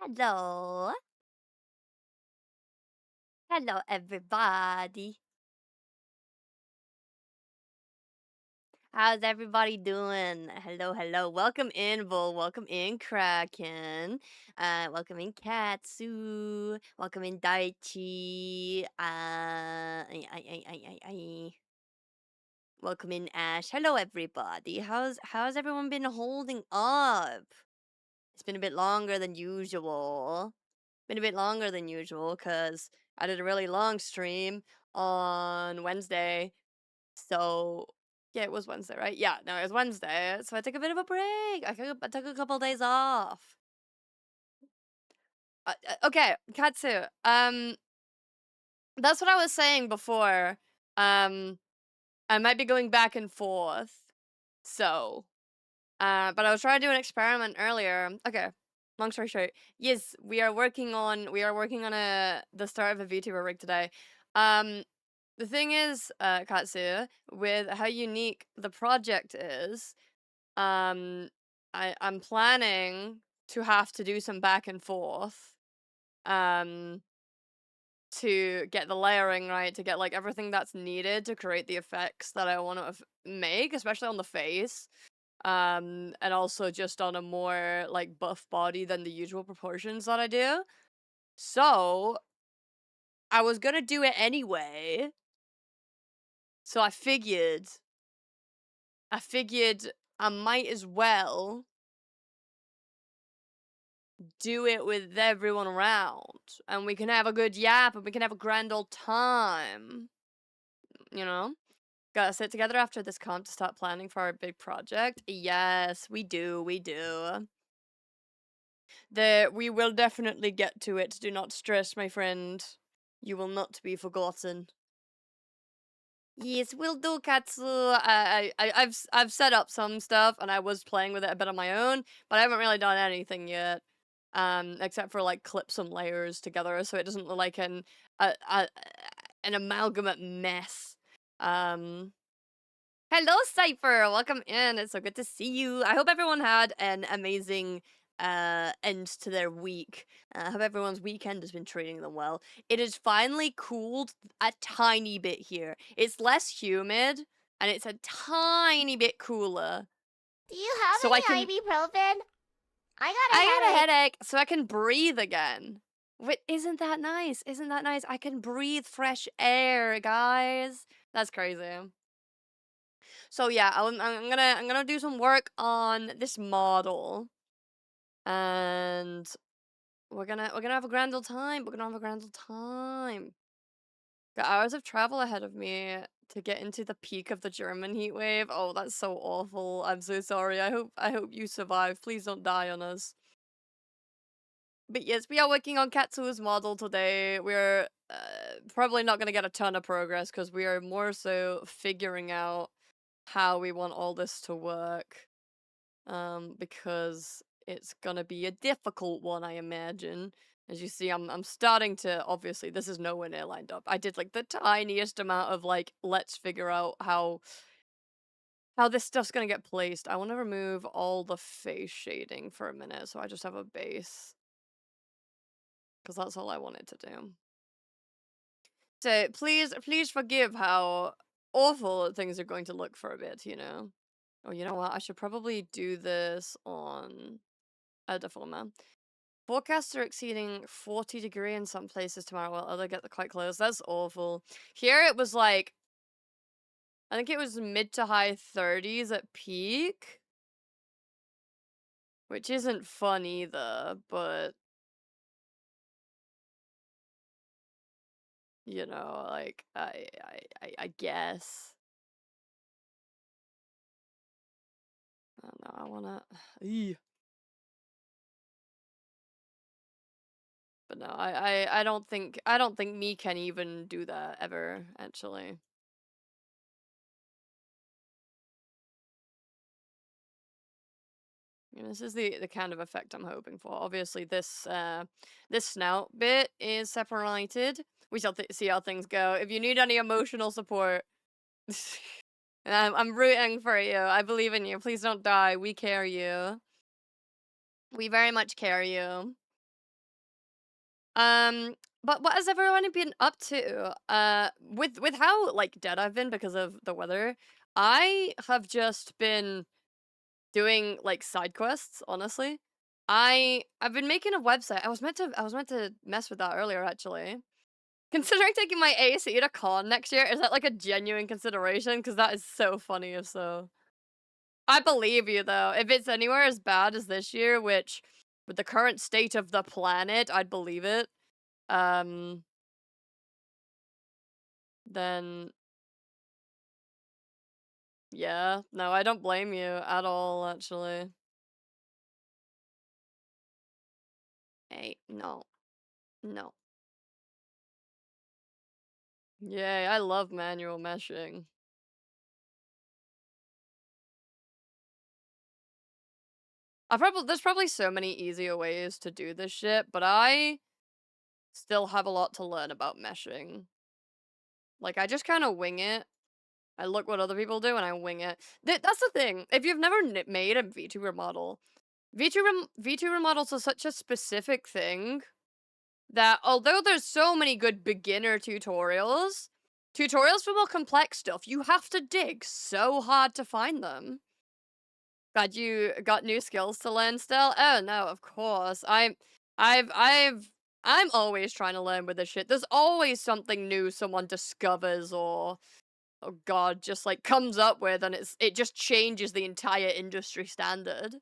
Hello. Hello, everybody. How's everybody doing? Hello. Welcome in, Bull. Welcome in, Kraken. Welcome in, Katsu. Welcome in, Daichi. Welcome in, Ash. Hello, everybody. How's everyone been holding up? It's been a bit longer than usual. Because I did a really long stream on Wednesday. So, yeah, it was Wednesday, right? Yeah, no, it was Wednesday. So I took a bit of a break. I took a couple days off. Okay, Katsu. That's what I was saying before. I might be going back and forth. So, but I was trying to do an experiment earlier. Okay, long story short, yes, we are working on the start of a VTuber rig today. The thing is, Katsu, with how unique the project is, I'm planning to have to do some back and forth, um, to get the layering right, to get like everything that's needed to create the effects that I want to make, especially on the face. And also just on a more like buff body than the usual proportions that I do. So I was gonna do it anyway. So I figured I might as well do it with everyone around, and we can have a good yap, and we can have a grand old time. You know? Gotta sit together after this comp to start planning for our big project. Yes, we do. We will definitely get to it. Do not stress, my friend. You will not be forgotten. Yes, we'll do, Katsu. I've set up some stuff, and I was playing with it a bit on my own, but I haven't really done anything yet. Except for like clip some layers together so it doesn't look like an amalgamate mess. Hello, Cypher. Welcome in. It's so good to see you. I hope everyone had an amazing end to their week. I hope everyone's weekend has been treating them well. It has finally cooled a tiny bit here. It's less humid and it's a tiny bit cooler. Do you have So any ibuprofen? I got a headache, so I can breathe again. Wait, isn't that nice? Isn't that nice? I can breathe fresh air, guys. That's crazy. So yeah, I'm gonna do some work on this model, and we're gonna have a grand old time. We're gonna have a grand old time. Got hours of travel ahead of me to get into the peak of the German heat wave. Oh, that's so awful. I'm so sorry. I hope you survive. Please don't die on us. But yes, we are working on Katsu's model today. We're probably not going to get a ton of progress because we are more so figuring out how we want all this to work. Because it's going to be a difficult one, I imagine. As you see, I'm starting to, obviously, this is nowhere near lined up. I did like the tiniest amount of like, let's figure out how this stuff's going to get placed. I want to remove all the face shading for a minute so I just have a base. Because that's all I wanted to do. So please forgive how awful things are going to look for a bit, you know? Oh, you know what? I should probably do this on a different amount. Forecasts are exceeding 40 degrees in some places tomorrow while others get quite close. That's awful. Here it was like, I think it was mid to high 30s at peak. Which isn't fun either, but you know, like I guess. I don't know, I wanna But no, I don't think me can even do that ever, actually. This is the kind of effect I'm hoping for. Obviously, this snout bit is separated. We shall see how things go. If you need any emotional support, I'm rooting for you. I believe in you. Please don't die. We care you. We very much care you. Um, but what has everyone been up to? With how like dead I've been because of the weather, I have just been doing like side quests. Honestly, I've been making a website. I was meant to mess with that earlier actually. Considering taking my AC to con next year, is that like a genuine consideration? Because that is so funny if so. I believe you though. If it's anywhere as bad as this year, which with the current state of the planet, I'd believe it. Um, then yeah, no, I don't blame you at all, actually. Hey, no, no. Yay, I love manual meshing. There's probably so many easier ways to do this shit, but I still have a lot to learn about meshing. Like, I just kind of wing it. I look what other people do and I wing it. That's the thing. If you've never made a VTuber model, VTuber models are such a specific thing that although there's so many good beginner tutorials for more complex stuff, you have to dig so hard to find them. God, you got new skills to learn still? Oh no, of course. I'm always trying to learn with this shit. There's always something new someone discovers or oh god, just like comes up with and it just changes the entire industry standard.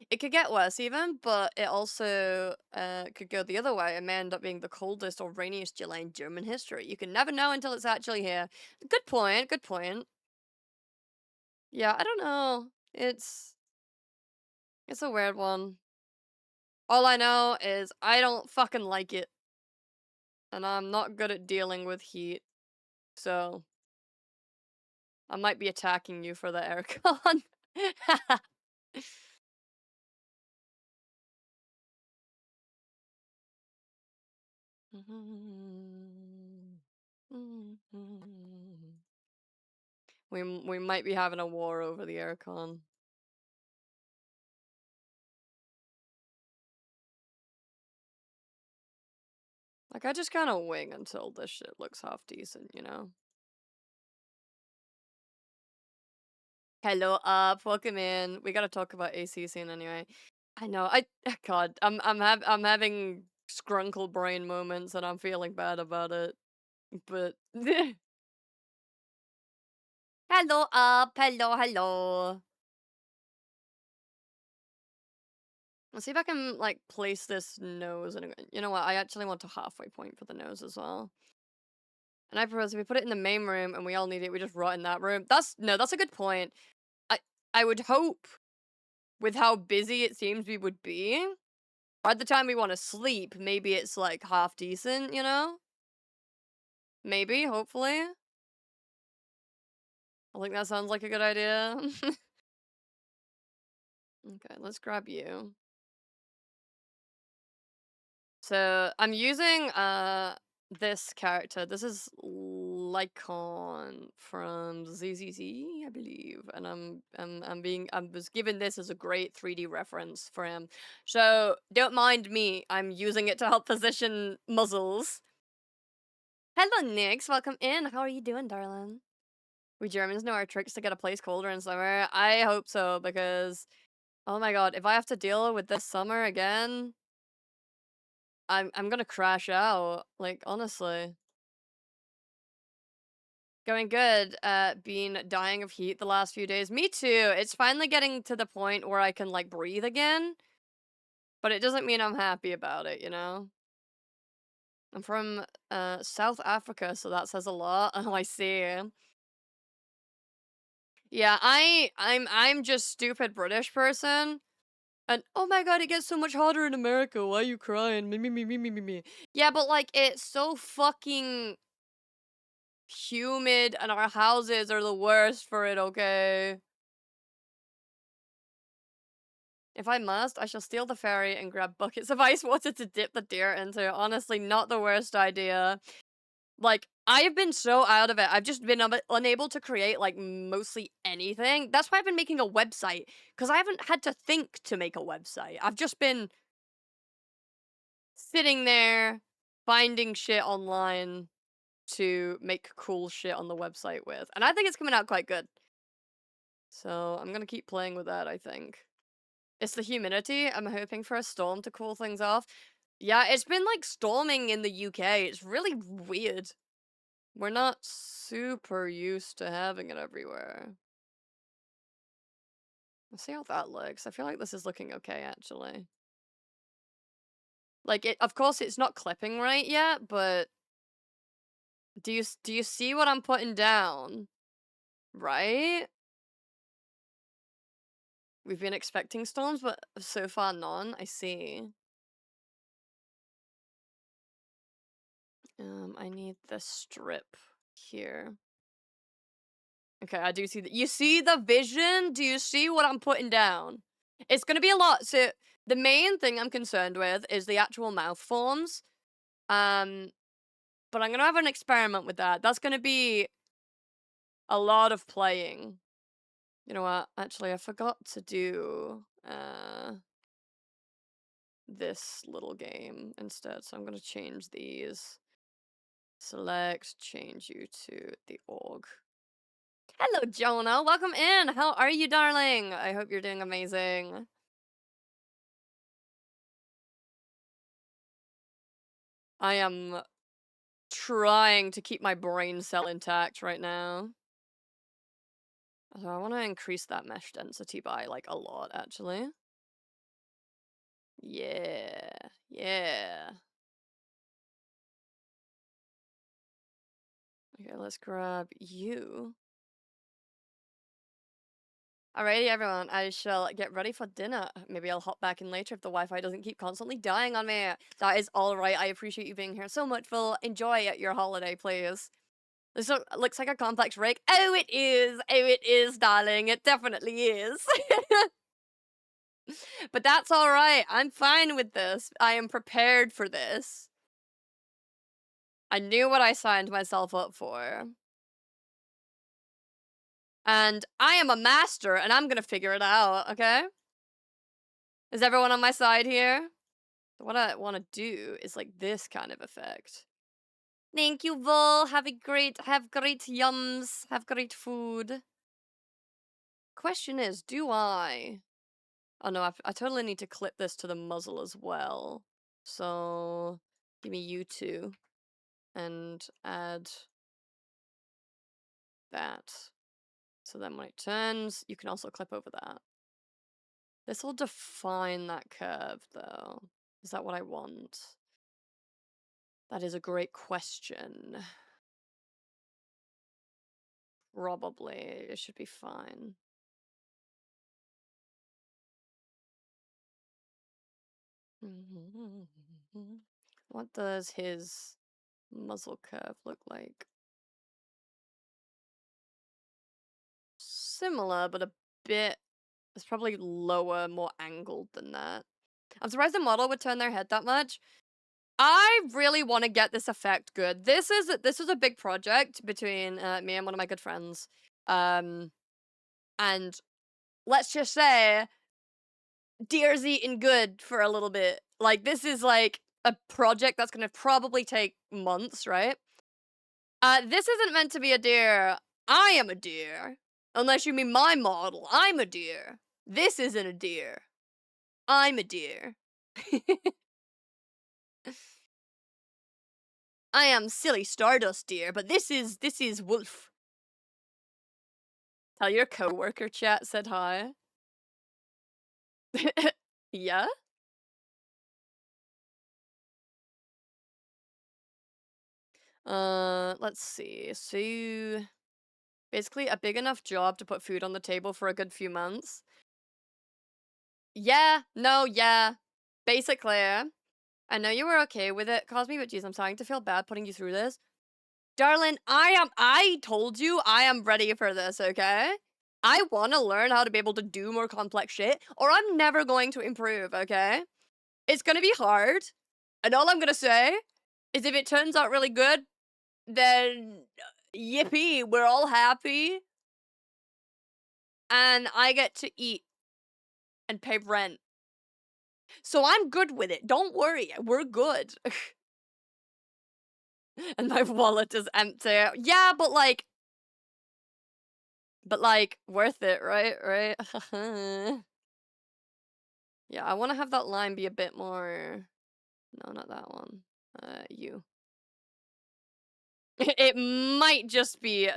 It could get worse even, but it also could go the other way and may end up being the coldest or rainiest July in German history. You can never know until it's actually here. Good point, good point. Yeah, I don't know. It's a weird one. All I know is I don't fucking like it, and I'm not good at dealing with heat, so I might be attacking you for the aircon. We might be having a war over the aircon. Like, I just kinda wing until this shit looks half decent, you know? Hello, up, welcome in. We gotta talk about AC soon anyway. I know, God, I'm having scrunkle brain moments and I'm feeling bad about it, but hello, up, hello. Let's see if I can, like, place this nose and you know what, I actually want a halfway point for the nose as well. And I propose if we put it in the main room and we all need it, we just rot in that room. That's a good point. I I would hope with how busy it seems we would be, by the time we want to sleep, maybe it's like half decent, you know? Maybe, hopefully. I think that sounds like a good idea. Okay, let's grab you. So I'm using this character. This is Lycon from ZZZ, I believe, and I was given this as a great 3D reference for him. So don't mind me. I'm using it to help position muzzles. Hello, Nix. Welcome in. How are you doing, darling? We Germans know our tricks to get a place colder in summer. I hope so because oh my god, if I have to deal with this summer again. I'm gonna crash out, like, honestly. Going good, been dying of heat the last few days. Me too, it's finally getting to the point where I can, like, breathe again, but it doesn't mean I'm happy about it, you know? I'm from, South Africa, so that says a lot. Oh, I see. Yeah, I'm just stupid British person, and, "Oh my god, it gets so much hotter in America, why are you crying? Me." Yeah, but, like, it's so fucking humid and our houses are the worst for it, okay? If I must, I shall steal the ferry and grab buckets of ice water to dip the deer into. Honestly, not the worst idea. Like, I have been so out of it. I've just been unable to create, like, mostly anything. That's why I've been making a website, because I haven't had to think to make a website. I've just been sitting there finding shit online to make cool shit on the website with. And I think it's coming out quite good. So I'm gonna keep playing with that, I think. It's the humidity. I'm hoping for a storm to cool things off. Yeah, it's been like storming in the UK. It's really weird. We're not super used to having it everywhere. Let's see how that looks. I feel like this is looking okay, actually. Like, of course, it's not clipping right yet, but do you see what I'm putting down? Right? We've been expecting storms, but so far none. I see. I need the strip here. Okay, I do see that. You see the vision? Do you see what I'm putting down? It's gonna be a lot. So the main thing I'm concerned with is the actual mouth forms. Um, but I'm gonna have an experiment with that. That's gonna be a lot of playing. You know what? Actually, I forgot to do this little game instead. So I'm gonna change these. Select, change you to the org. Hello, Jonah. Welcome in. How are you, darling? I hope you're doing amazing. I am trying to keep my brain cell intact right now. So I want to increase that mesh density by like a lot, actually. Yeah, yeah. Okay, let's grab you. Alrighty, everyone. I shall get ready for dinner. Maybe I'll hop back in later if the Wi-Fi doesn't keep constantly dying on me. That is all right. I appreciate you being here so much. Phil, enjoy your holiday, please. This looks like a complex rig. Oh, it is. Oh, it is, darling. It definitely is. But that's all right. I'm fine with this. I am prepared for this. I knew what I signed myself up for. And I am a master, and I'm gonna figure it out, okay? Is everyone on my side here? What I want to do is like this kind of effect. Thank you, Vol. Have great yums. Have great food. Question is, do I? Oh no, I totally need to clip this to the muzzle as well. So, give me you two. And add that. So then when it turns, you can also clip over that. This will define that curve, though. Is that what I want? That is a great question. Probably. It should be fine. What does his muzzle curve look like? Similar, but a bit. It's probably lower, more angled than that. I'm surprised the model would turn their head that much. I really want to get this effect good. This is a big project between me and one of my good friends. And let's just say Deer's eating good for a little bit. Like this is like a project that's gonna probably take months, right? This isn't meant to be a deer. I am a deer. Unless you mean my model. I'm a deer. This isn't a deer. I'm a deer. I am silly Stardust deer, but this is Wolf. Tell your coworker chat said hi. Yeah? Let's see. So basically a big enough job to put food on the table for a good few months. Yeah, no, yeah. Basically, I know you were okay with it, Cosme, but geez, I'm starting to feel bad putting you through this. Darling, I told you I am ready for this, okay? I want to learn how to be able to do more complex shit, or I'm never going to improve, okay? It's gonna be hard, and all I'm gonna say is if it turns out really good, then yippee, we're all happy, and I get to eat and pay rent. So I'm good with it. Don't worry. We're good. And my wallet is empty. Yeah, but worth it, right? Right? Yeah, I want to have that line be a bit more. No, not that one. You. It might just be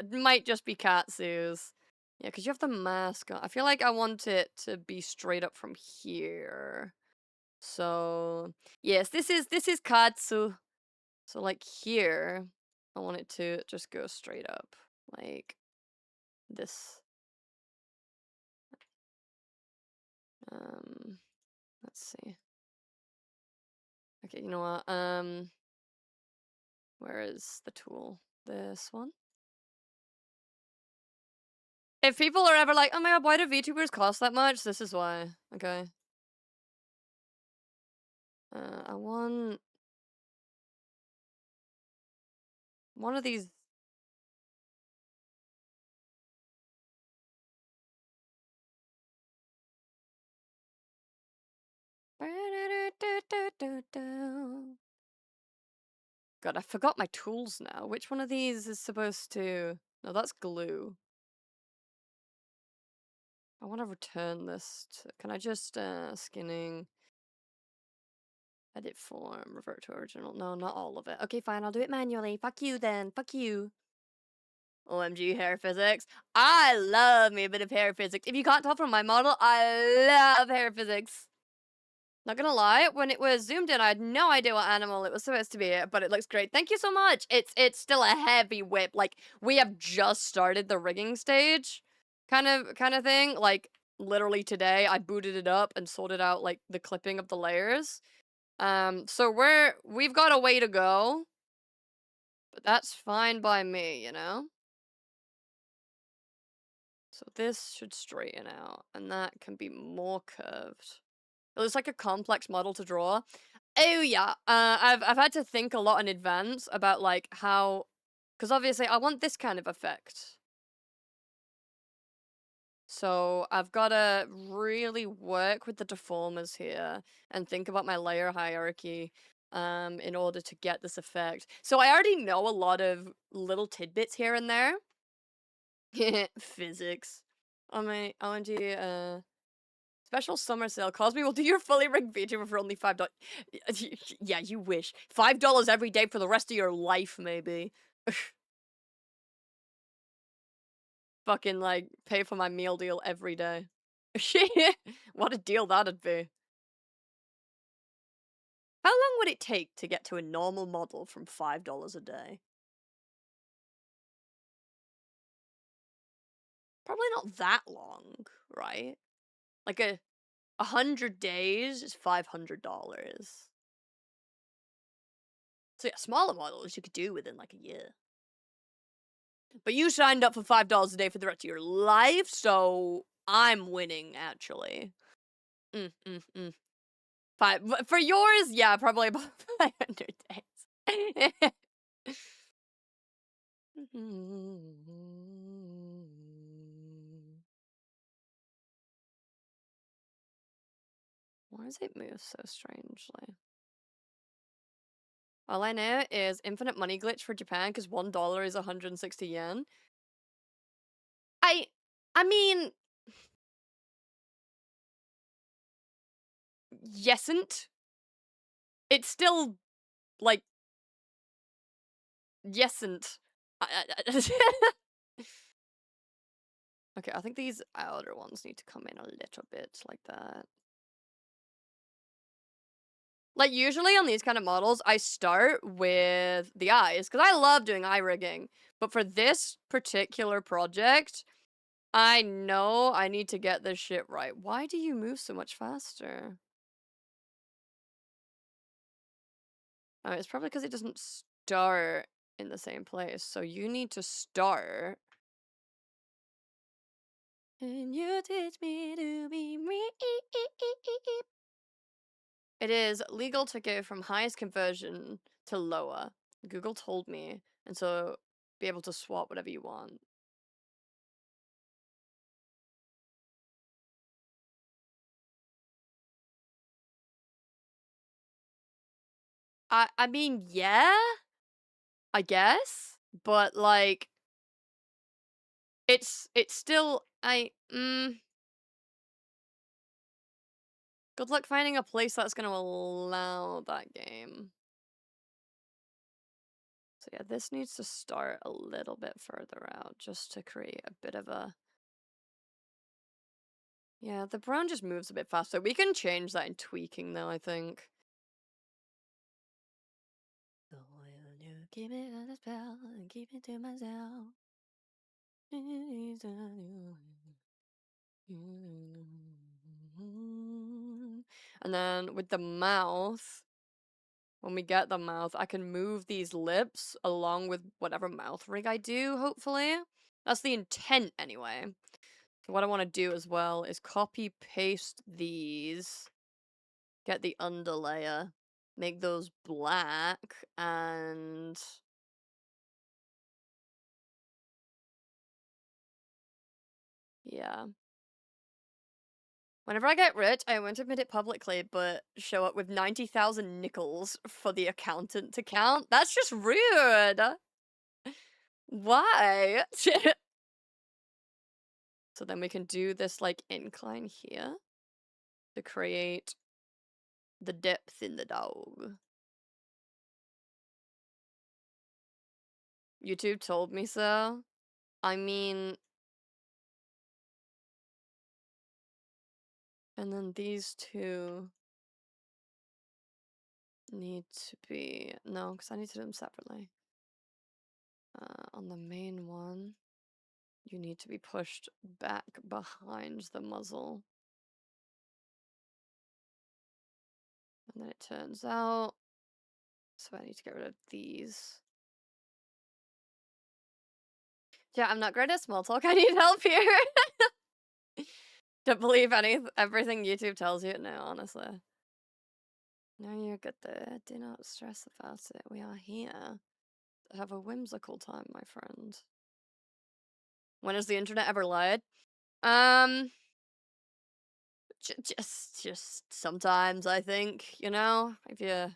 Katsu's. Yeah, because you have the mask on. I feel like I want it to be straight up from here. So yes, this is Katsu. So like here, I want it to just go straight up. Like this. Um let's see. Okay, you know what? Where is the tool? This one? If people are ever like, oh my god, why do VTubers cost that much? This is why. Okay. I want one of these. God, I forgot my tools now. Which one of these is supposed to... No, that's glue. I want to return this to... Can I just, skinning... Edit form, revert to original. No, not all of it. Okay, fine, I'll do it manually. Fuck you then. Fuck you. OMG, hair physics. I love me a bit of hair physics. If you can't tell from my model, I love hair physics. Not gonna lie, when it was zoomed in, I had no idea what animal it was supposed to be, but it looks great. Thank you so much. It's still a heavy whip. Like, we have just started the rigging stage, kind of thing. Like, literally today, I booted it up and sorted out like the clipping of the layers. So we've got a way to go, but that's fine by me, you know? So this should straighten out, and that can be more curved. It looks like a complex model to draw. Oh yeah, I've had to think a lot in advance about like how, because obviously I want this kind of effect. So I've got to really work with the deformers here and think about my layer hierarchy in order to get this effect. So I already know a lot of little tidbits here and there. Physics. Oh my, OMG, special summer sale. Cosby will do your fully rigged VTuber for only $5. Yeah, you wish. $5 every day for the rest of your life, maybe. Fucking, like, pay for my meal deal every day. What a deal that'd be. How long would it take to get to a normal model from $5 a day? Probably not that long, right? Like, 100 days is $500. So yeah, smaller models you could do within, like, a year. But you signed up for $5 a day for the rest of your life, so I'm winning, actually. Mm. For yours, yeah, probably about 500 days. Why does it move so strangely? All I know is infinite money glitch for Japan because $1 is 160 yen. I, I mean, yesn't. It's still like yesn't. Okay, I think these outer ones need to come in a little bit like that. Like, usually on these kind of models, I start with the eyes, because I love doing eye rigging. But for this particular project, I know I need to get this shit right. Why do you move so much faster? Oh, it's probably because it doesn't start in the same place. So you need to start. And you teach me to be me. It is legal to go from highest conversion to lower. Google told me, and so be able to swap whatever you want. I mean, yeah, I guess, but, like, it's still good luck finding a place that's gonna allow that game. So yeah, this needs to start a little bit further out just to create a bit of a... Yeah, the brown just moves a bit faster. We can change that in tweaking though, I think. So will you keep it under spell and keep it to myself? And then with the mouth, when we get the mouth, I can move these lips along with whatever mouth rig I do, hopefully. That's the intent anyway. So what I want to do as well is copy paste these, get the underlayer, make those black, and yeah. Whenever I get rich, I won't admit it publicly, but show up with 90,000 nickels for the accountant to count. That's just rude. Why? So then we can do this like incline here to create the depth in the dog. YouTube told me so. I mean, and then these two need to be, no, because I need to do them separately. On the main one, you need to be pushed back behind the muzzle. And then it turns out, so I need to get rid of these. Yeah, I'm not great at small talk. I need help here. Don't believe everything YouTube tells you. No, honestly. No, you're good there. Do not stress about it. We are here to have a whimsical time, my friend. When has the internet ever lied? Um, just sometimes, I think, you know, if you,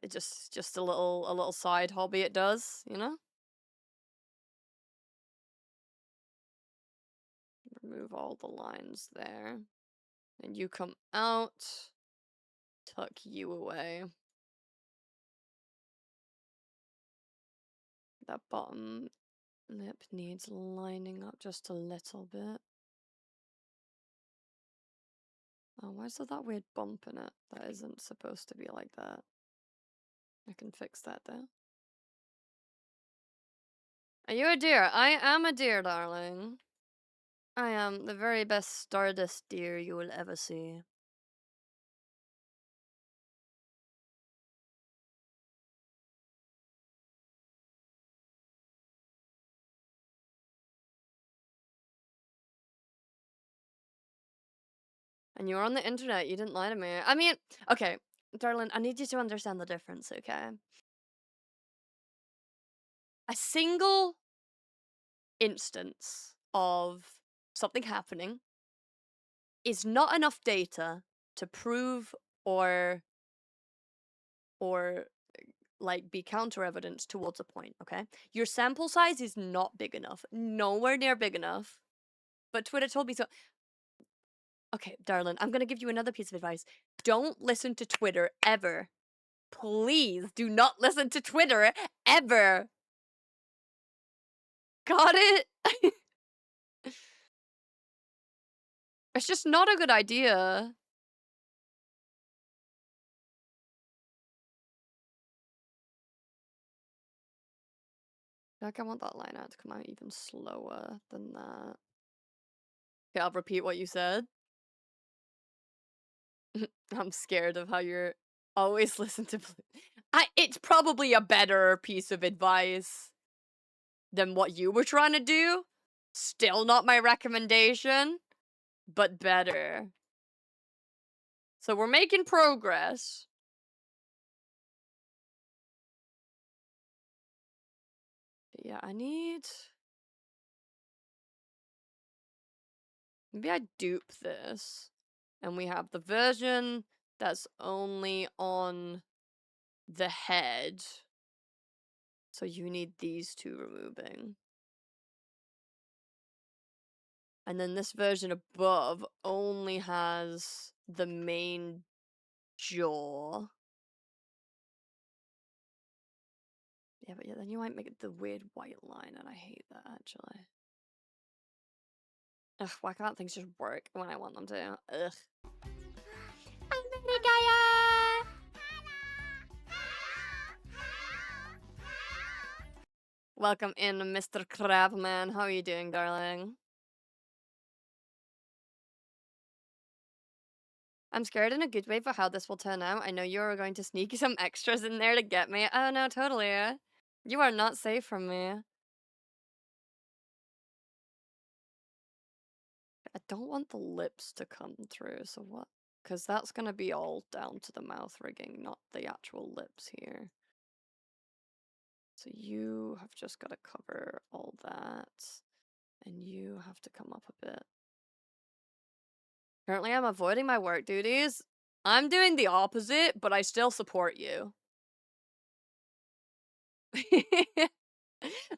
it just a little side hobby it does, you know? Remove all the lines there. And you come out, tuck you away. That bottom lip needs lining up just a little bit. Oh, why is there that weird bump in it? That isn't supposed to be like that. I can fix that though. Are you a deer? I am a deer, darling. I am the very best stardust deer you will ever see. And you were on the internet, you didn't lie to me. I mean, okay, darling, I need you to understand the difference, okay? A single instance of something happening is not enough data to prove or or like be counter evidence towards a point, okay? Your sample size is not big enough. Nowhere near big enough. But Twitter told me so. Okay, darling, I'm gonna give you another piece of advice. Don't listen to Twitter ever. Please do not listen to Twitter ever. Got it? It's just not a good idea. Like, I want that line out to come out even slower than that. Okay, I'll repeat what you said. I'm scared of how you're always listen to. It's probably a better piece of advice than what you were trying to do. Still not my recommendation, but better. So we're making progress. Yeah, I need... Maybe I dupe this. And we have the version that's only on the head. So you need these two removing. And then this version above only has the main jaw. Yeah, but yeah, then you might make it the weird white line, and I hate that, actually. Ugh, why can't things just work when I want them to? Ugh. I'm ready, Gaia! Welcome in, Mr. Crabman. How are you doing, darling? I'm scared in a good way for how this will turn out. I know you're going to sneak some extras in there to get me. Oh no, totally. You are not safe from me. I don't want the lips to come through, so what? Because that's going to be all down to the mouth rigging, not the actual lips here. So you have just got to cover all that. And you have to come up a bit. Currently, I'm avoiding my work duties. I'm doing the opposite, but I still support you.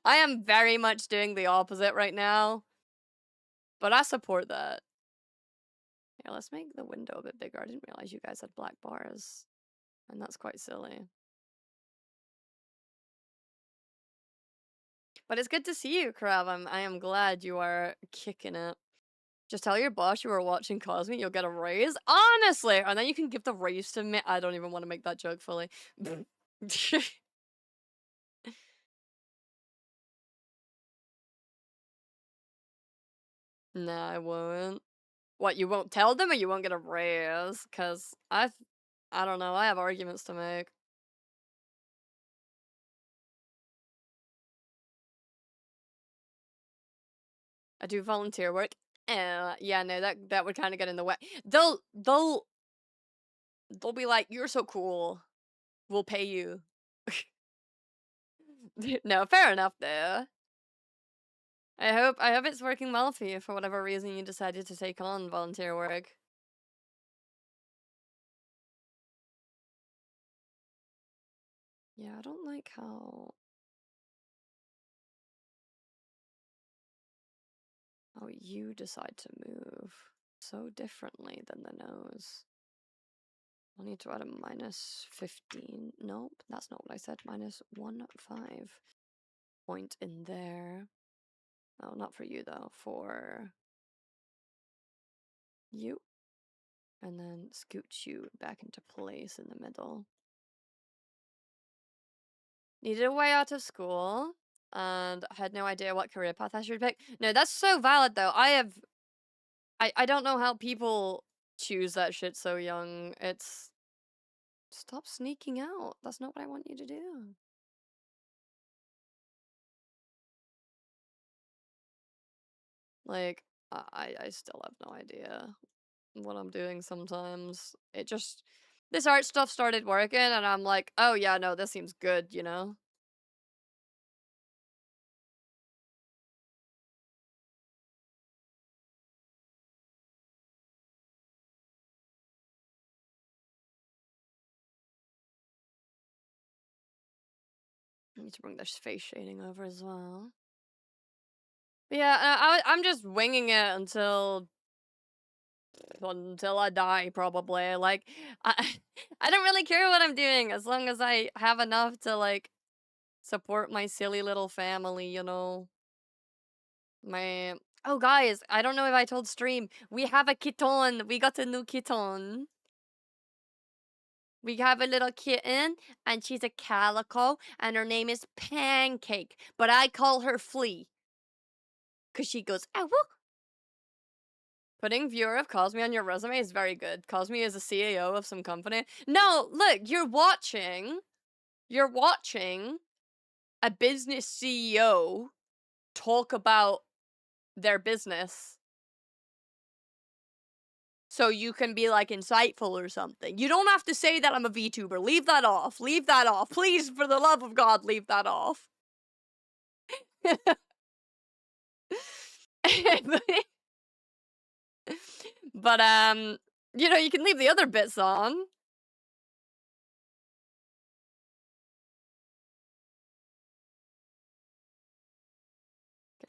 I am very much doing the opposite right now, but I support that. Yeah, let's make the window a bit bigger. I didn't realize you guys had black bars, and that's quite silly. But it's good to see you, Crab. I am glad you are kicking it. Just tell your boss you were watching Cosme, you'll get a raise. Honestly! And then you can give the raise to me. I don't even want to make that joke fully. Nah, I won't. What, you won't tell them or you won't get a raise? Cause I don't know, I have arguments to make. I do volunteer work. Yeah, no, that would kind of get in the way. They'll be like, "You're so cool. We'll pay you." No, fair enough though. I hope it's working well for you for whatever reason you decided to take on volunteer work. Yeah, I don't like how you decide to move so differently than the nose. I'll need to add a minus 15. Nope, that's not what I said. Minus 1.5 point in there. Oh, not for you though. For you. And then scooch you back into place in the middle. Needed a way out of school. And had no idea what career path I should pick. No, that's so valid though. I don't know how people choose that shit so young. It's... Stop sneaking out. That's not what I want you to do. Like, I still have no idea what I'm doing sometimes. It just... This art stuff started working and I'm like, oh yeah, no, this seems good, you know? I need to bring this face shading over as well. But yeah, I'm just winging it until I die, probably. Like, I I don't really care what I'm doing as long as I have enough to like support my silly little family, you know. My Oh guys, I don't know if I told stream. We have a kitten. We got a new kitten. We have a little kitten, and she's a calico, and her name is Pancake, but I call her Flea. Cause she goes, "Ow!" Putting viewer of Cosme on your resume is very good. Cosme is a CEO of some company. No, look, you're watching a business CEO talk about their business. So you can be like insightful or something. You don't have to say that I'm a VTuber. Leave that off. Leave that off. Please, for the love of God, leave that off. But you know, you can leave the other bits on.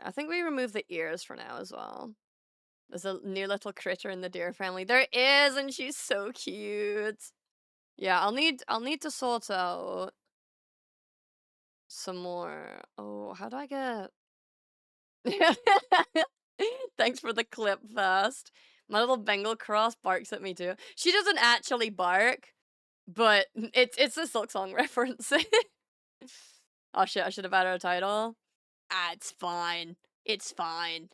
I think we remove the ears for now as well. There's a new little critter in the deer family. There is, and she's so cute. Yeah, I'll need to sort out some more. Oh, how do I get Thanks for the clip fast. My little Bengal cross barks at me too. She doesn't actually bark, but it's a Silk Song reference. Oh shit, I should have added a title. Ah, it's fine. It's fine.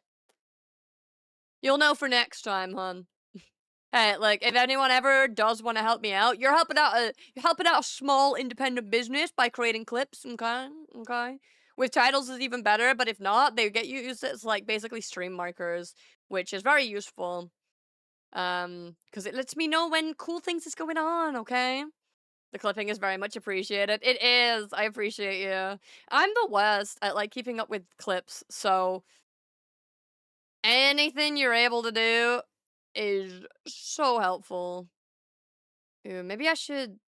You'll know for next time, hun. Hey, like if anyone ever does want to help me out, you're helping out a small independent business by creating clips, okay? Okay. With titles is even better, but if not, they get used as like basically stream markers, which is very useful. Because it lets me know when cool things is going on, okay? The clipping is very much appreciated. It is. I appreciate you. I'm the worst at like keeping up with clips, so anything you're able to do is so helpful. Ooh, maybe I should.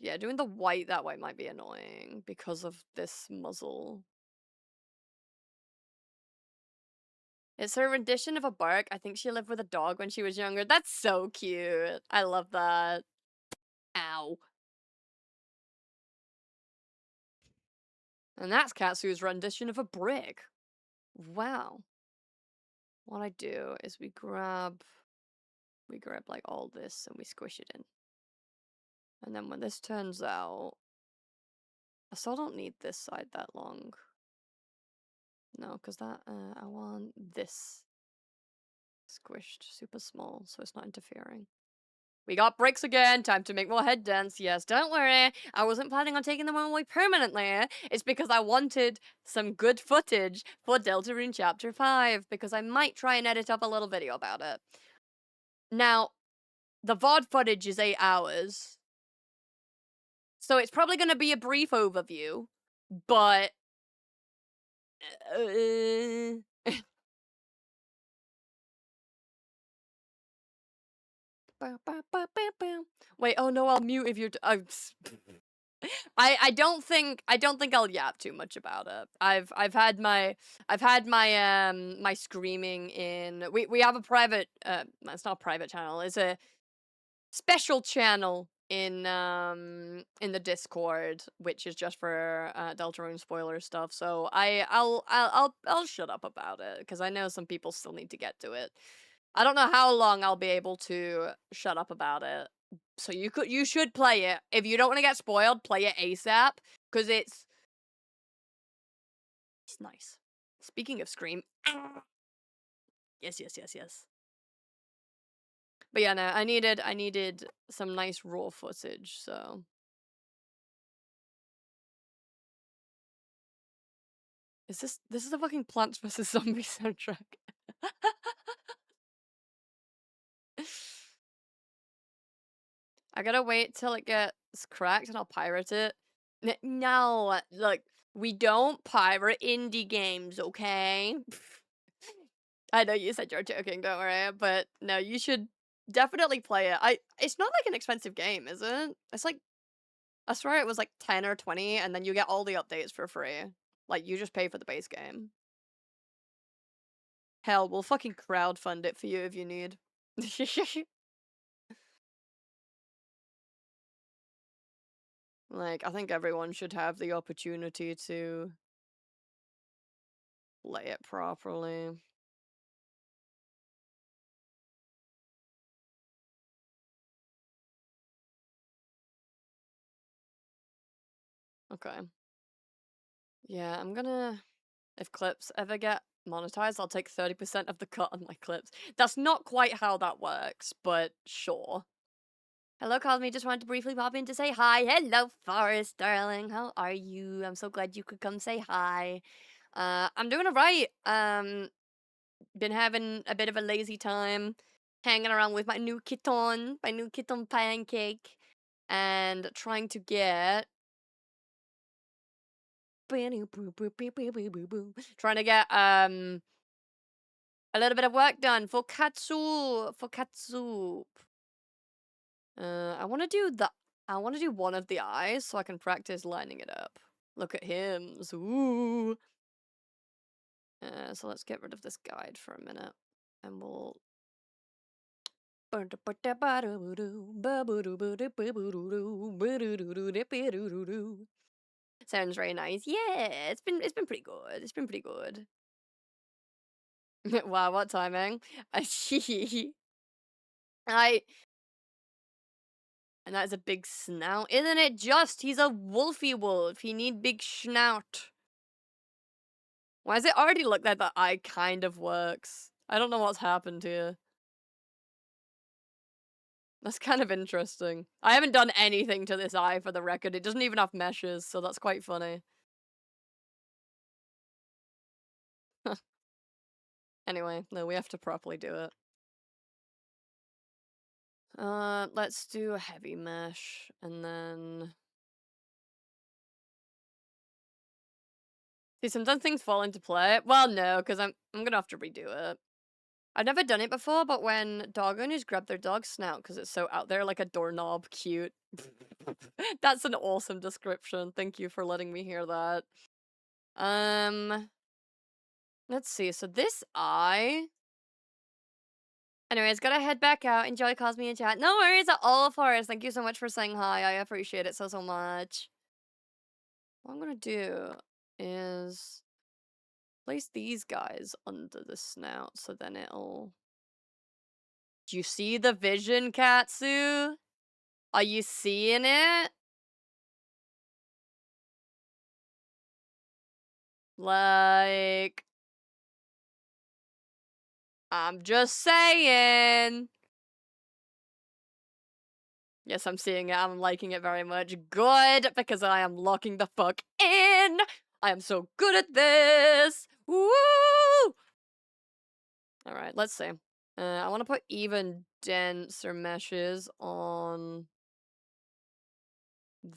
Yeah, doing the white that way might be annoying because of this muzzle. It's her rendition of a bark. I think she lived with a dog when she was younger. That's so cute. I love that. Ow. And that's Katsu's rendition of a brick. Wow. What I do is we grab like all this and we squish it in. And then when this turns out, I still don't need this side that long. No, because that, I want this squished super small so it's not interfering. We got bricks again, time to make more head dents. Yes, don't worry, I wasn't planning on taking them away permanently. It's because I wanted some good footage for Deltarune Chapter 5, because I might try and edit up a little video about it. Now, the VOD footage is 8 hours, so it's probably gonna be a brief overview, but... Uh, Wait, oh no, I'll mute if you're... I don't think I'll yap too much about it. I've had my my screaming in... We have a private... it's not a private channel, it's a special channel in the Discord, which is just for Deltarune spoiler stuff. So I'll shut up about it because I know some people still need to get to it. I don't know how long I'll be able to shut up about it. So you should play it. If you don't want to get spoiled, play it ASAP because it's nice. Speaking of Scream, yes, yes, yes, yes. But yeah, no, I needed some nice raw footage, so this is a fucking Plants vs Zombie soundtrack. I gotta wait till it gets cracked and I'll pirate it. No, look, we don't pirate indie games, okay? I know you said you're joking, don't worry, but no, you should definitely play it. It's not like an expensive game, is it? It's like, I swear it was like 10 or 20 and then you get all the updates for free. Like, you just pay for the base game. Hell, we'll fucking crowdfund it for you if you need. Like, I think everyone should have the opportunity to play it properly. Okay. Yeah, I'm gonna... If clips ever get monetized, I'll take 30% of the cut on my clips. That's not quite how that works, but sure. Hello, Cosme. Just wanted to briefly pop in to say hi. Hello, Forest, darling. How are you? I'm so glad you could come say hi. I'm doing alright. Been having a bit of a lazy time, hanging around with my new kitten Pancake, and trying to get... Trying to get, a little bit of work done for Katsu. I want to do one of the eyes so I can practice lining it up. Look at him. Ooh. So let's get rid of this guide for a minute, and we'll. Sounds very nice. Yeah, it's been pretty good. It's been pretty good. Wow, what timing? I and that is a big snout, isn't it? Just he's a wolfy wolf. He need big snout. Why does it already look like the eye kind of works? I don't know what's happened here. That's kind of interesting. I haven't done anything to this eye for the record. It doesn't even have meshes, so that's quite funny. Anyway, no, we have to properly do it. Let's do a heavy mesh, and then... See, sometimes things fall into play. Well, no, because I'm gonna have to redo it. I've never done it before, but when dog owners grab their dog's snout because it's so out there, like a doorknob, cute. That's an awesome description. Thank you for letting me hear that. Um, let's see. So this eye. Anyways, gotta head back out. Enjoy Cosme and chat. No worries at all, Forrest. Thank you so much for saying hi. I appreciate it so much. What I'm gonna do is place these guys under the snout so then it'll. Do you see the vision, Katsu? Are you seeing it? Like, I'm just saying. Yes, I'm seeing it. I'm liking it very much. Good, because I am locking the fuck in. I am so good at this. Woo! All right, let's see. I want to put even denser meshes on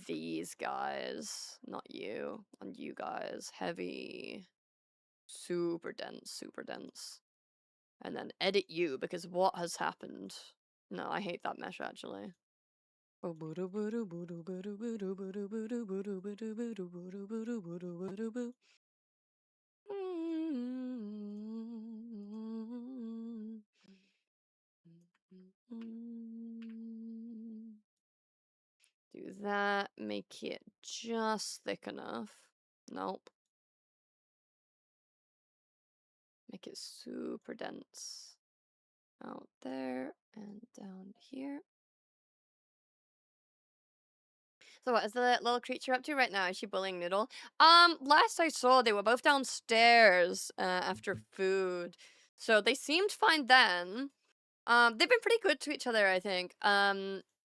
these guys. Not you. On you guys. Heavy. Super dense, super dense. And then edit you, because what has happened? No, I hate that mesh, actually. Do that, make it just thick enough. Nope. Make it super dense. Out there and down here. So what is the little creature up to right now? Is she bullying Noodle? Last I saw, they were both downstairs after food. So they seemed fine then. They've been pretty good to each other, I think.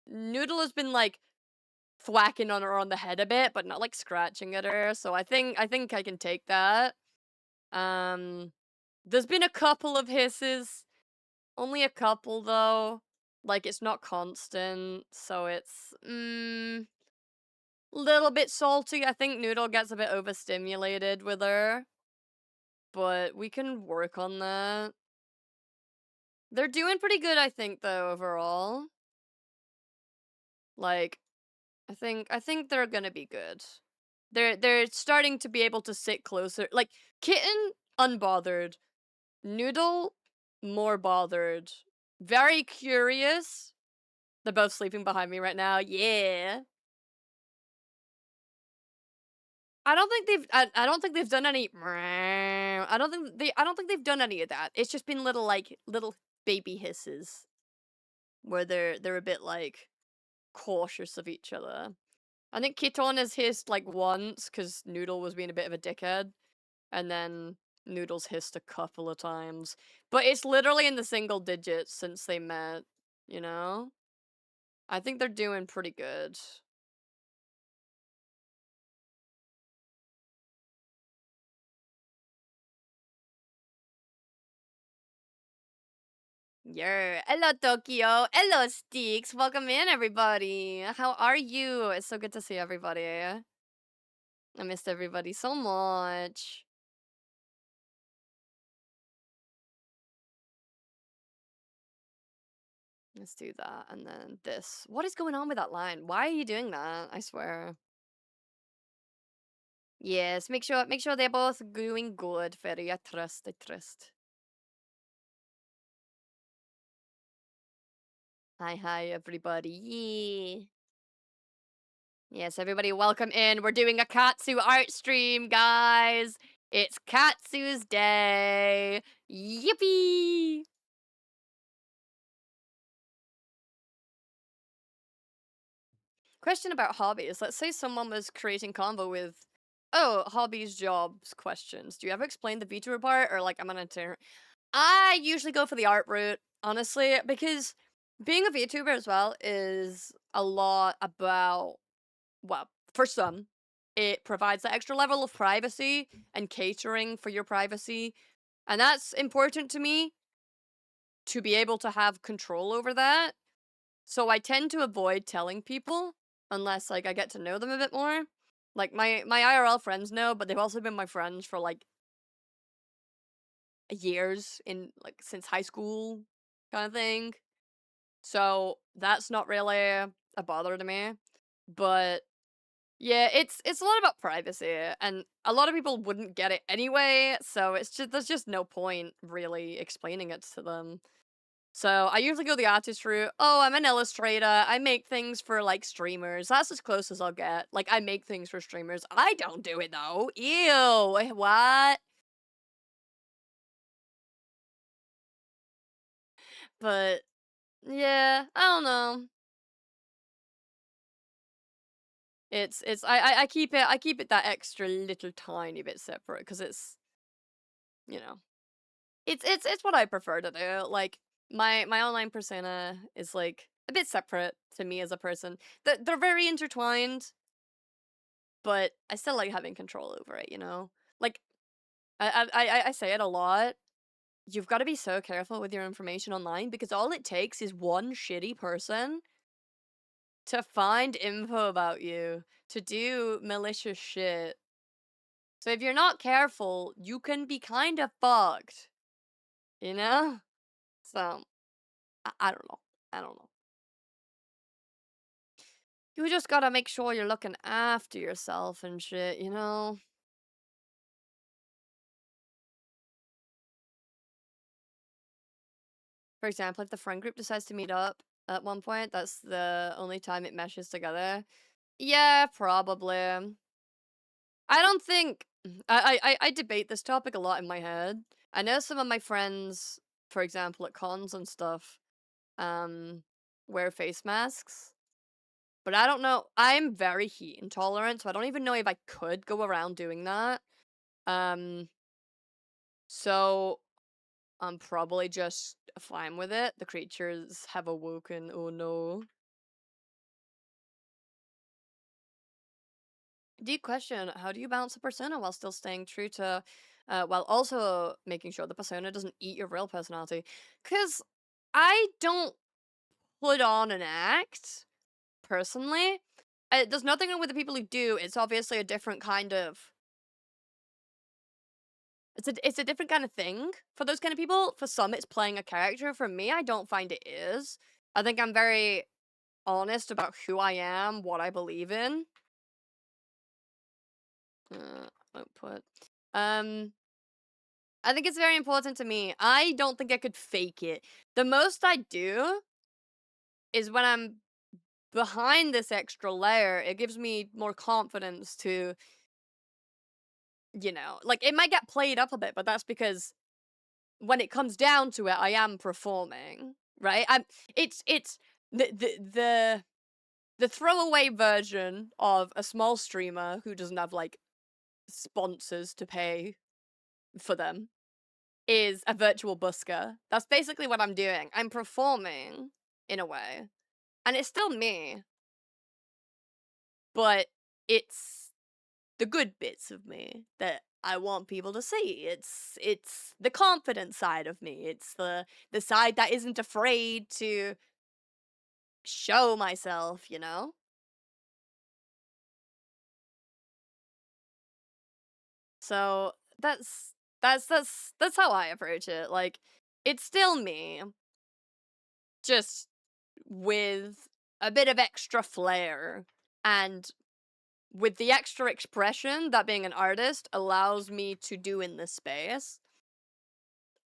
Noodle has been like thwacking on her on the head a bit, but not like scratching at her. So I think I can take that. There's been a couple of hisses. Only a couple though. Like it's not constant, so it's little bit salty. I think Noodle gets a bit overstimulated with her. But we can work on that. They're doing pretty good, I think, though, overall. Like, I think they're gonna be good. They're starting to be able to sit closer. Like, Kitten, unbothered. Noodle, more bothered. Very curious. They're both sleeping behind me right now. Yeah. I don't think they've done any I don't think they've done any of that. It's just been little baby hisses where they're a bit like cautious of each other. I think Kiton has hissed like once cuz Noodle was being a bit of a dickhead, and then Noodle's hissed a couple of times. But it's literally in the single digits since they met, you know? I think they're doing pretty good. Yeah. Hello, Tokyo. Hello, Steaks. Welcome in, everybody. How are you? It's so good to see everybody. I missed everybody so much. Let's do that. And then this. What is going on with that line? Why are you doing that? I swear. Yes, make sure they're both doing good, Fairy. I trust, I trust. Hi, everybody. Yeah. Yes, everybody, welcome in. We're doing a Katsu art stream, guys. It's Katsu's day. Yippee! Question about hobbies. Let's say someone was creating convo with, oh, hobbies, jobs, questions. Do you ever explain the VTuber part, or like I'm gonna turn? I usually go for the art route, honestly, because being a VTuber as well is a lot about, well, for some, it provides that extra level of privacy and catering for your privacy. And that's important to me to be able to have control over that. So I tend to avoid telling people unless like I get to know them a bit more. Like my IRL friends know, but they've also been my friends for like years in like since high school kind of thing. So that's not really a bother to me. But yeah, it's a lot about privacy, and a lot of people wouldn't get it anyway, so it's just there's just no point really explaining it to them. So I usually go the artist route. Oh, I'm an illustrator. I make things for like streamers. That's as close as I'll get. Like I make things for streamers. I don't do it though. Ew. What? But yeah, I don't know. I keep it that extra little tiny bit separate because it's you know it's what I prefer to do. Like my online persona is like a bit separate to me as a person. They're very intertwined, but I still like having control over it. Like I say it a lot. You've got to be so careful with your information online because all it takes is one shitty person to find info about you to do malicious shit. So if you're not careful, you can be kind of fucked. You know? So I don't know. I don't know. You just gotta make sure you're looking after yourself and shit. For example, if the friend group decides to meet up at one point, that's the only time it meshes together. Yeah, probably. I don't think I debate this topic a lot in my head. I know some of my friends, for example, at cons and stuff, um, wear face masks. But I don't know. I'm very heat intolerant, so I don't even know if I could go around doing that. Um, so I'm probably just fine with it. The creatures have awoken. Oh no. Deep question. How do you balance a persona while still staying true to, while also making sure the persona doesn't eat your real personality? Because I don't put on an act, personally. There's nothing wrong with the people who do. It's obviously a different kind of. It's a different kind of thing for those kind of people. For some, it's playing a character. For me, I don't find it is. I think I'm very honest about who I am, what I believe in. Output. Um, I think it's very important to me. I don't think I could fake it. The most I do is when I'm behind this extra layer, it gives me more confidence to, like it might get played up a bit, but that's because when it comes down to it, I am performing, right? It's the throwaway version of a small streamer who doesn't have like sponsors to pay for them is a virtual busker. That's basically what I'm doing. I'm performing in a way. And it's still me, but it's the good bits of me that I want people to see. It's the confident side of me. It's the side that isn't afraid to show myself. So that's how I approach it. Like it's still me, just with a bit of extra flair and with the extra expression that being an artist allows me to do in this space.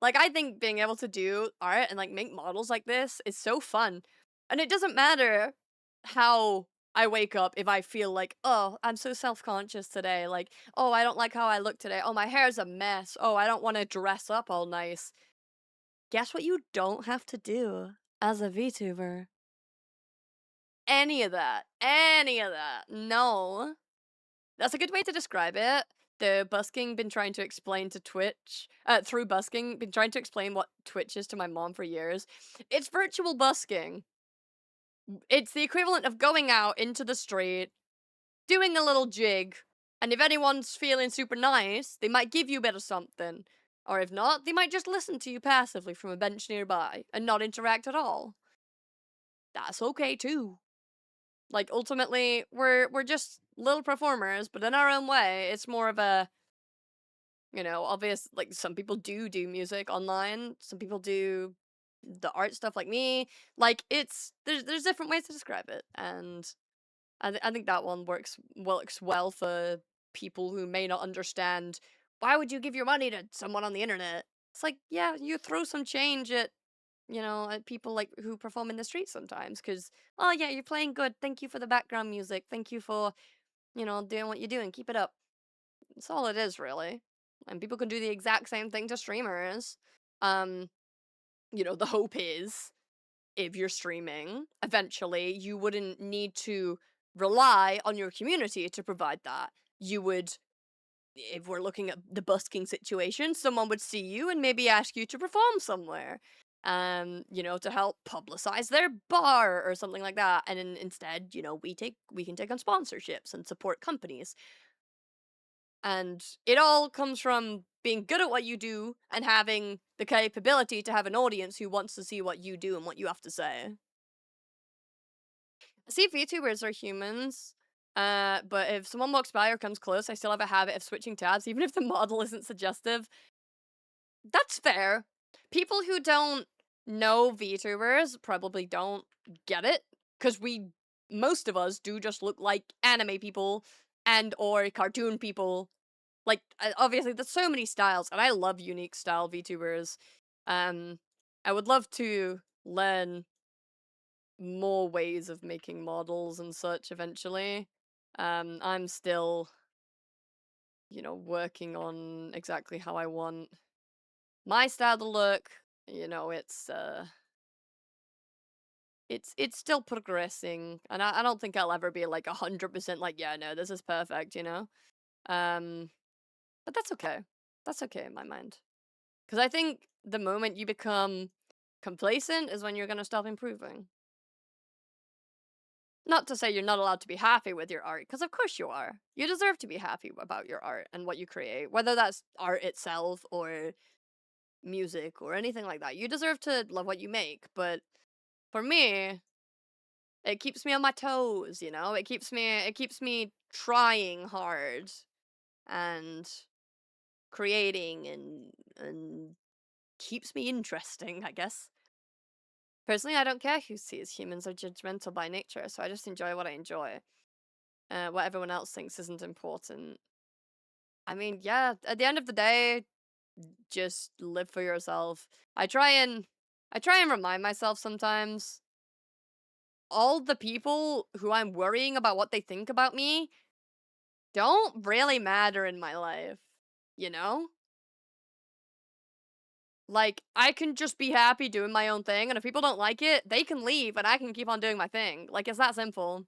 Like, I think being able to do art and, like, make models like this is so fun, and it doesn't matter how I wake up if I feel like, "Oh, I'm so self-conscious today," like, "Oh, I don't like how I look today. Oh, my hair's a mess. Oh, I don't wanna dress up all nice." Guess what you don't have to do as a VTuber? Any of that. Any of that. No. That's a good way to describe it. The busking been trying to explain to Twitch, through busking, been trying to explain what Twitch is to my mom for years. It's virtual busking. It's the equivalent of going out into the street, doing a little jig, and if anyone's feeling super nice, they might give you a bit of something. Or if not, they might just listen to you passively from a bench nearby and not interact at all. That's okay too. Like ultimately, we're just little performers, but in our own way, it's more of a obvious, like, some people do music online, some people do the art stuff like me. Like, there's different ways to describe it, and I think that one works well for people who may not understand, "Why would you give your money to someone on the internet?" It's like, yeah, you throw some change at, at people, like, who perform in the street sometimes, because "Oh, yeah, you're playing good, thank you for the background music, thank you for, doing what you're doing, keep it up." That's all it is, really. And people can do the exact same thing to streamers. Um, the hope is if you're streaming, eventually you wouldn't need to rely on your community to provide that. You would, if we're looking at the busking situation, someone would see you and maybe ask you to perform somewhere. To help publicize their bar or something like that. And instead, we can take on sponsorships and support companies. And it all comes from being good at what you do and having the capability to have an audience who wants to see what you do and what you have to say. See, VTubers are humans, but if someone walks by or comes close, I still have a habit of switching tabs, even if the model isn't suggestive. That's fair. People who don't know VTubers probably don't get it, because most of us do just look like anime people and or cartoon people. Like, obviously, there's so many styles, and I love unique style VTubers. Um, I would love to learn more ways of making models and such eventually. I'm still, working on exactly how I want my style to look. It's still progressing, and I don't think I'll ever be like 100% like, yeah, no, this is perfect. Um, but that's okay. That's okay in my mind. Because I think the moment you become complacent is when you're gonna stop improving. Not to say you're not allowed to be happy with your art, because of course you are. You deserve to be happy about your art and what you create, whether that's art itself or music or anything like that. You deserve to love what you make, but for me, it keeps me on my toes. It keeps me trying hard and creating and keeps me interesting, I guess. Personally, I don't care who sees. Humans are judgmental by nature, so I just enjoy what I enjoy. What everyone else thinks isn't important. I mean, yeah, at the end of the day, just live for yourself. I try and I try and remind myself sometimes all the people who I'm worrying about what they think about me don't really matter in my life, you know? Like, I can just be happy doing my own thing, and if people don't like it, they can leave and I can keep on doing my thing. Like, it's that simple.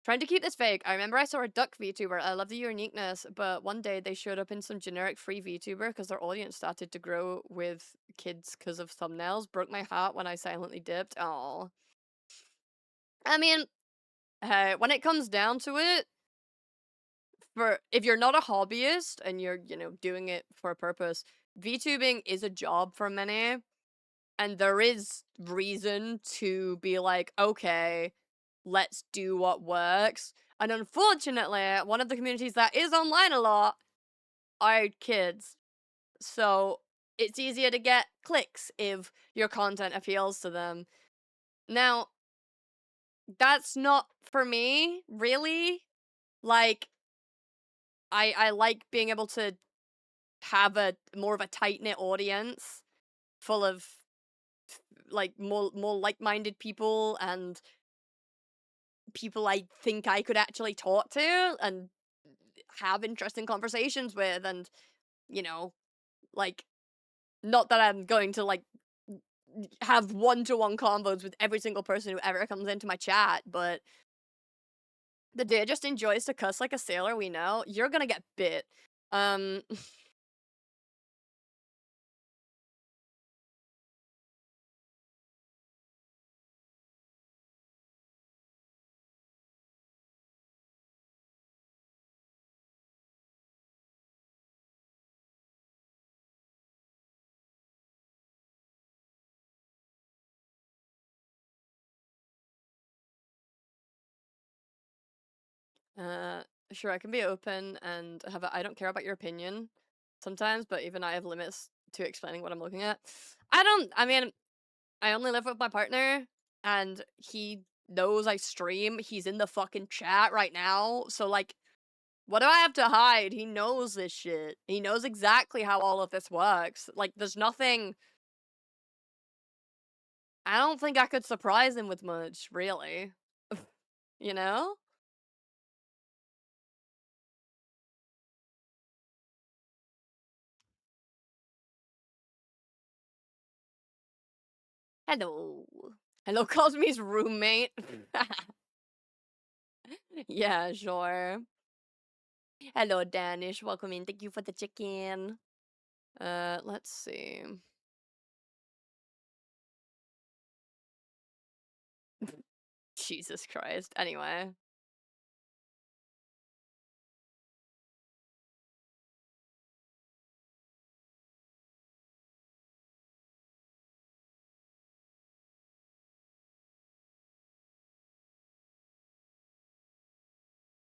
Trying to keep this vague, I remember I saw a duck VTuber. I love the uniqueness, but one day they showed up in some generic free VTuber because their audience started to grow with kids because of thumbnails. Broke my heart when I silently dipped. Oh, I mean, hey, when it comes down to it, for if you're not a hobbyist and you're doing it for a purpose, VTubing is a job for many, and there is reason to be like, okay, let's do what works. And unfortunately, one of the communities that is online a lot are kids. So it's easier to get clicks if your content appeals to them. Now, that's not for me, really. Like, I like being able to have a more of a tight-knit audience full of, like, more like-minded people and people I think I could actually talk to and have interesting conversations with and, you know, like, not that I'm going to, like, have one-to-one combos with every single person who ever comes into my chat, but the dude just enjoys to cuss like a sailor we know, you're gonna get bit. Um, uh, sure, I can be open and have a I don't care about your opinion sometimes, but even I have limits to explaining what I'm looking at. I mean, I only live with my partner, and he knows I stream. He's in the fucking chat right now, so, like, what do I have to hide? He knows this shit. He knows exactly how all of this works. Like, there's nothing I don't think I could surprise him with much, really. You know? Hello. Hello, Cosme's roommate. Yeah, sure. Hello, Danish. Welcome in. Thank you for the chicken. Let's see. Jesus Christ. Anyway.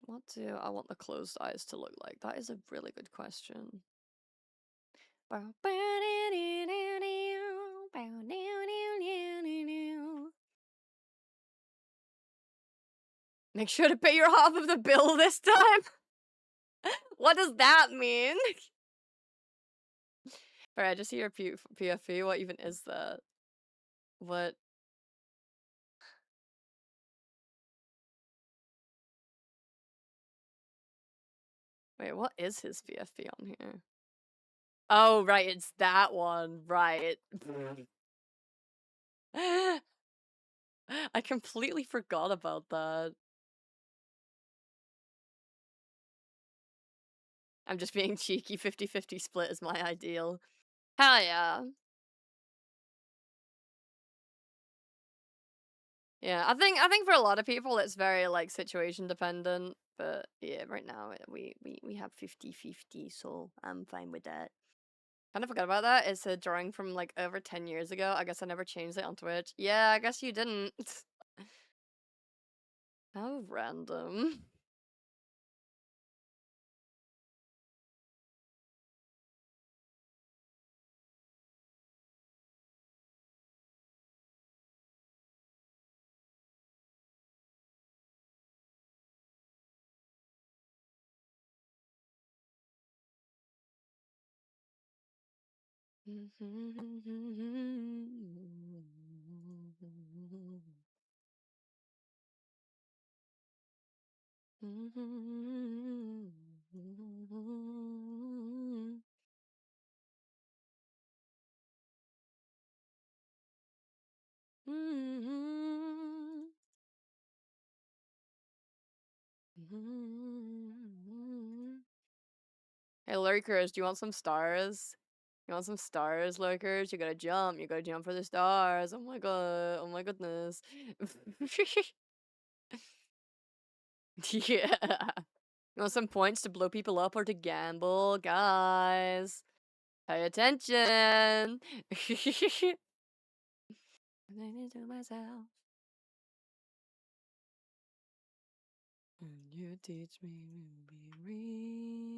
What do I want the closed eyes to look like? That is a really good question. Make sure to pay your half of the bill this time. What does that mean? Alright, I just see your PFP. What even is that? What? Wait, what is his PFP on here? Oh, right, it's that one. Right. I completely forgot about that. I'm just being cheeky. 50-50 split is my ideal. Hell yeah. Yeah, I think for a lot of people it's very like situation dependent, but yeah, right now we have 50-50, so I'm fine with that. Kind of forgot about that. It's a drawing from like over 10 years ago. I guess I never changed it on Twitch. Yeah, I guess you didn't. How random. Hey, lurkers, do you want some stars? You want some stars, lurkers? You gotta jump. You gotta jump for the stars. Oh my god. Oh my goodness. Yeah. You want some points to blow people up or to gamble? Guys, pay attention. Thinking to myself, and you teach me to be real.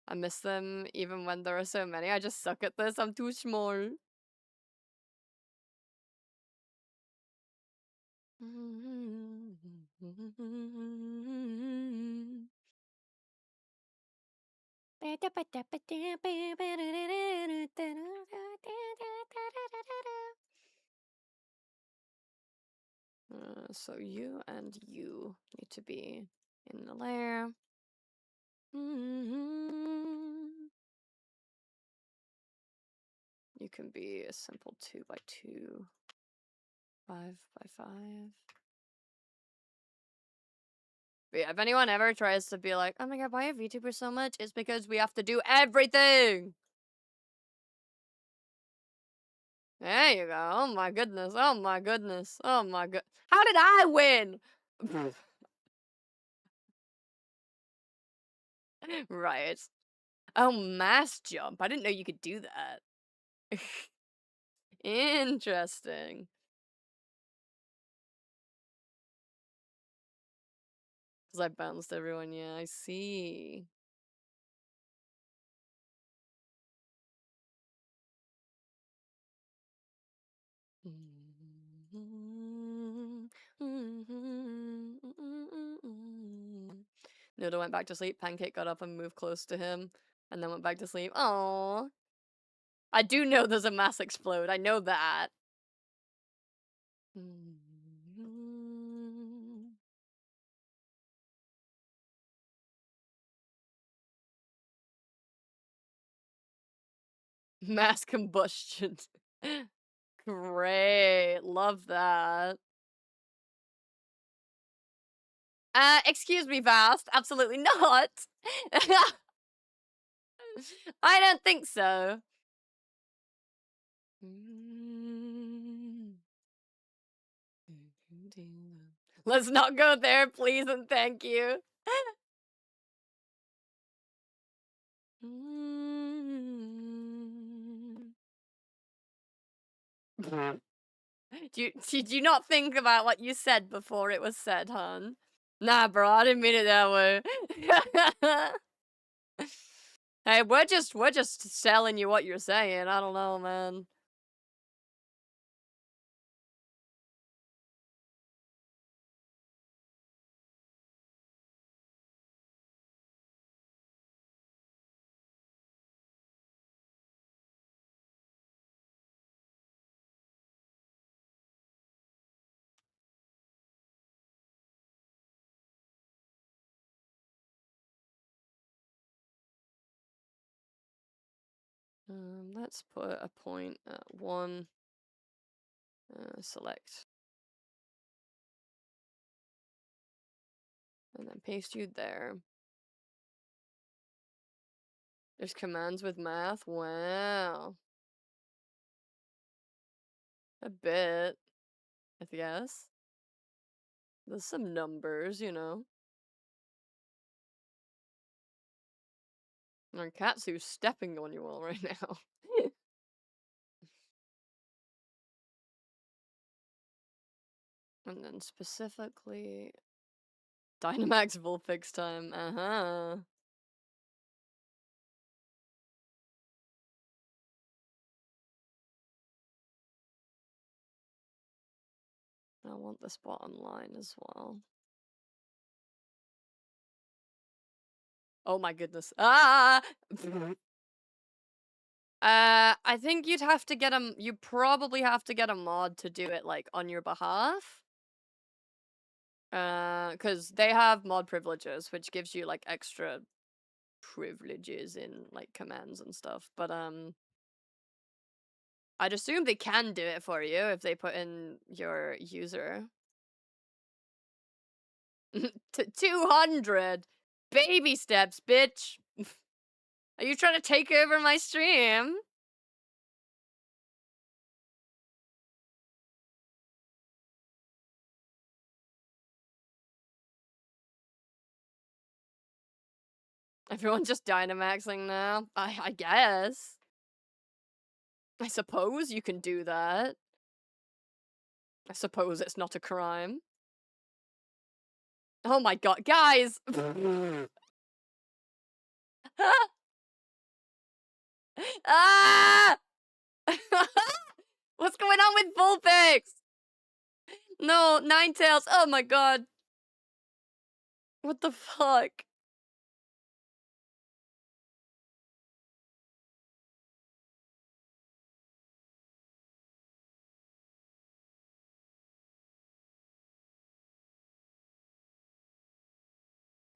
I miss them even when there are so many. I just suck at this. I'm too small. So you and you need to be in the layer. You can be a simple 2x2, 5x5. But yeah, if anyone ever tries to be like, oh my god, why are VTubers so much? It's because we have to do everything! There you go. Oh my goodness. Oh my goodness. Oh my god. How did I win? Right. Oh, mass jump. I didn't know you could do that. Interesting. Because I bounced everyone. Yeah, I see. Noodle went back to sleep. Pancake got up and moved close to him, and then went back to sleep. Oh, I do know there's a mass explode. I know that. Mass combustion. Great. Love that. Excuse me, Vast. Absolutely not. I don't think so. Let's not go there, please and thank you. Did you not think about what you said before it was said, hon? Nah, bro, I didn't mean it that way. Hey, we're just selling you what you're saying. I don't know, man. Let's put a point at 1. Select. And then paste you there. There's commands with math? Wow. A bit, I guess. There's some numbers, you know. And Katsu's stepping on you all right now. And then specifically Dynamax Vulpix time. Uh-huh. I want the spot online as well. Oh my goodness. Ah! I think you'd have to get you probably have to get a mod to do it, like, on your behalf. Because they have mod privileges, which gives you, like, extra privileges in, like, commands and stuff. But, I'd assume they can do it for you if they put in your user. 200! Baby steps, bitch! Are you trying to take over my stream? Everyone's just Dynamaxing now. I guess. I suppose you can do that. I suppose it's not a crime. Oh my god, guys! Ah! What's going on with Vulpix? No, Ninetales. Oh my god. What the fuck?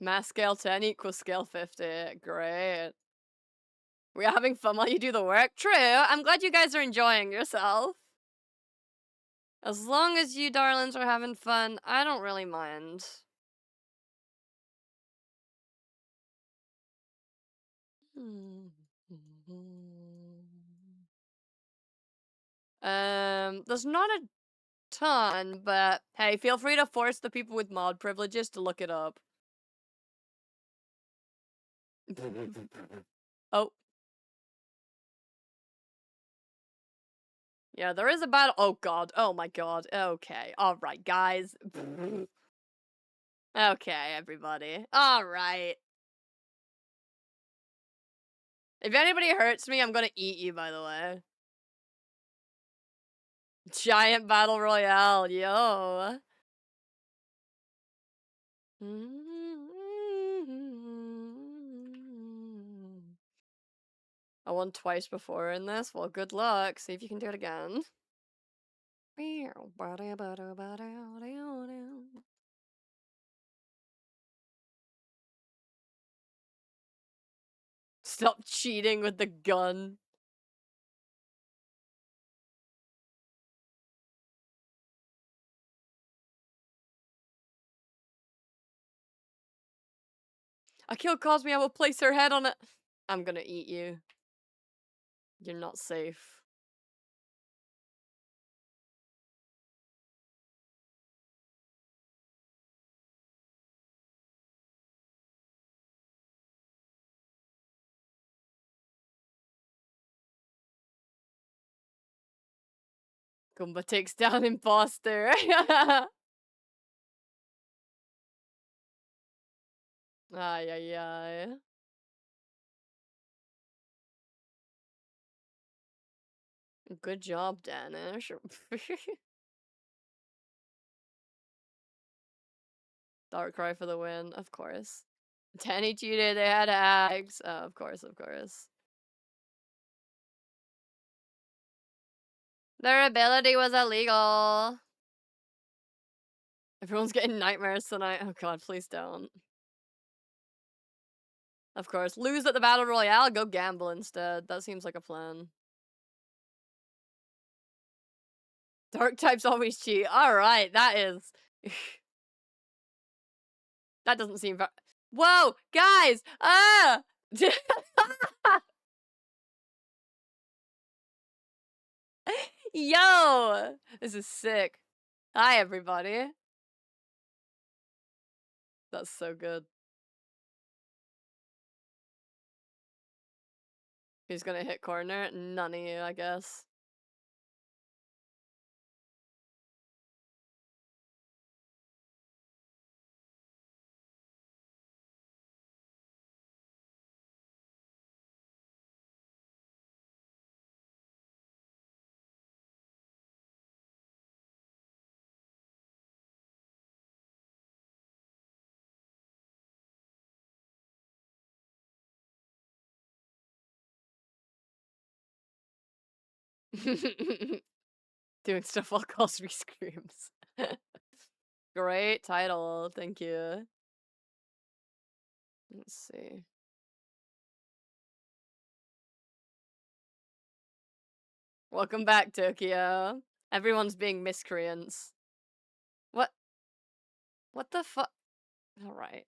Mass scale 10 equals scale 50. Great. We're having fun while you do the work? True. I'm glad you guys are enjoying yourself. As long as you darlings are having fun, I don't really mind. There's not a ton, but hey, feel free to force the people with mod privileges to look it up. Oh. Yeah, there is a battle. Oh god. Oh my god. Okay. Alright, guys. Okay, everybody. Alright. If anybody hurts me, I'm gonna eat you, by the way. Giant battle royale, yo. I won twice before in this. Well, good luck. See if you can do it again. Stop cheating with the gun. A kill calls me, I will place her head on it. I'm gonna eat you. You're not safe. Goomba takes down imposter. Ay, ay, ay. Good job, Danish. Darkrai for the win, of course. Danny cheated, they had hacks. Oh, of course, of course. Their ability was illegal. Everyone's getting nightmares tonight. Oh god, please don't. Of course. Lose at the Battle Royale, go gamble instead. That seems like a plan. Dark types always cheat. Alright, that is... that doesn't seem whoa! Guys! Ah! Yo! This is sick. Hi, everybody. That's so good. Who's gonna hit corner? None of you, I guess. Doing stuff while calls me screams. Great title, thank you. Let's see. Welcome back, Tokyo. Everyone's being miscreants. What? What the fuck? Alright.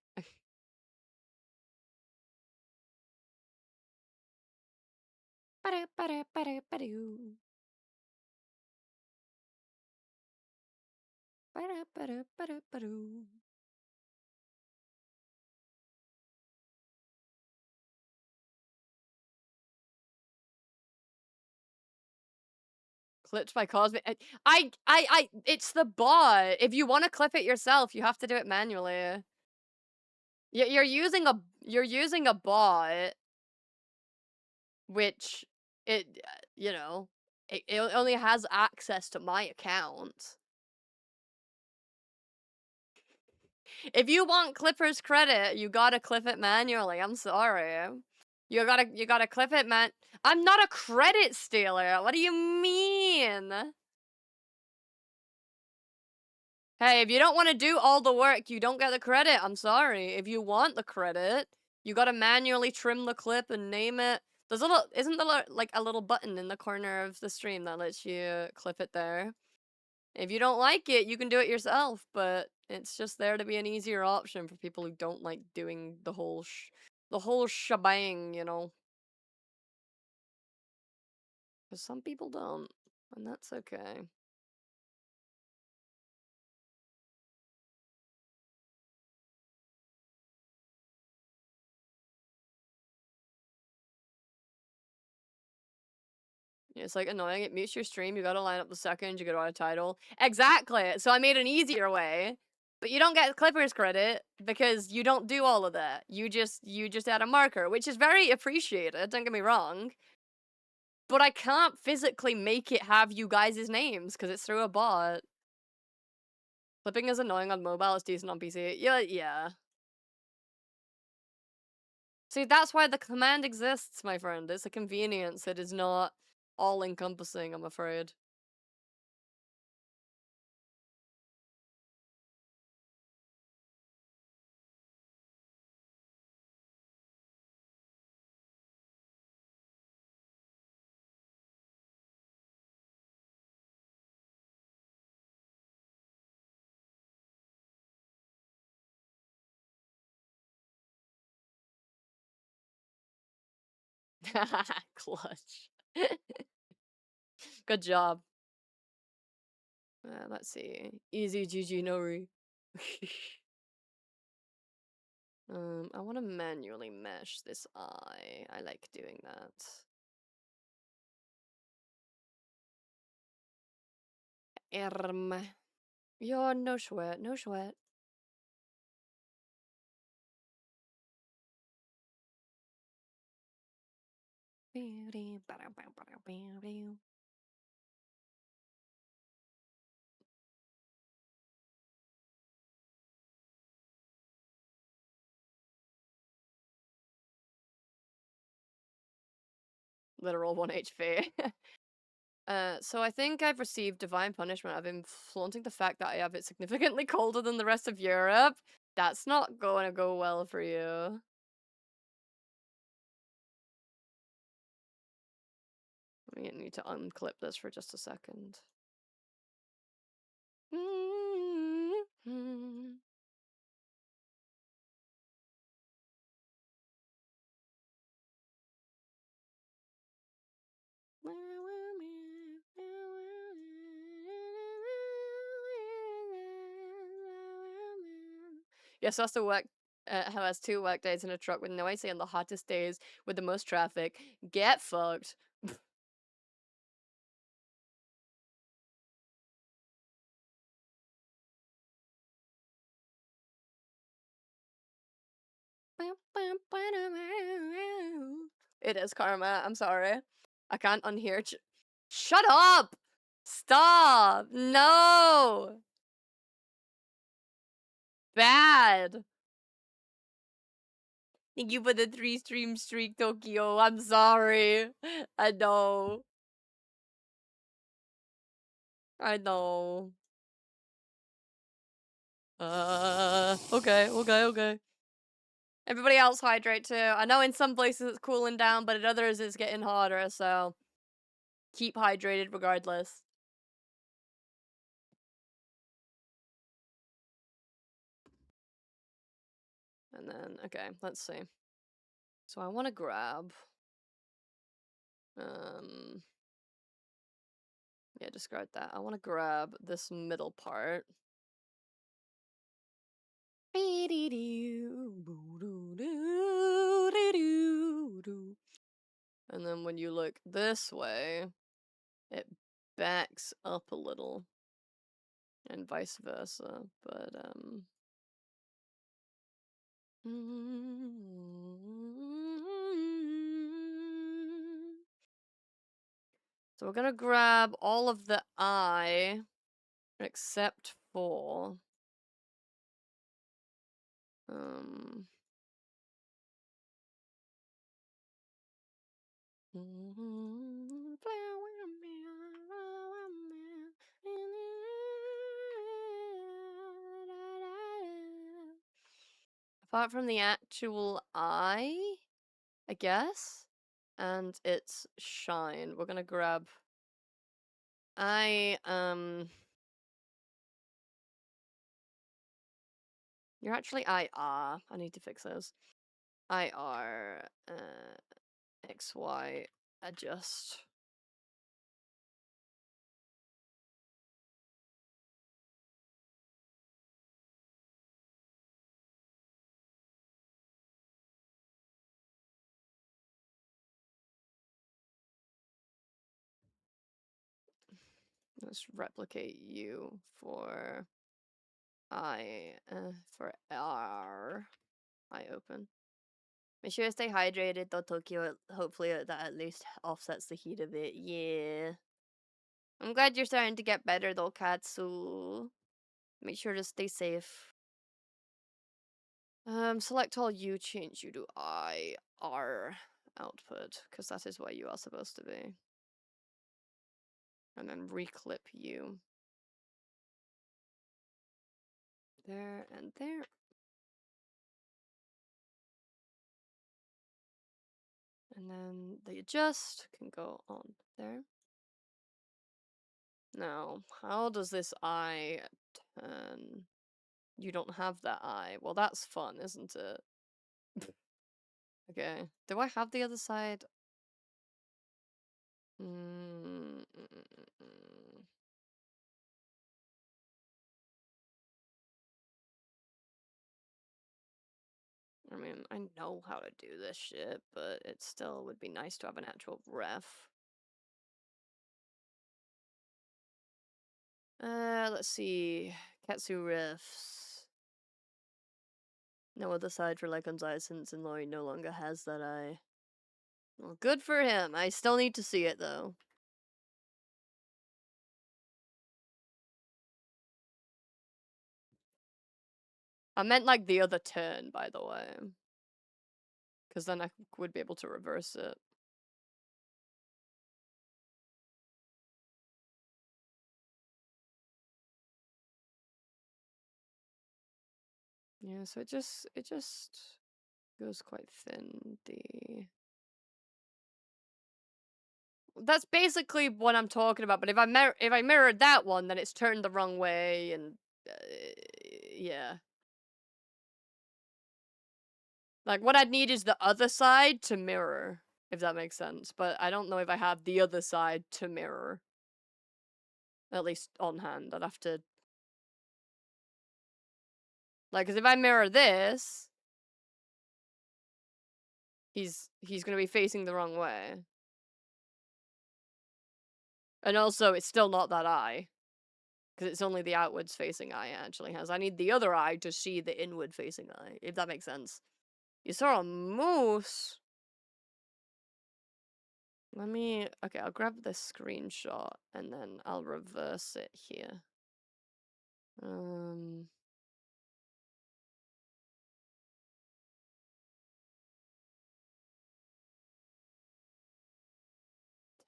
Clipped by Cosmic. It's the bot. If you want to clip it yourself, you have to do it manually. You're using a bot, which you know, it only has access to my account. If you want Clipper's credit, you gotta clip it manually. I'm sorry. You gotta clip it, man. I'm not a credit stealer. What do you mean? Hey, if you don't wanna do all the work, you don't get the credit, I'm sorry. If you want the credit, you gotta manually trim the clip and name it. There's a little isn't there like a little button in the corner of the stream that lets you clip it there? If you don't like it, you can do it yourself, but it's just there to be an easier option for people who don't like doing the whole shebang, you know? 'Cause some people don't, and that's okay. Yeah, it's like annoying. It mutes your stream. You gotta line up the second. You gotta add a title. Exactly. So I made an easier way, but you don't get Clippers credit because you don't do all of that. You just add a marker, which is very appreciated. Don't get me wrong. But I can't physically make it have you guys' names because it's through a bot. Clipping is annoying on mobile. It's decent on PC. Yeah, yeah. See, that's why the command exists, my friend. It's a convenience. It is not all encompassing, I'm afraid. Clutch. Good job. Let's see. Easy GG Nori. I want to manually mesh this eye. I like doing that. Yeah, no sweat, no sweat. Literal 1 HP. So I think I've received divine punishment. I've been flaunting the fact that I have it significantly colder than the rest of Europe. That's not going to go well for you. We need to unclip this for just a second. Yes, that's the work. Who has 2 work days in a truck with no AC on the hottest days with the most traffic. Get fucked. It is karma. I'm sorry. I can't unhear. Shut up! Stop! No! Bad! Thank you for the 3 stream streak, Tokyo. I'm sorry. I know. I know. Okay. Everybody else hydrate too. I know in some places it's cooling down, but in others it's getting hotter, so keep hydrated regardless. And then, okay, let's see. So I want to grab, yeah, discard that. I want to grab this middle part. And then when you look this way, it backs up a little. And vice versa, but, so we're gonna grab all of the eye, except for, um... apart from the actual eye, I guess, and its shine. We're gonna grab. You're actually IR. I need to fix those. IR, XY, adjust. Let's replicate you for for R. I open. Make sure to stay hydrated though, Tokyo. Hopefully that at least offsets the heat of it. Yeah. I'm glad you're starting to get better though, Katsu. Make sure to stay safe. Select all you, change you to IR output, because that is where you are supposed to be. And then reclip you. There and there. And then the adjust can go on there. Now, how does this eye turn? You don't have that eye. Well, that's fun, isn't it? Okay. Do I have the other side? Mm, mm, mm, mm. I mean, I know how to do this shit, but it still would be nice to have an actual ref. Let's see. Katsu refs. No other side for Lycon's eye since Lori no longer has that eye. Well, good for him. I still need to see it, though. I meant, like, the other turn, by the way. Because then I would be able to reverse it. Yeah, so it just goes quite thin. That's basically what I'm talking about. But if I mirrored that one, then it's turned the wrong way, and yeah. Like what I'd need is the other side to mirror, if that makes sense. But I don't know if I have the other side to mirror. At least on hand, I'd have to. Like, because if I mirror this, he's gonna be facing the wrong way. And also, it's still not that eye. Because it's only the outwards facing eye it actually has. I need the other eye to see the inward facing eye, if that makes sense. You saw a moose. Let me... Okay, I'll grab this screenshot, and then I'll reverse it here.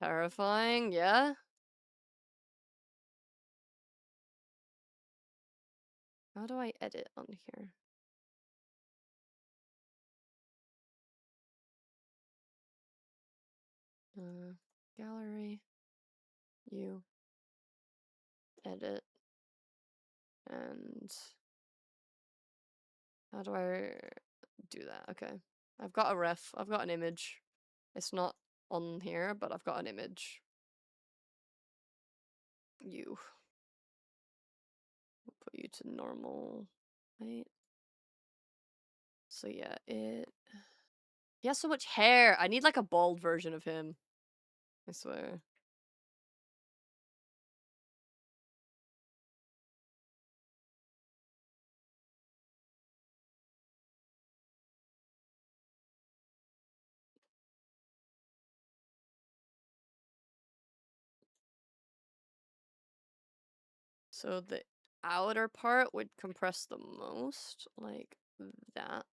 Terrifying, yeah? How do I edit on here? Gallery. You. Edit. And... How do I do that? Okay. I've got a ref. I've got an image. It's not on here, but I've got an image. You. We'll put you to normal height. So yeah, it... He has so much hair. I need like a bald version of him. I swear. So the outer part would compress the most, like that.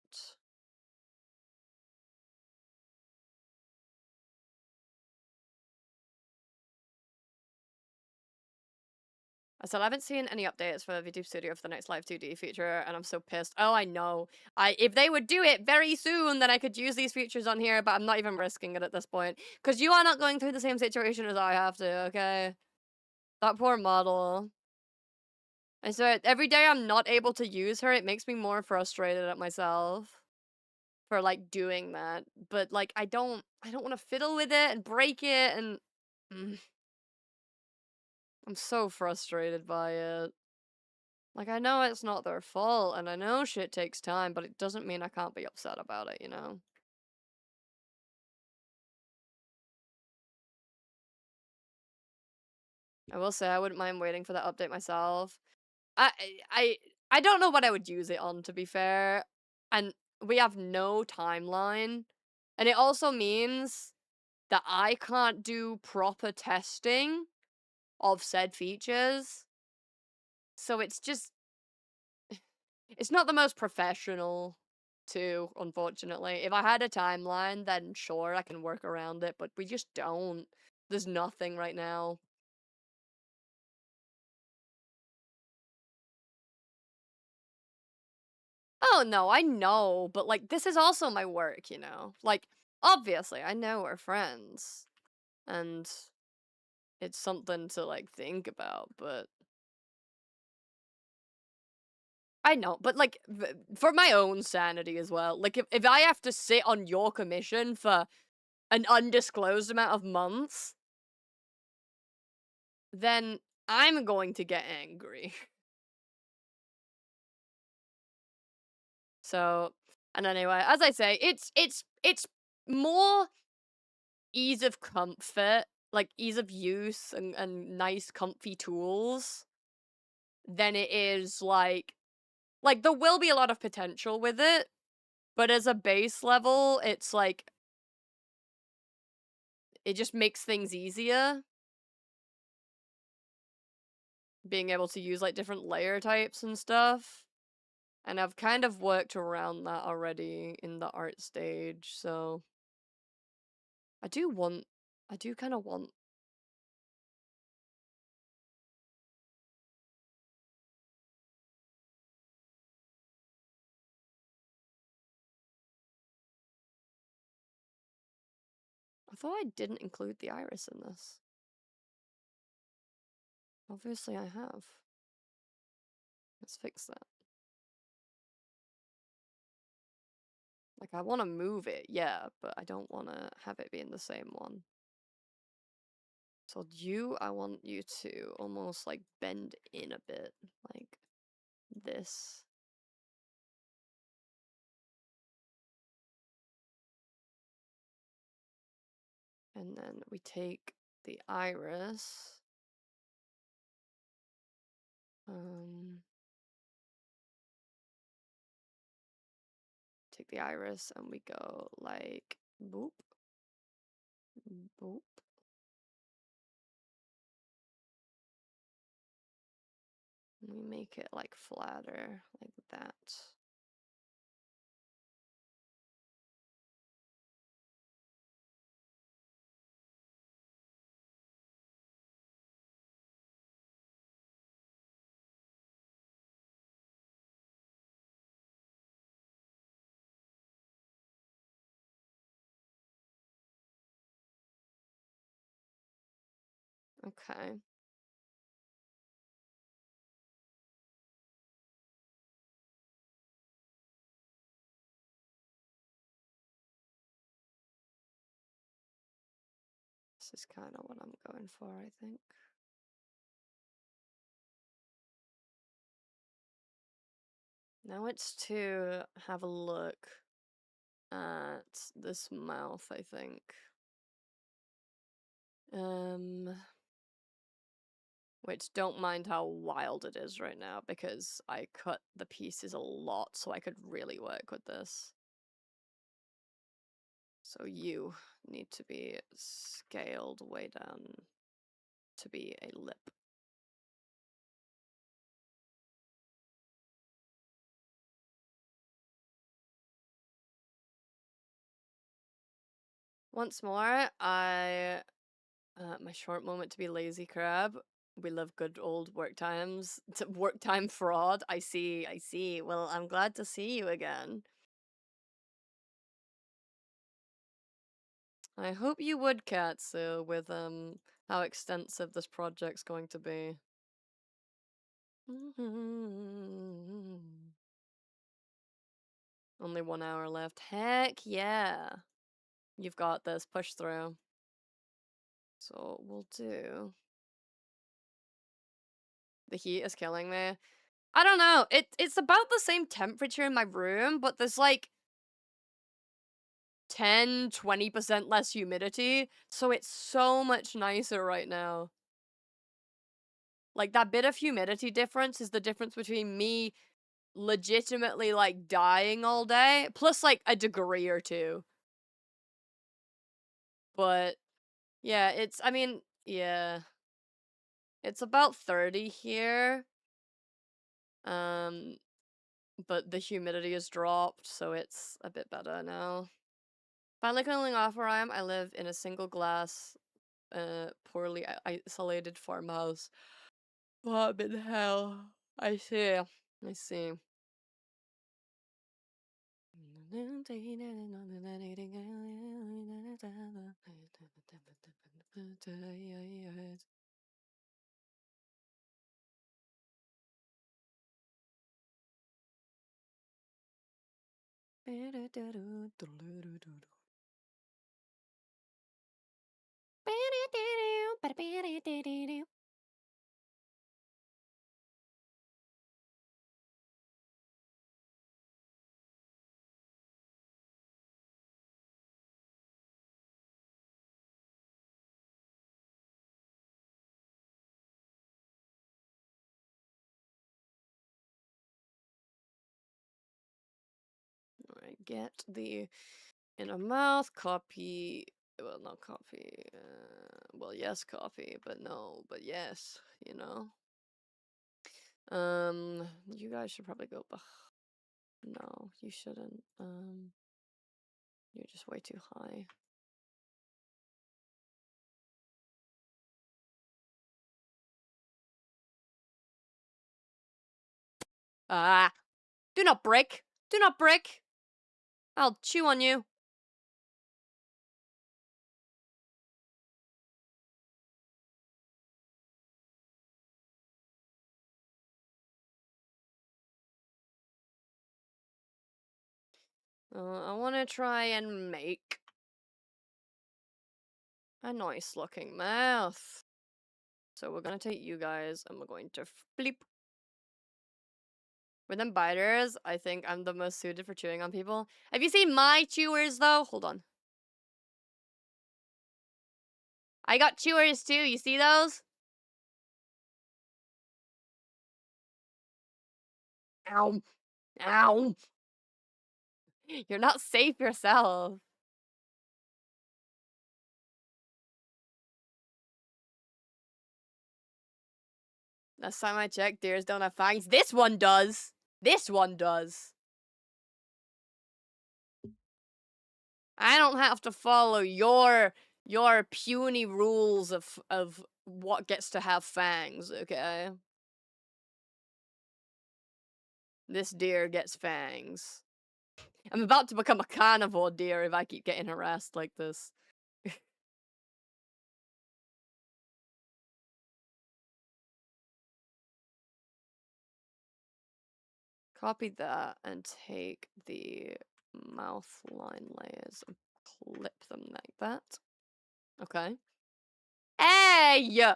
I said I haven't seen any updates for VTube Studio for the next Live 2D feature, and I'm so pissed. Oh, I know. If they would do it very soon, then I could use these features on here, but I'm not even risking it at this point. Because you are not going through the same situation as I have to, okay? That poor model. I swear, every day I'm not able to use her, it makes me more frustrated at myself for, like, doing that. But, like, I don't wanna fiddle with it and break it, and mm, I'm so frustrated by it. Like, I know it's not their fault, and I know shit takes time, but it doesn't mean I can't be upset about it, you know? I will say I wouldn't mind waiting for that update myself. I I I don't know what I would use it on, to be fair, and we have no timeline, and it also means that I can't do proper testing of said features, so it's not the most professional too, unfortunately. If I had a timeline, then sure, I can work around it, but we just don't. There's nothing right now. Oh no, I know, but like this is also my work, you know? Like, obviously, I know we're friends, and it's something to like think about, but I know, but like for my own sanity as well. Like if I have to sit on your commission for an undisclosed amount of months, then I'm going to get angry. So, and anyway, as I say, it's more ease of comfort, like ease of use and nice comfy tools than it is like there will be a lot of potential with it, but as a base level, it's like it just makes things easier being able to use like different layer types and stuff. And I've kind of worked around that already in the art stage, so I do want I do kind of want I thought I didn't include the iris in this. Obviously I have. Let's fix that. Like I want to move it, yeah, but I don't want to have it be in the same one. So I want you to almost like bend in a bit, like this. And then we take the iris. Um, Take the iris and we go like boop, boop. And we make it like flatter, like that. Okay. This is kind of what I'm going for, I think. Now it's to have a look at this mouth, I think. Um, which don't mind how wild it is right now because I cut the pieces a lot so I could really work with this. So you need to be scaled way down to be a lip. Once more, my short moment to be lazy crab. We love good old work times. Work time fraud. I see, I see. Well, I'm glad to see you again. I hope you would, Katsu, with how extensive this project's going to be. Only 1 hour left. Heck yeah. You've got this. Push through. So we'll do. The heat is killing me. I don't know. It's about the same temperature in my room, but there's like 10-20% less humidity, so it's so much nicer right now. Like, that bit of humidity difference is the difference between me legitimately, like, dying all day, plus, like, a degree or two. But, yeah, I mean, yeah. It's about 30 here. Um, but the humidity has dropped, so it's a bit better now. Finally cooling off where I am. I live in a single glass, poorly isolated farmhouse. What in hell? I see. I see. Alright, get the inner mouth, copy, well, not copy, well, yes, copy, but no, but yes, you know? You guys should probably go, no, you shouldn't, you're just way too high. Ah! Do not break! Do not break! I'll chew on you! I wanna try and make a nice looking mouth. So we're gonna take you guys and we're going to bleep. With them biters, I think I'm the most suited for chewing on people. Have you seen my chewers though? Hold on. I got chewers too, you see those? Ow. Ow. You're not safe yourself. Last time I checked, deers don't have fangs. This one does. This one does. I don't have to follow your puny rules of what gets to have fangs, okay? This deer gets fangs. I'm about to become a carnivore deer if I keep getting harassed like this. Copy that and take the mouth line layers and clip them like that. Okay. Hey!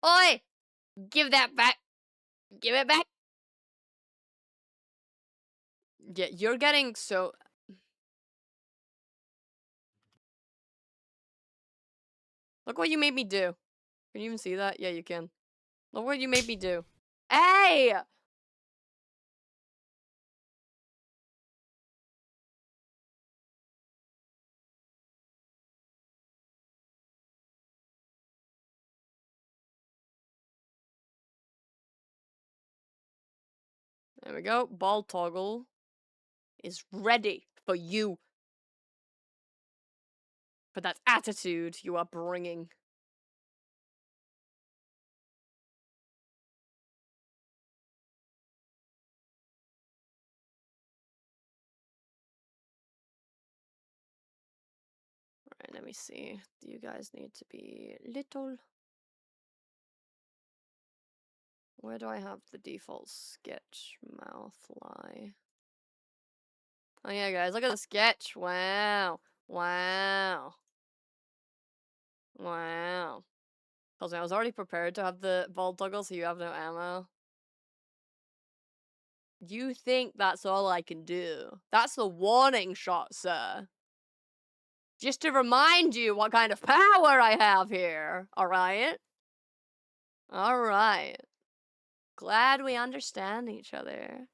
Oi! Give that back! Give it back! Yeah, you're getting so... Look what you made me do. Can you even see that? Yeah, you can. Look what you made me do. Hey! There we go. Ball toggle is ready for you. For that attitude you are bringing. Let me see. You guys need to be little. Where do I have the default sketch mouth lie? Oh yeah, guys, look at the sketch. Wow. Wow. Wow. Because I was already prepared to have the ball toggle, so you have no ammo. You think that's all I can do? That's the warning shot, sir. Just to remind you what kind of power I have here, alright? Alright. Glad we understand each other.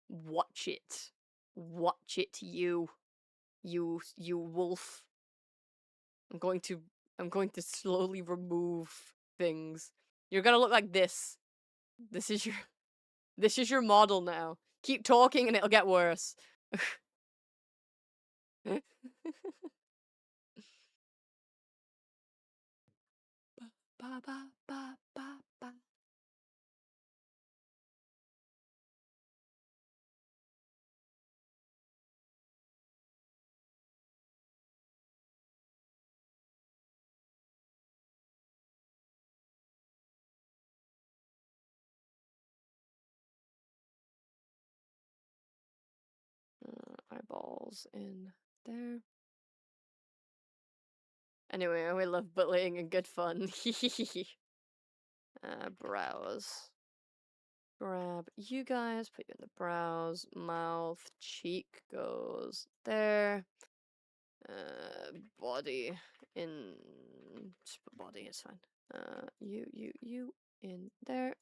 Watch it. Watch it, you. You wolf. I'm going to slowly remove things. You're gonna look like this. This is your this is your model now. Keep talking and it'll get worse. Ba ba ba ba ba. Eyeballs in there. Anyway, we love bullying and good fun. Brows. Grab you guys, put you in the brows, mouth, cheek goes there. Body in just put body, it's fine. You in there.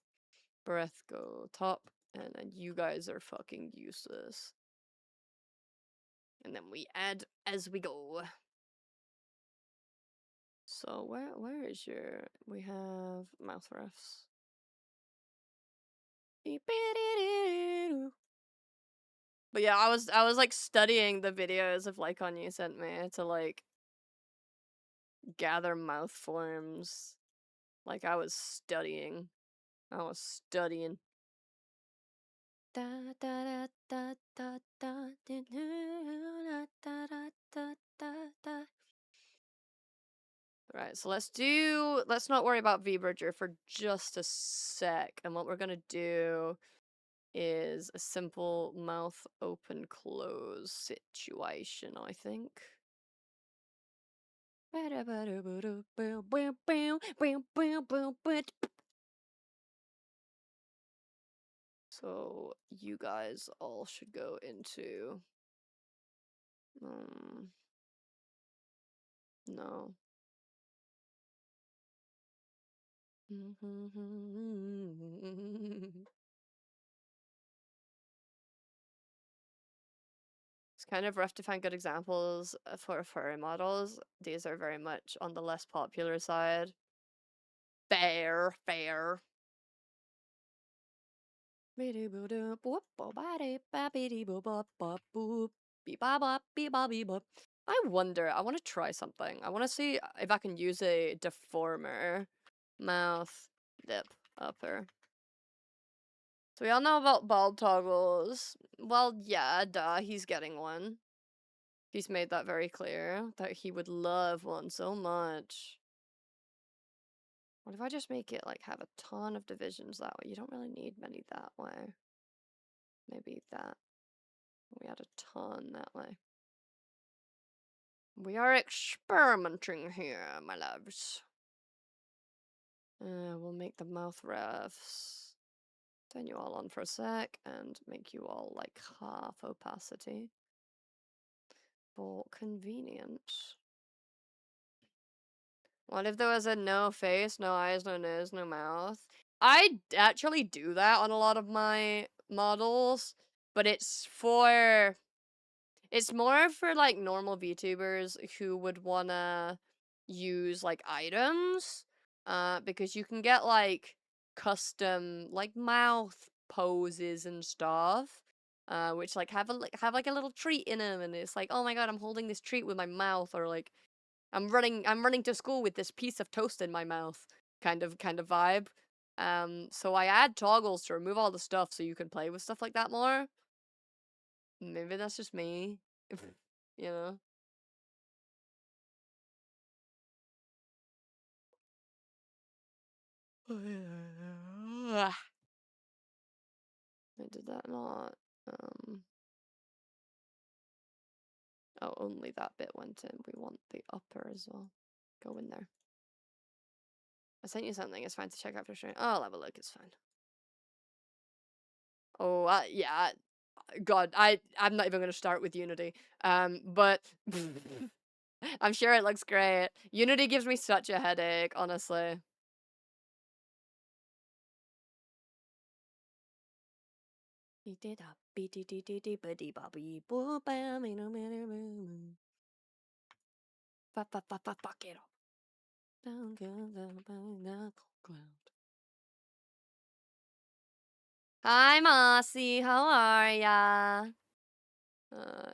Breath go top, and then you guys are fucking useless. And then we add as we go. So where is your we have mouth refs. But yeah, I was like studying the videos of Lycon you sent me to like gather mouth forms. Like I was studying. I was studying. Da, da, da, da, da, da, da, da, da, da, da, da. Right, so let's not worry about V-Bridger for just a sec. And what we're gonna do is a simple mouth open close situation, I think. So you guys all should go into no. It's kind of rough to find good examples for furry models. These are very much on the less popular side. Fair, fair. I wonder, I want to try something. I want to see if I can use a deformer. Mouth, lip, upper. So we all know about bald toggles. Well, yeah, duh, he's getting one. He's made that very clear, that he would love one so much. What if I just make it, like, have a ton of divisions that way? You don't really need many that way. Maybe that. We add a ton that way. We are experimenting here, my loves. We'll make the mouth refs. Turn you all on for a sec and make you all like half opacity. For convenience. What if there was a no face, no eyes, no nose, no mouth? I actually do that on a lot of my models, but it's more for like normal VTubers who would wanna use like items, because you can get like custom like mouth poses and stuff, which like have like a little treat in them, and it's like, oh my god, I'm holding this treat with my mouth, or like I'm running to school with this piece of toast in my mouth, kind of vibe. So I add toggles to remove all the stuff so you can play with stuff like that more. Maybe that's just me, you know. I did that not. Oh, only that bit went in. We want the upper as well. Go in there. I sent you something. It's fine to check after stream. Oh, I'll have a look. It's fine. Oh, yeah. God, I'm not even gonna start with Unity. But I'm sure it looks great. Unity gives me such a headache, honestly. Fuck it up. Down goes the cloud. Hi, Mossy. How are ya?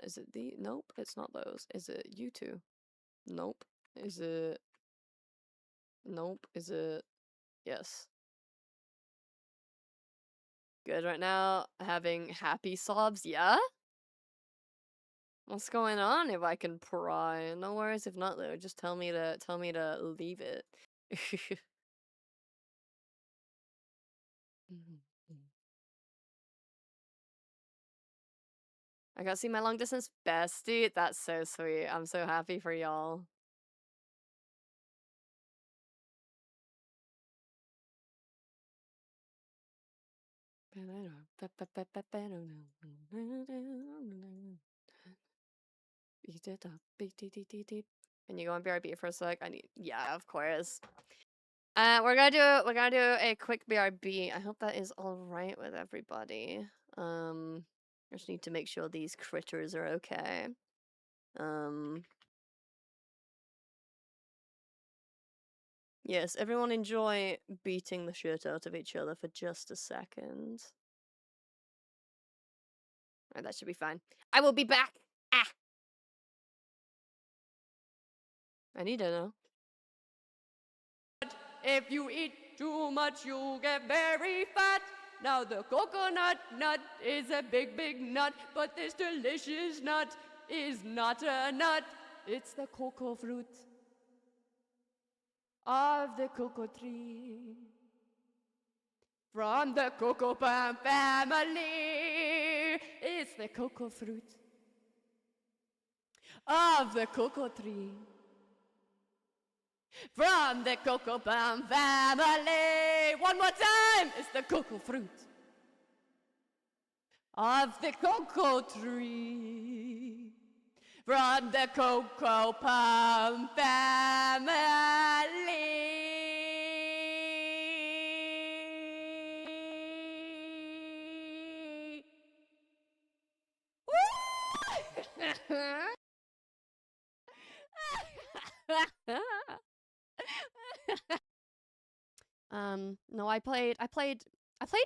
Is it the? Nope, it's not those. Is it you two? Nope. Is it? Nope. Is it? Yes. Good right now. Having happy sobs. Yeah. What's going on? If I can pry, no worries. If not, though, just tell me to leave it. I got to see my long distance bestie. That's so sweet. I'm so happy for y'all. Can you go on BRB for a sec? Yeah, of course. We're gonna do a quick BRB. I hope that is all right with everybody. I just need to make sure these critters are okay. Yes, everyone enjoy beating the shit out of each other for just a second. Alright, that should be fine. I will be back! Ah! I need to know. If you eat too much, you'll get very fat. Now the coconut nut is a big, big nut, but this delicious nut is not a nut. It's the cocoa fruit of the cocoa tree. From the cocoa palm family, it's the cocoa fruit of the cocoa tree. From the cocoa palm family, one more time, it's the cocoa fruit of the cocoa tree. From the cocoa palm family. No, I played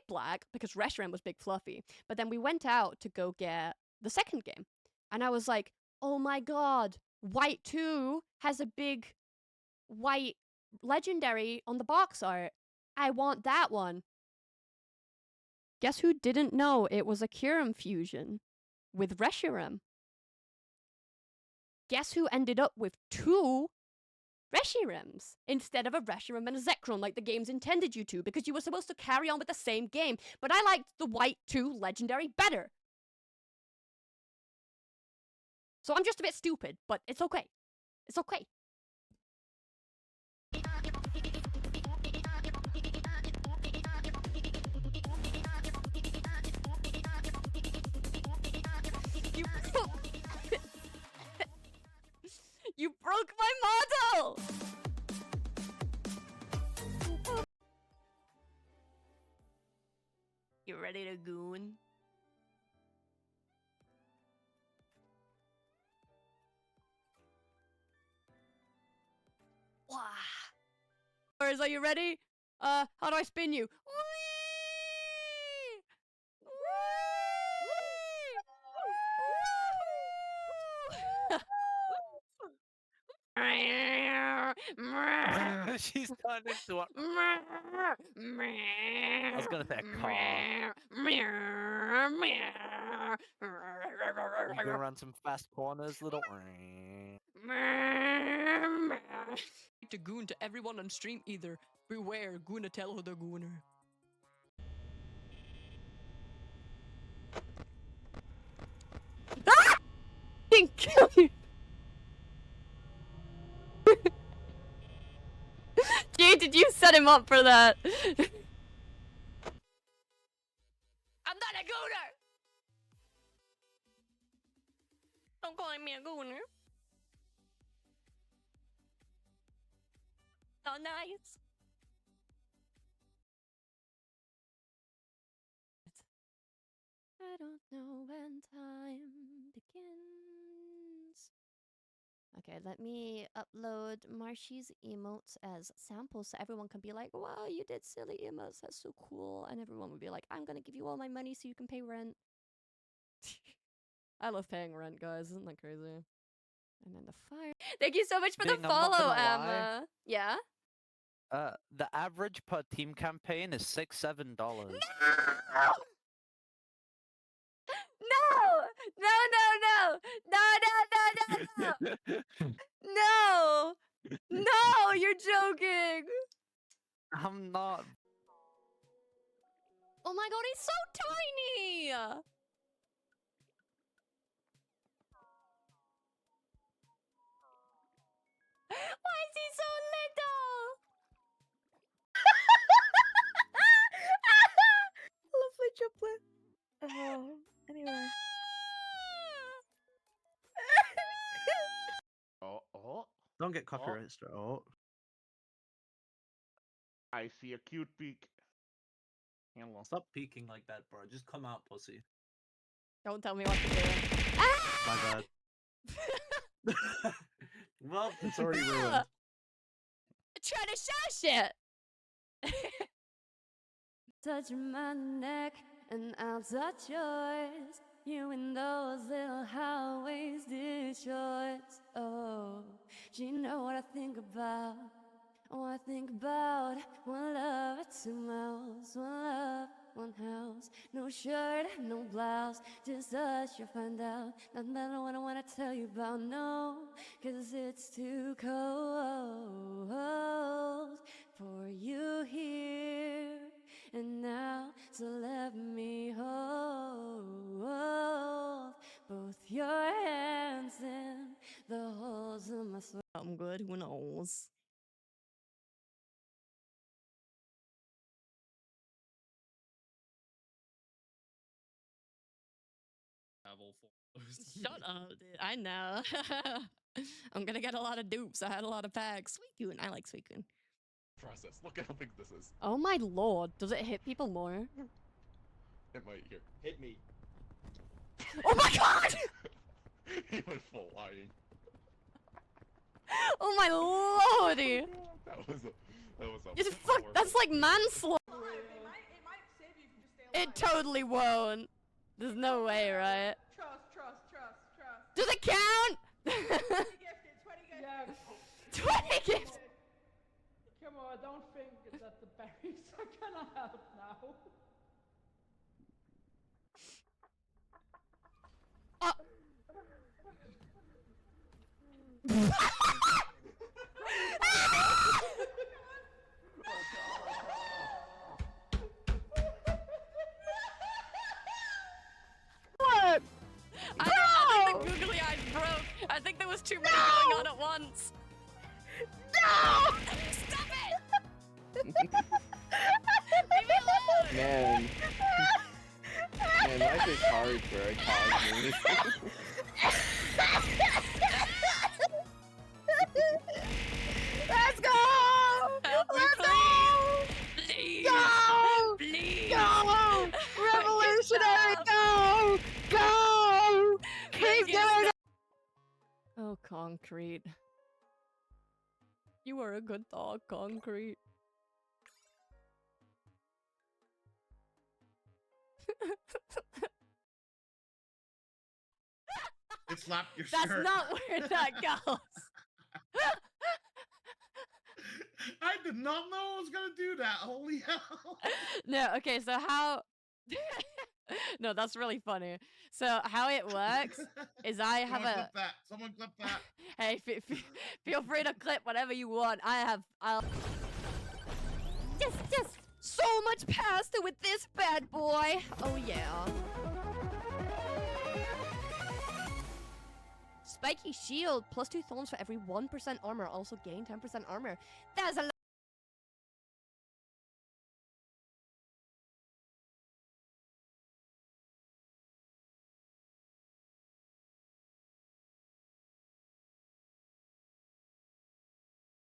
black because Reshiram was big fluffy, but then we went out to go get the second game, and I was like, oh my god, white 2 has a big white legendary on the box art. I want that one. Guess who didn't know it was a Kyurem fusion with Reshiram? Guess who ended up with 2 Reshirams instead of a Reshiram and a Zekrom like the games intended you to, because you were supposed to carry on with the same game, but I liked the White 2 Legendary better. So I'm just a bit stupid, but it's okay. It's okay. You broke my model! You ready to goon? Wow. Are you ready? How do I spin you? She's turned into a. I was gonna say a car. You go around some fast corners, little. To goon to everyone on stream either. Beware, goona tell who the gooner. Ah! Didn't kill you. Jay, did you set him up for that? I'm not a gooner! Don't call me a gooner. Not nice. I don't know when time begins. Okay, let me upload Marshy's emotes as samples so everyone can be like, wow, you did silly emotes, that's so cool. And everyone would be like, I'm gonna give you all my money so you can pay rent. I love paying rent, guys. Isn't that crazy? And then the fire. Thank you so much for the I'm not follow, gonna lie. Emma. Yeah? The average per team campaign is $6-7. No! No, no, no! No, no, no, no, no! No! No, you're joking! I'm not. Oh my god, he's so tiny! Why is he so little? Lovely triplet. Oh, anyway. Oh, Don't get copyright straight. Oh. I see a cute peek. Hello. Stop peeking like that, bro. Just come out, pussy. Don't tell me what to do. My bad. Well, it's already ruined. Try to shush it! Touch my neck and I'll touch yours. You in those little high-waisted shorts. Oh, do you know what I think about? Oh, I think about one love, 2 mouths, one love, one house. No shirt, no blouse, just us, you'll find out. Not what I wanna tell you about, no, 'cause it's too cold for you here and now. So let me hold both your hands in the holes of my soul. I'm good, who knows? Shut up, dude. I know. I'm gonna get a lot of dupes. I had a lot of packs. Suicune. I like Suicune. Process. Look how big this is. Oh my lord. Does it hit people more? It might here. Hit me. Oh my god! He went flying. Oh my lordy! That was a. It's fuck. That's like manslaughter. It might save you if you just stay alive. It totally won't. There's no way, right? Trust. Does it count? 20 gifted, 20 gifted. Yeah, 20 gifts. come on, I don't think that the berries are gonna help now. What? I think the googly eyes broke. I think there was too many going on at once. No! Stop it! Leave me alone! Man. Man, life is hard for a cosmic. Let's go! Help me, Let's please! go! Go! Please! Go! Revolutionary, go! Go! Keep doing it! Oh, Concrete. You are a good dog, Concrete. It slapped your That's shirt. not where that goes. did not know I was gonna do that. Holy hell! No, okay, so how No, that's really funny. So how it works is I have Someone clip a that. Someone clip that. Hey, feel free to clip whatever you want. I'll just so much pasta with this bad boy. Oh yeah. Spiky shield plus 2 thorns for every 1% armor. Also gain 10% armor. That's a lot.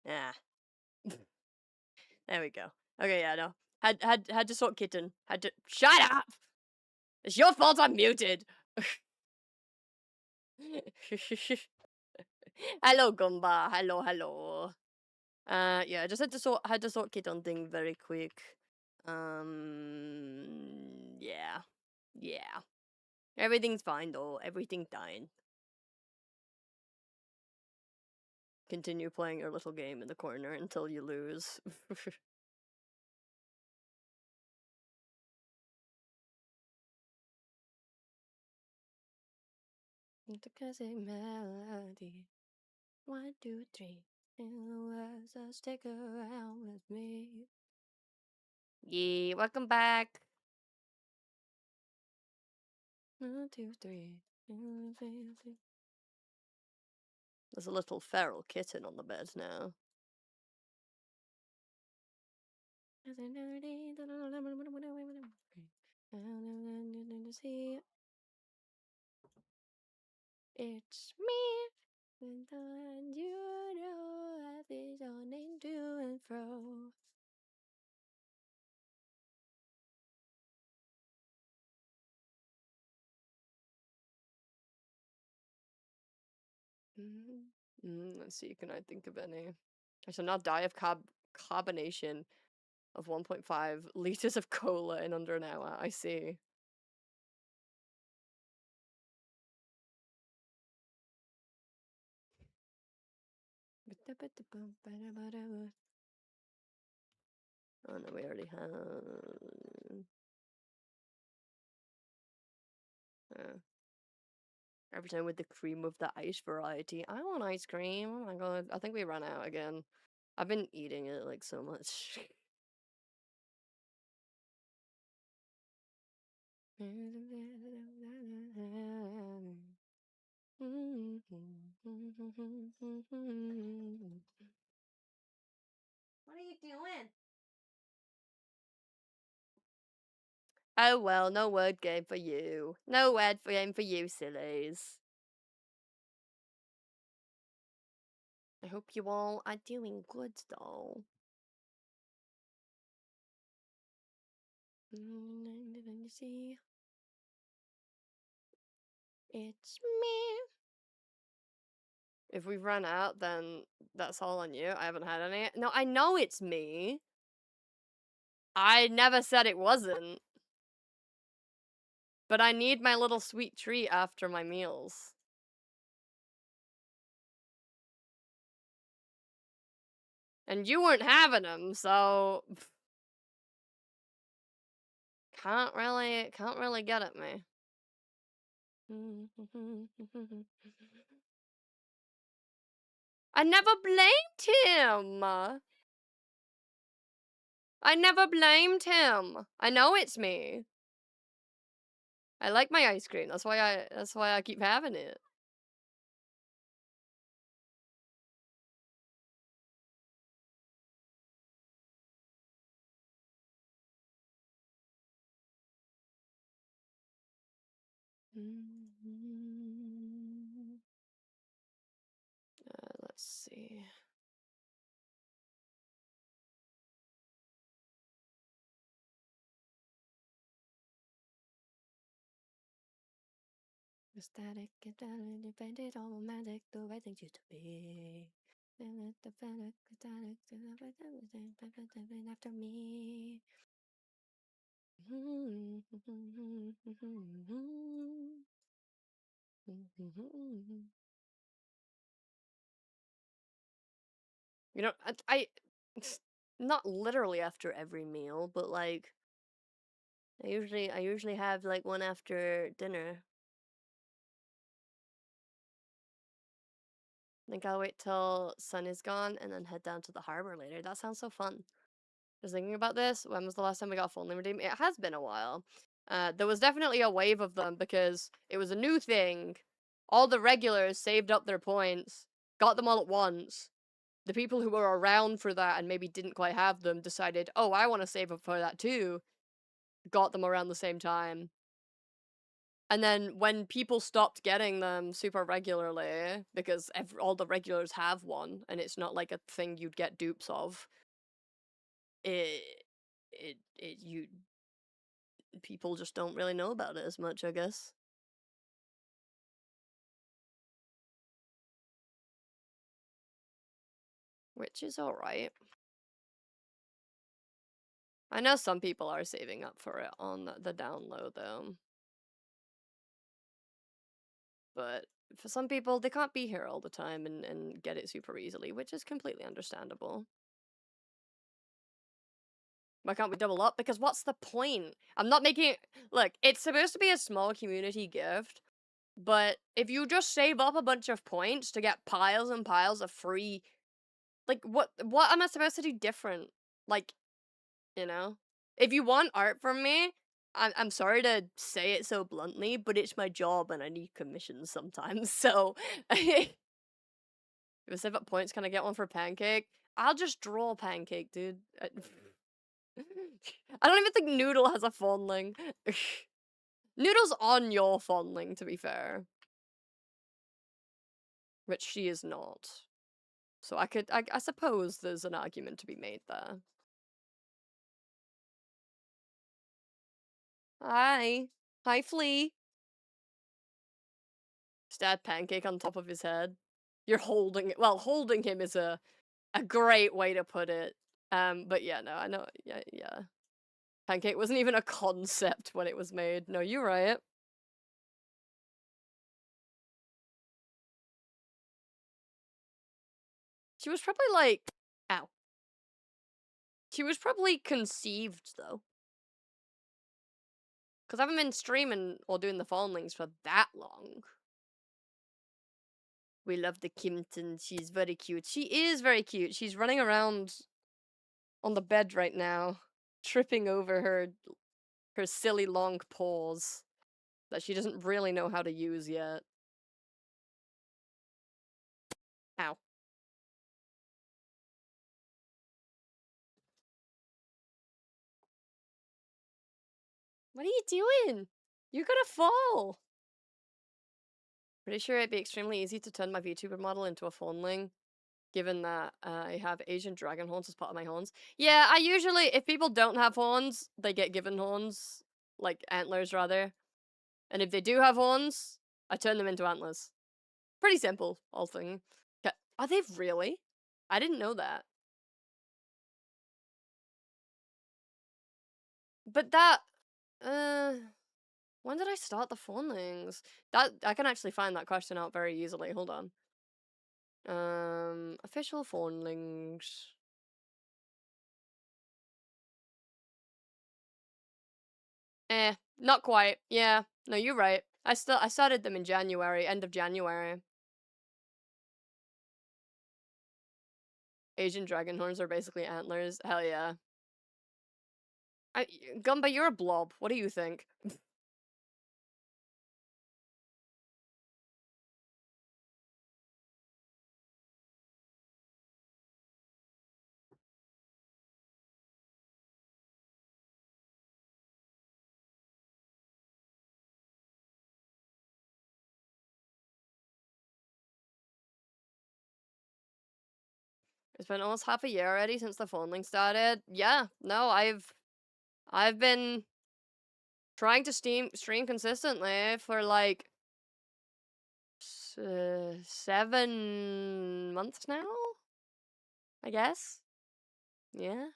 Yeah. There we go. Okay, yeah, no. Had to sort kitten. Had to shut up. It's your fault I'm muted. Hello, Gumba. Hello. Yeah, I just had to sort kitten thing very quick. Yeah. Yeah. Everything's fine though. Everything's fine. Continue playing your little game in the corner until you lose. It's a classic melody. 1, 2, 3. And the words that stick around with me. Yeah, welcome back. 1, 2, 3. There's a little feral kitten on the bed now. It's me, and you know I've been running to and fro. Let's see, can I think of any? I shall not die of carbonation of 1.5 liters of cola in under an hour. I see. Oh no, we already have. Every time with the cream of the ice variety. I want ice cream. Oh my god. I think we ran out again. I've been eating it like so much. What are you doing? Oh well, no word game for you. No word game for you, sillies. I hope you all are doing good though. See, it's me. If we run out, then that's all on you. I haven't had any. No, I know it's me. I never said it wasn't. But I need my little sweet treat after my meals. And you weren't having them, so can't really get at me. I never blamed him. I never blamed him. I know it's me. I like my ice cream. That's why I keep having it. Let's see. Static, depended on romantic, the right thing to be. And let the panic, static, after me. You know, I not literally after every meal, but like I usually have like one after dinner. I think I'll wait till sun is gone and then head down to the harbor later. That sounds so fun. Just thinking about this, when was the last time we got a phone redeem? It has been a while. There was definitely a wave of them because it was a new thing. All the regulars saved up their points, got them all at once. The people who were around for that and maybe didn't quite have them decided, oh, I want to save up for that too. Got them around the same time. And then when people stopped getting them super regularly, because all the regulars have one, and it's not like a thing you'd get dupes of, you people just don't really know about it as much, I guess. Which is alright. I know some people are saving up for it on the download, though. But for some people, they can't be here all the time and get it super easily, which is completely understandable. Why can't we double up? Because what's the point? I'm not making it... Look, it's supposed to be a small community gift, but if you just save up a bunch of points to get piles and piles of free... Like, what am I supposed to do different? Like, you know? If you want art from me, I'm sorry to say it so bluntly, but it's my job and I need commissions sometimes, so... If I save up points, can I get one for Pancake? I'll just draw Pancake, dude. I don't even think Noodle has a fondling. Noodle's on your fondling, to be fair. Which she is not. So I suppose there's an argument to be made there. Hi. Hi, Flea. Just add Pancake on top of his head. You're holding... Well, holding him is a great way to put it. But yeah, no, I know... Yeah. Pancake wasn't even a concept when it was made. No, you're right. She was probably like... Ow. She was probably conceived, though. Because I haven't been streaming or doing the fondlings for that long. We love the Kimton. She's very cute. She is very cute. She's running around on the bed right now, tripping over her silly long paws that she doesn't really know how to use yet. Ow. What are you doing? You're gonna fall! Pretty sure it'd be extremely easy to turn my VTuber model into a phoneling, given that I have Asian dragon horns as part of my horns. Yeah, I usually, if people don't have horns, they get given horns. Like, antlers, rather. And if they do have horns, I turn them into antlers. Pretty simple, whole thing. Are they really? I didn't know that. But that... when did I start the phonelings? That I can actually find that question out very easily. Hold on. Official phonelings. Not quite. Yeah. No, you're right. I started them in January, end of January. Asian dragon horns are basically antlers. Hell yeah. Gumba, you're a blob. What do you think? It's been almost half a year already since the phoneling started. Yeah, no, I've been trying to stream consistently for like 7 months now, I guess. Yeah.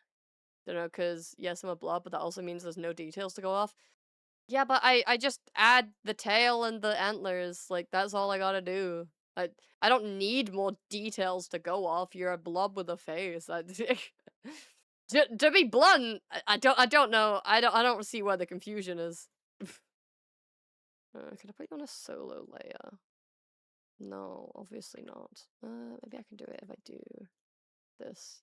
Don't know, cause yes, I'm a blob, but that also means there's no details to go off. Yeah, but I just add the tail and the antlers. Like, that's all I gotta do. I don't need more details to go off. You're a blob with a face. To be blunt, I don't know. I don't see where the confusion is. Can I put you on a solo layer? No, obviously not. Maybe I can do it if I do this.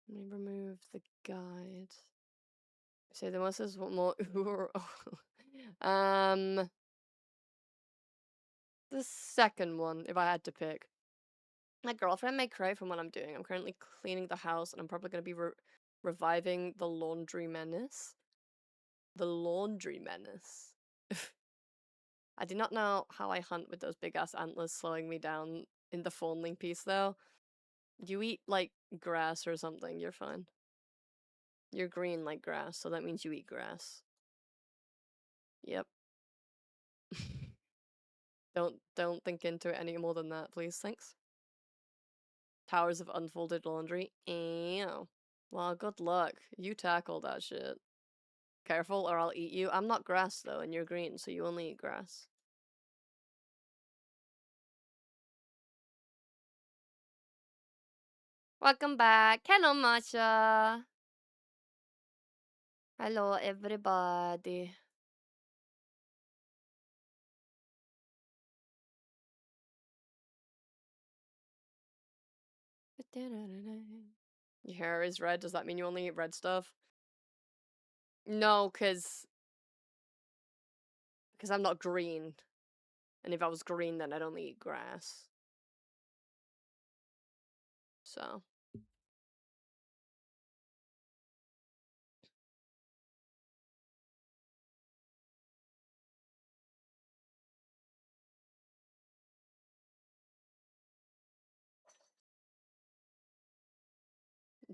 Let me remove the guide. So the most is what more the second one, if I had to pick. My girlfriend may cry from what I'm doing. I'm currently cleaning the house and I'm probably gonna be reviving the laundry menace. The laundry menace. I do not know how I hunt with those big ass antlers slowing me down in the fawnling piece though. You eat like grass or something, you're fine. You're green like grass, so that means you eat grass. Yep. Don't think into it any more than that, please. Thanks. Towers of unfolded laundry. Ew. Well, good luck. You tackle that shit. Careful or I'll eat you. I'm not grass though, and you're green, so you only eat grass. Welcome back. Hello, Masha. Hello, everybody. Your hair is red. Does that mean you only eat red stuff? No, because I'm not green. And if I was green, then I'd only eat grass. So.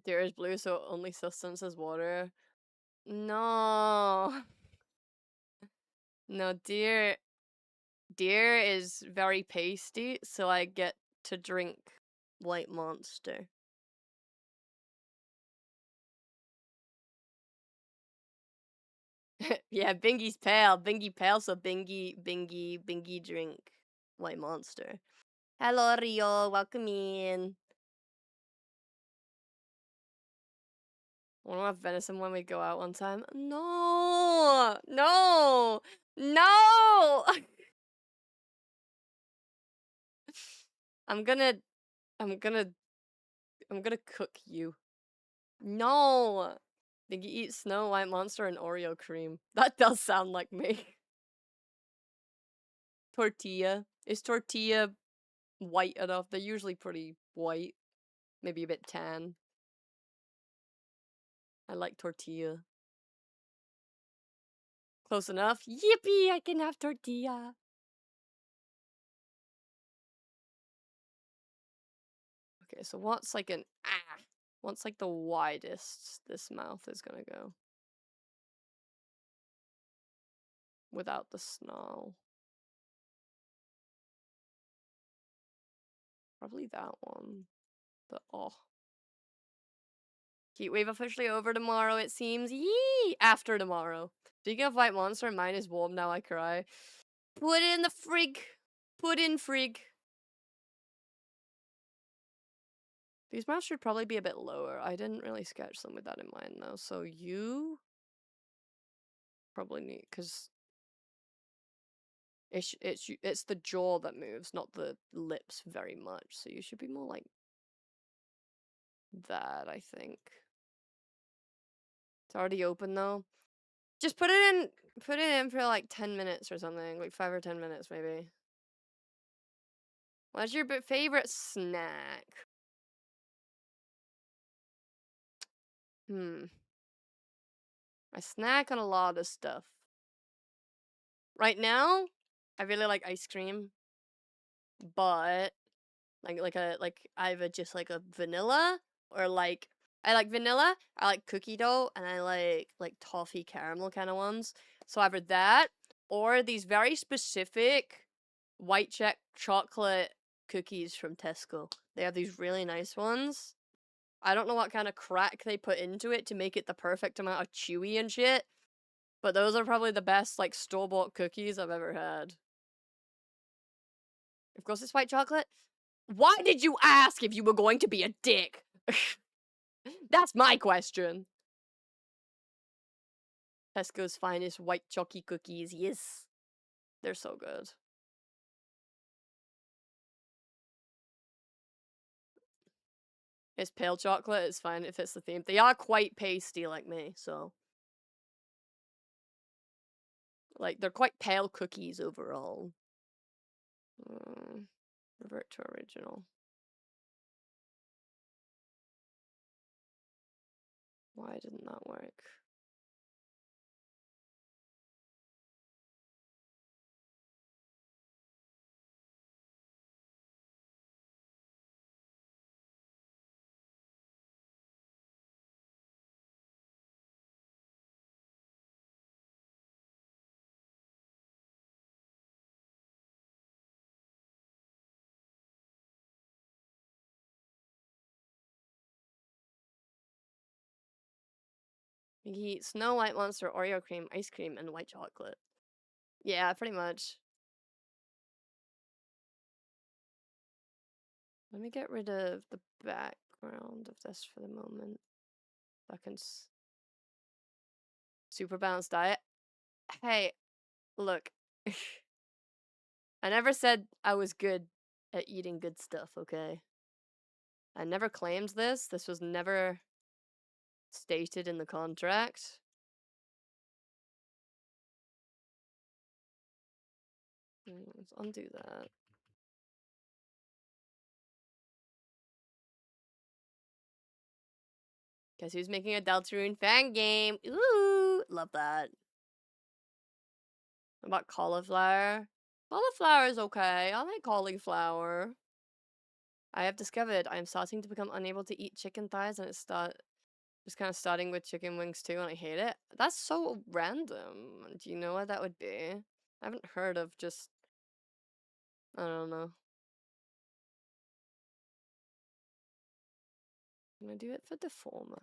Deer is blue, so only substance is water. No. No, deer is very pasty, so I get to drink White Monster. Yeah, Bingy's pale. Bingy pale, so Bingy drink White Monster. Hello, Rio. Welcome in. Wanna have venison when we go out one time? No! No! No! I'm gonna cook you. No! Think you eat Snow White Monster and Oreo cream. That does sound like me. Tortilla. Is tortilla white enough? They're usually pretty white. Maybe a bit tan. I like tortilla. Close enough? Yippee! I can have tortilla! Okay, so what's like what's like the widest this mouth is gonna go? Without the snarl. Probably that one. The Heatwave officially over tomorrow, it seems. Yee! After tomorrow. Speaking of White Monster, mine is warm now, I cry. Put in the frig! Put in frig! These maps should probably be a bit lower. I didn't really sketch them with that in mind though, so you probably need, because it's the jaw that moves, not the lips very much, so you should be more like that, I think. It's already open though. Just put it in for like 10 minutes or something, like 5 or 10 minutes maybe. What's your favorite snack? I snack on a lot of stuff. Right now, I really like ice cream, but like either just like a vanilla or like I like vanilla, I like cookie dough, and I like toffee caramel kind of ones. So either that or these very specific white chocolate cookies from Tesco. They have these really nice ones. I don't know what kind of crack they put into it to make it the perfect amount of chewy and shit, but those are probably the best, like, store-bought cookies I've ever had. Of course it's white chocolate. Why did you ask if you were going to be a dick? That's my question. Tesco's finest white chalky cookies, yes. They're so good. It's pale chocolate, it's fine, it fits the theme. They are quite pasty like me, so. Like, they're quite pale cookies overall. Revert to original. Why didn't that work? You eat Snow White Monster, Oreo cream, ice cream, and white chocolate. Yeah, pretty much. Let me get rid of the background of this for the moment. I can super balanced diet. Hey, look. I never said I was good at eating good stuff, okay? I never claimed this. This was never stated in the contract. Let's undo that. Guess who's making a Deltarune fan game? Ooh, love that. What about cauliflower? Cauliflower is okay. I like cauliflower. I have discovered I am starting to become unable to eat chicken thighs, and it's just kind of starting with chicken wings too, and I hate it. That's so random. Do you know what that would be? I haven't heard of just. I don't know. I'm gonna do it for deformer.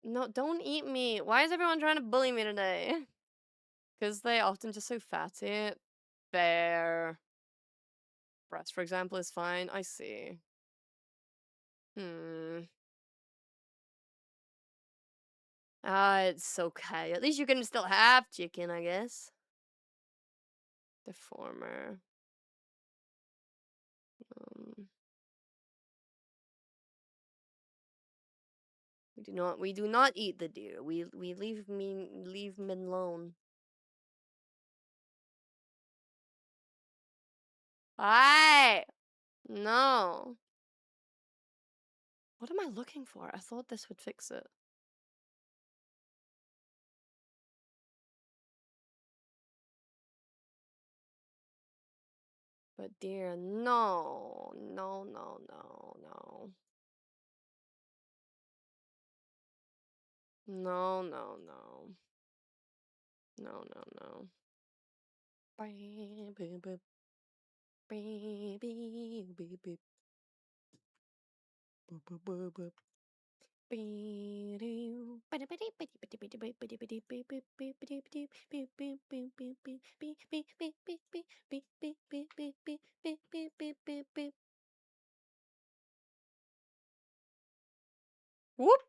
No, don't eat me. Why is everyone trying to bully me today? Because they often just so fatty. Fair. Breast, for example, is fine. I see. Ah, it's okay. At least you can still have chicken, I guess. Deformer. We do not eat the deer. We leave him alone. Hi! No. What am I looking for? I thought this would fix it. But dear, no. No, no, no, no. No, no, no. No, no, no. Beep, beep, beep. Beep, beep, beep, beep. Boop, boop, boop, boop. Whoop.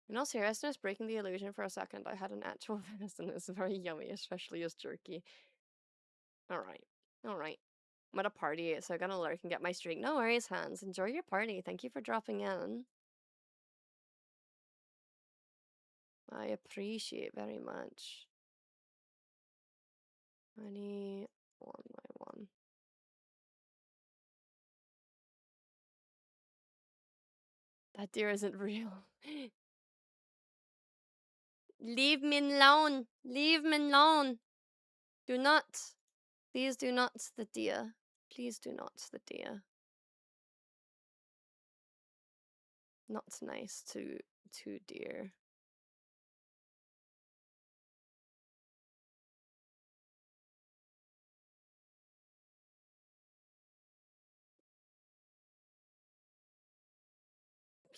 In all seriousness, breaking the illusion for a second, I had an actual venison. It's very yummy, especially as jerky. Alright. Alright. I'm at a party, so I'm gonna lurk and get my streak. No worries, Hans. Enjoy your party. Thank you for dropping in. I appreciate very much. I need 1 by 1. That deer isn't real. Leave me alone. Leave me alone. Do not. Please do not the deer. Please do not the deer. Not nice to deer.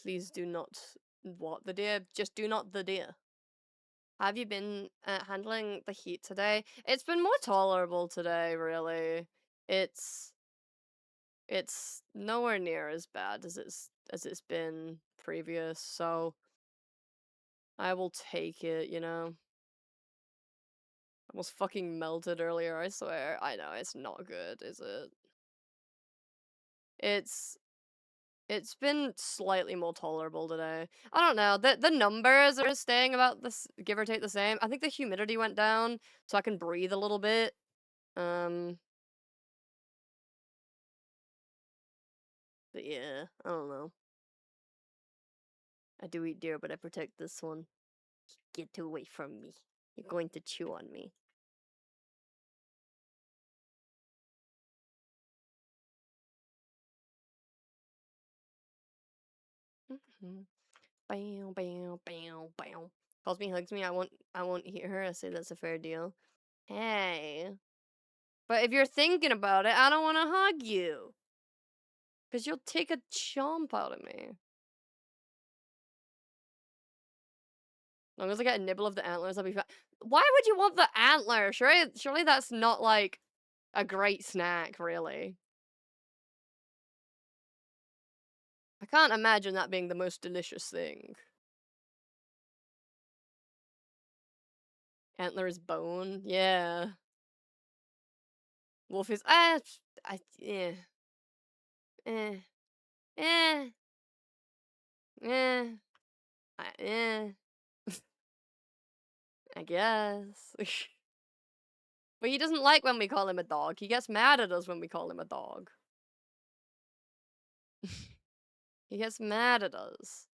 Please do not what the deer. Just do not the deer. Have you been handling the heat today? It's been more tolerable today, really. It's nowhere near as bad as it's been previous, so I will take it, you know. Almost fucking melted earlier, I swear. I know, it's not good, is it? It's been slightly more tolerable today. I don't know. The numbers are staying about this, give or take the same. I think the humidity went down, so I can breathe a little bit. But yeah, I don't know. I do eat deer, but I protect this one. Get away from me. You're going to chew on me. Bam, bam, bam, bam. Calls me, hugs me. I won't hit her. I say that's a fair deal. Hey. But if you're thinking about it, I don't want to hug you. Because you'll take a chomp out of me. As long as I get a nibble of the antlers, I'll be fine. Why would you want the antler? Surely that's not, like, a great snack, really. I can't imagine that being the most delicious thing. Antler is bone? Yeah. Wolf is... yeah. Eh. Eh. Eh. Eh. I guess. But he doesn't like when we call him a dog. He gets mad at us when we call him a dog. He gets mad at us.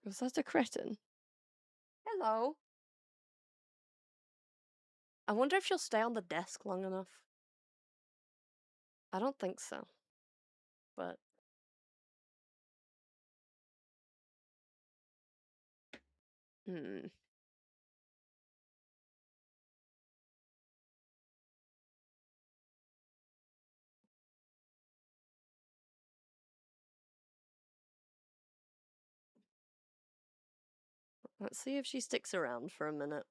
Was that a cretin? Hello. I wonder if she'll stay on the desk long enough. I don't think so. But... Hmm. Let's see if she sticks around for a minute.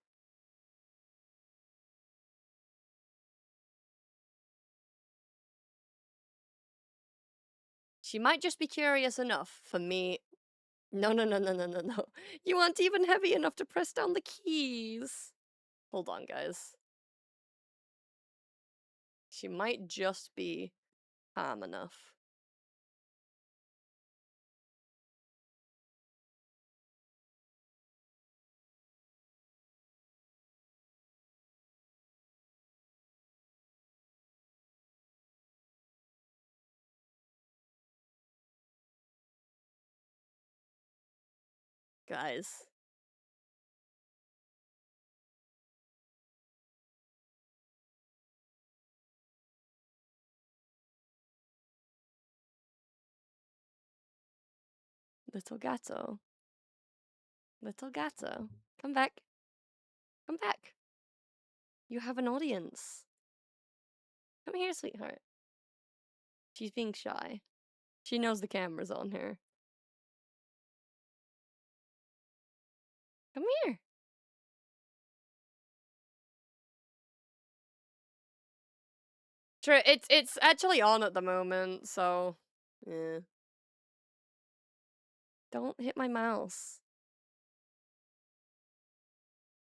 She might just be curious enough for me. No, no, no, no, no, no, no. You aren't even heavy enough to press down the keys. Hold on, guys. She might just be calm enough. Guys. Little gatto. Little gatto. Come back. Come back. You have an audience. Come here, sweetheart. She's being shy. She knows the camera's on her. Come here. True, it's actually on at the moment, so yeah. Don't hit my mouse.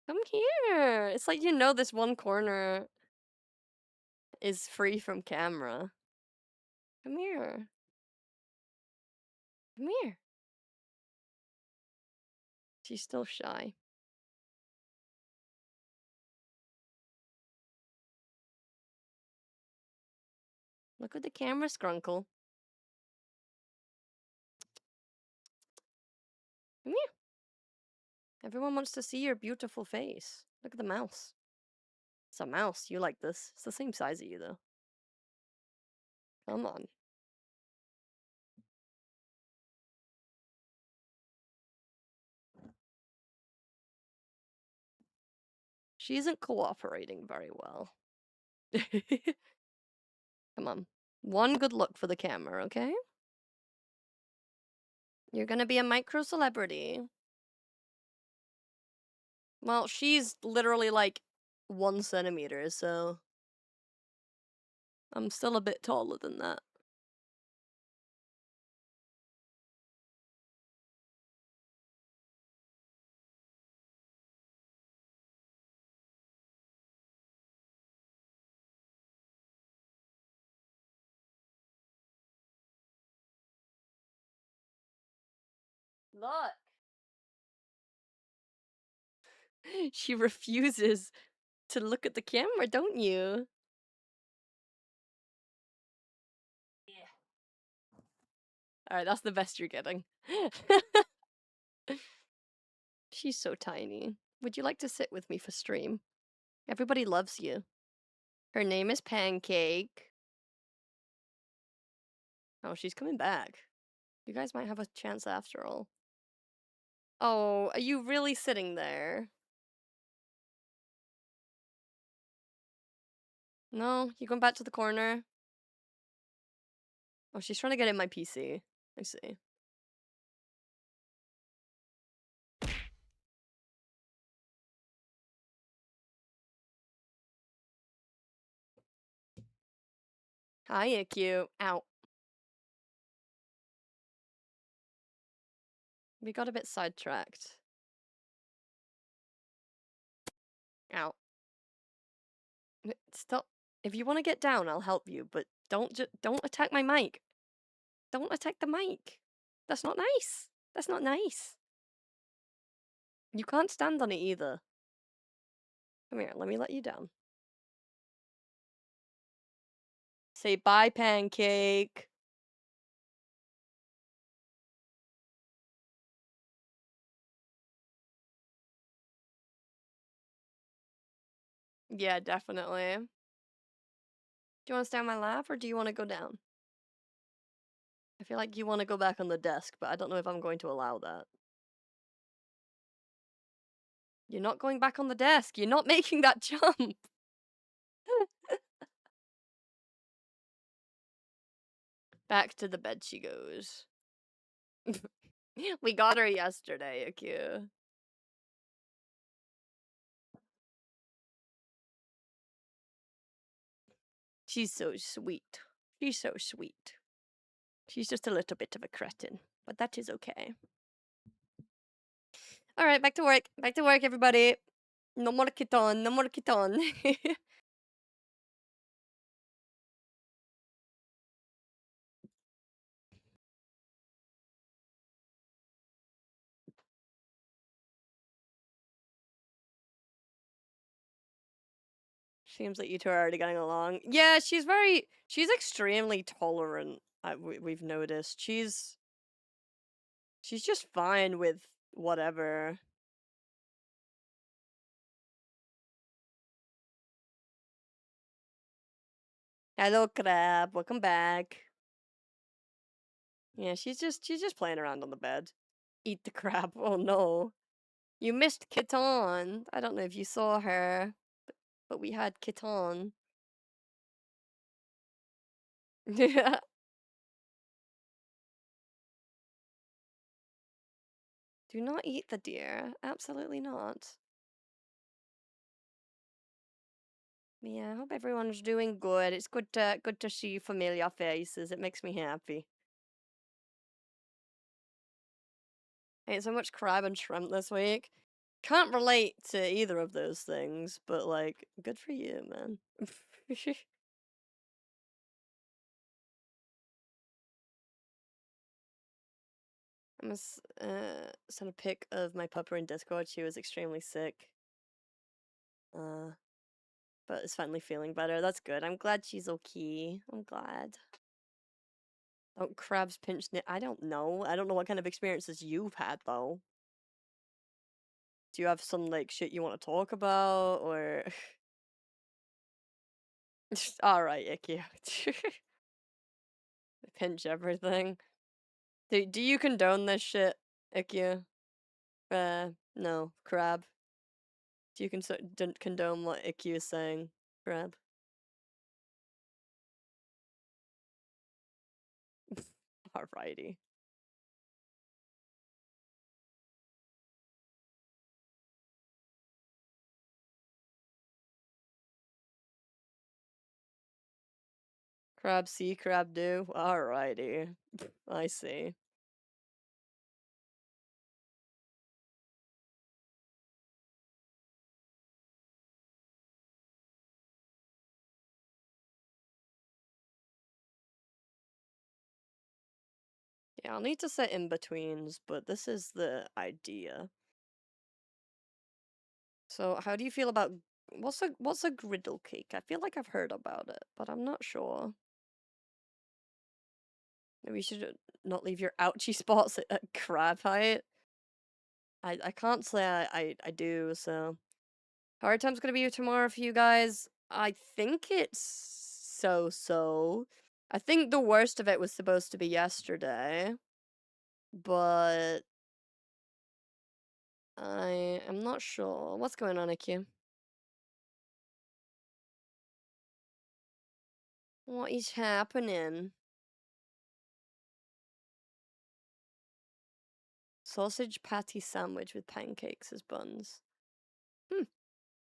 Come here. It's like you know this one corner is free from camera. Come here. Come here. She's still shy. Look at the camera, Scrunkle. Come here. Everyone wants to see your beautiful face. Look at the mouse. It's a mouse. You like this. It's the same size as you, though. Come on. She isn't cooperating very well. Come on. One good look for the camera, okay? You're gonna be a micro celebrity. Well, she's literally like 1 centimeter, so I'm still a bit taller than that. Look. She refuses to look at the camera, don't you? Yeah. Alright, that's the best you're getting. She's so tiny. Would you like to sit with me for stream? Everybody loves you. Her name is Pancake. Oh, she's coming back. You guys might have a chance after all. Oh, are you really sitting there? No? You going back to the corner? Oh, she's trying to get in my PC. I see. Hiya, cute. Ow. We got a bit sidetracked. Ow. Stop. If you want to get down, I'll help you, but don't attack my mic. Don't attack the mic. That's not nice. That's not nice. You can't stand on it either. Come here, let me let you down. Say bye, Pancake. Yeah, definitely. Do you want to stay on my lap or do you want to go down? I feel like you want to go back on the desk, but I don't know if I'm going to allow that. You're not going back on the desk. You're not making that jump. Back to the bed she goes. We got her yesterday, Akio. She's so sweet. She's so sweet. She's just a little bit of a cretin, but that is okay. Alright, back to work. Back to work, everybody. No more kiton, no more kiton. Seems like you two are already getting along. Yeah, she's extremely tolerant. We've noticed. She's just fine with whatever. Hello, crab. Welcome back. Yeah, she's just playing around on the bed. Eat the crab. Oh no. You missed Kiton. I don't know if you saw her, but we had Kiton. Yeah. Do not eat the deer. Absolutely not. Yeah, I hope everyone's doing good. It's good to see familiar faces. It makes me happy. I ate so much crab and shrimp this week. Can't relate to either of those things, but like, good for you, man. I'm gonna send a pic of my pupper in Discord. She was extremely sick. But is finally feeling better. That's good. I'm glad she's okay. I'm glad. Don't crabs pinch I don't know. I don't know what kind of experiences you've had though. Do you have some like shit you want to talk about or alright, Icky. Pinch everything. Do you condone this shit, Icky? No, crab. Do you condone what Icky is saying, crab? Alrighty. Crab see, crab do. Alrighty. I see. Yeah, I'll need to set in-betweens, but this is the idea. So, how do you feel about what's a griddle cake? I feel like I've heard about it, but I'm not sure. Maybe you should not leave your ouchy spots at crab height. I can't say I do, so hard time's gonna be tomorrow for you guys. I think it's so. I think the worst of it was supposed to be yesterday, but I am not sure. What's going on, IQ? What is happening? Sausage patty sandwich with pancakes as buns.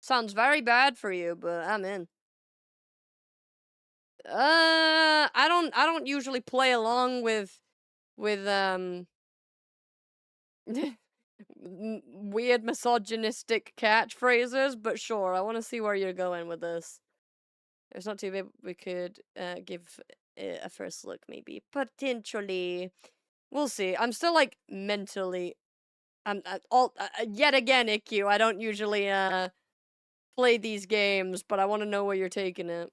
Sounds very bad for you, but I'm in. I don't usually play along with weird misogynistic catchphrases, but sure, I want to see where you're going with this. It's not too bad. We could give it a first look, maybe potentially. We'll see. I'm still like mentally. I'm all yet again, IQ. I don't usually play these games, but I want to know where you're taking it.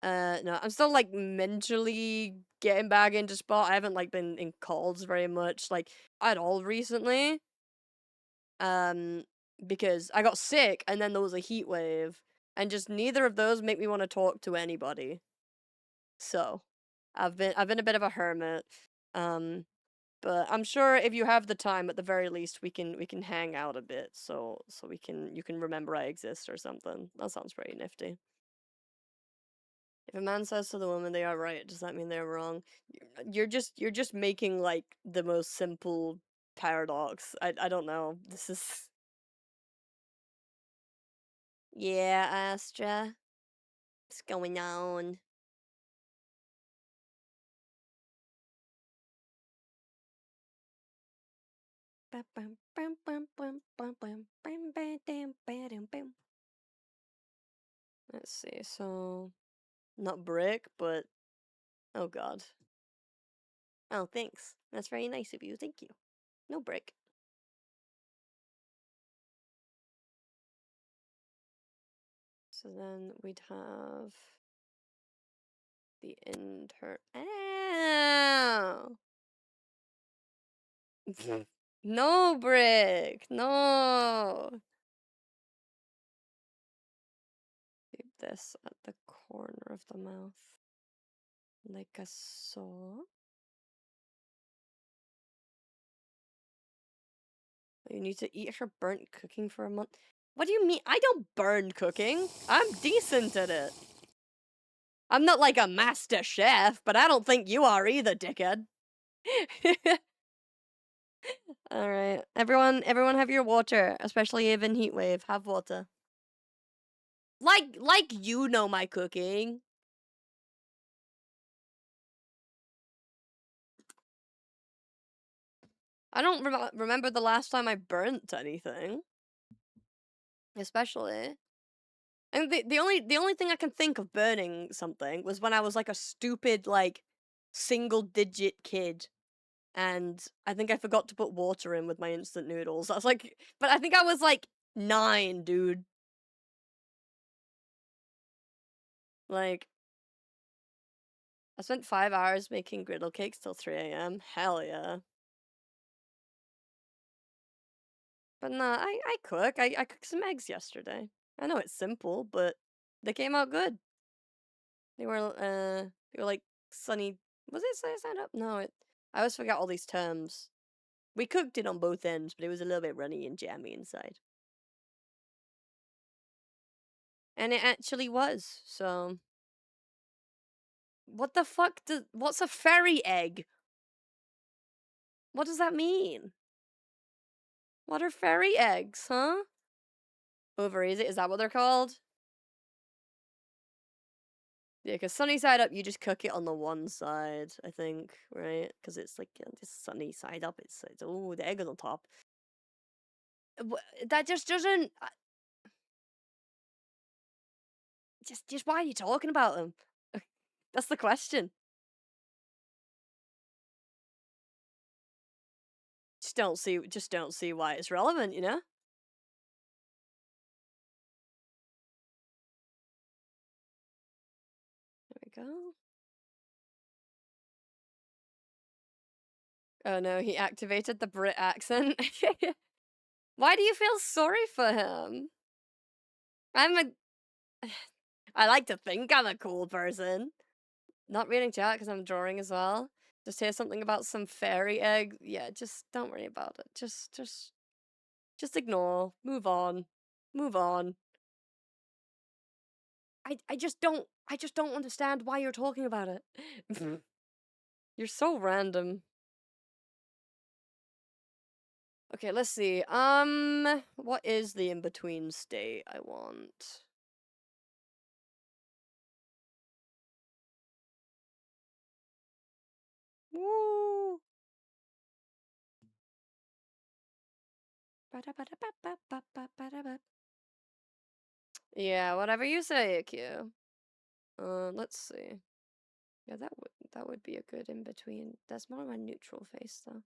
No, I'm still like mentally getting back into spot. I haven't like been in calls very much, like at all recently. Because I got sick and then there was a heat wave, and just neither of those make me want to talk to anybody. So, I've been a bit of a hermit. But I'm sure if you have the time, at the very least, we can hang out a bit, so you can remember I exist or something. That sounds pretty nifty. If a man says to the woman they are right, does that mean they're wrong? You're just making like the most simple paradox. I don't know. This is yeah, Astra. What's going on? Let's see. So not brick, but oh god. Oh, thanks. That's very nice of you. Thank you. No brick. So then we'd have the inter. Ow! No brick. No. Keep this at the corner of the mouth, like a so. You need to eat her burnt cooking for a month. What do you mean? I don't burn cooking. I'm decent at it. I'm not like a master chef, but I don't think you are either, dickhead. All right, everyone have your water, especially even heat wave. Have water. Like you know my cooking. I don't remember the last time I burnt anything. Especially. And the only thing I can think of burning something was when I was like a stupid like single-digit kid, and I think I forgot to put water in with my instant noodles. I was like, but I think I was like 9, dude. Like, I spent 5 hours making griddle cakes till 3 a.m. Hell yeah. But nah, I cook. I cooked some eggs yesterday. I know it's simple, but they came out good. They were like sunny. Was it sunny side up? No, I always forget all these terms. We cooked it on both ends, but it was a little bit runny and jammy inside. And it actually was, so. What the fuck what's a fairy egg? What does that mean? What are fairy eggs, huh? Ovaries, is that what they're called? Yeah, because sunny side up, you just cook it on the one side, I think, right? Because it's like just sunny side up. It's oh, the egg is on top. That just doesn't. Just why are you talking about them? That's the question. Just don't see why it's relevant, you know? There we go. Oh no, he activated the Brit accent. Why do you feel sorry for him? I like to think I'm a cool person. Not reading chat because I'm drawing as well. Just hear something about some fairy egg. Yeah, just don't worry about it. Just ignore. Move on. Move on. I just don't understand why you're talking about it. You're so random. Okay, let's see. What is the in-between state I want? Woo! Yeah, whatever you say, Ikea. Let's see. Yeah, that would be a good in between. That's more of a neutral face though.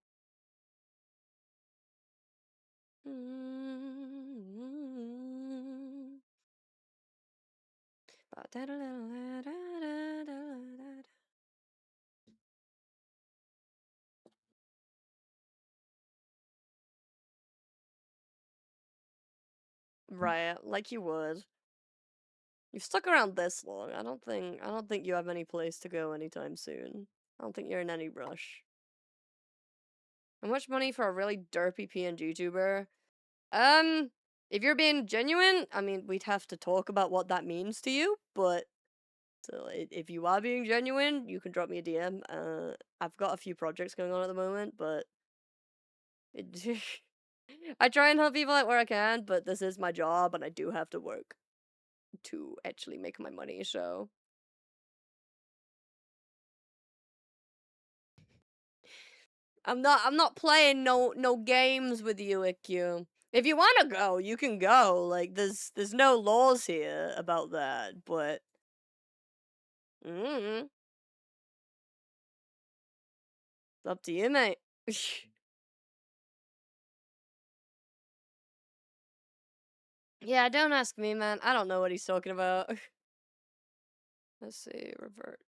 Right, like you would. You've stuck around this long. I don't think you have any place to go anytime soon. I don't think you're in any rush. How much money for a really derpy PNG tuber? If you're being genuine, I mean, we'd have to talk about what that means to you, but so if you are being genuine, you can drop me a DM. I've got a few projects going on at the moment, but I try and help people out where I can, but this is my job and I do have to work to actually make my money, so I'm not playing no games with you, Ikkyu. If you want to go, you can go. Like there's no laws here about that, but it's up to you, mate. Yeah, don't ask me, man. I don't know what he's talking about. Let's see, revert.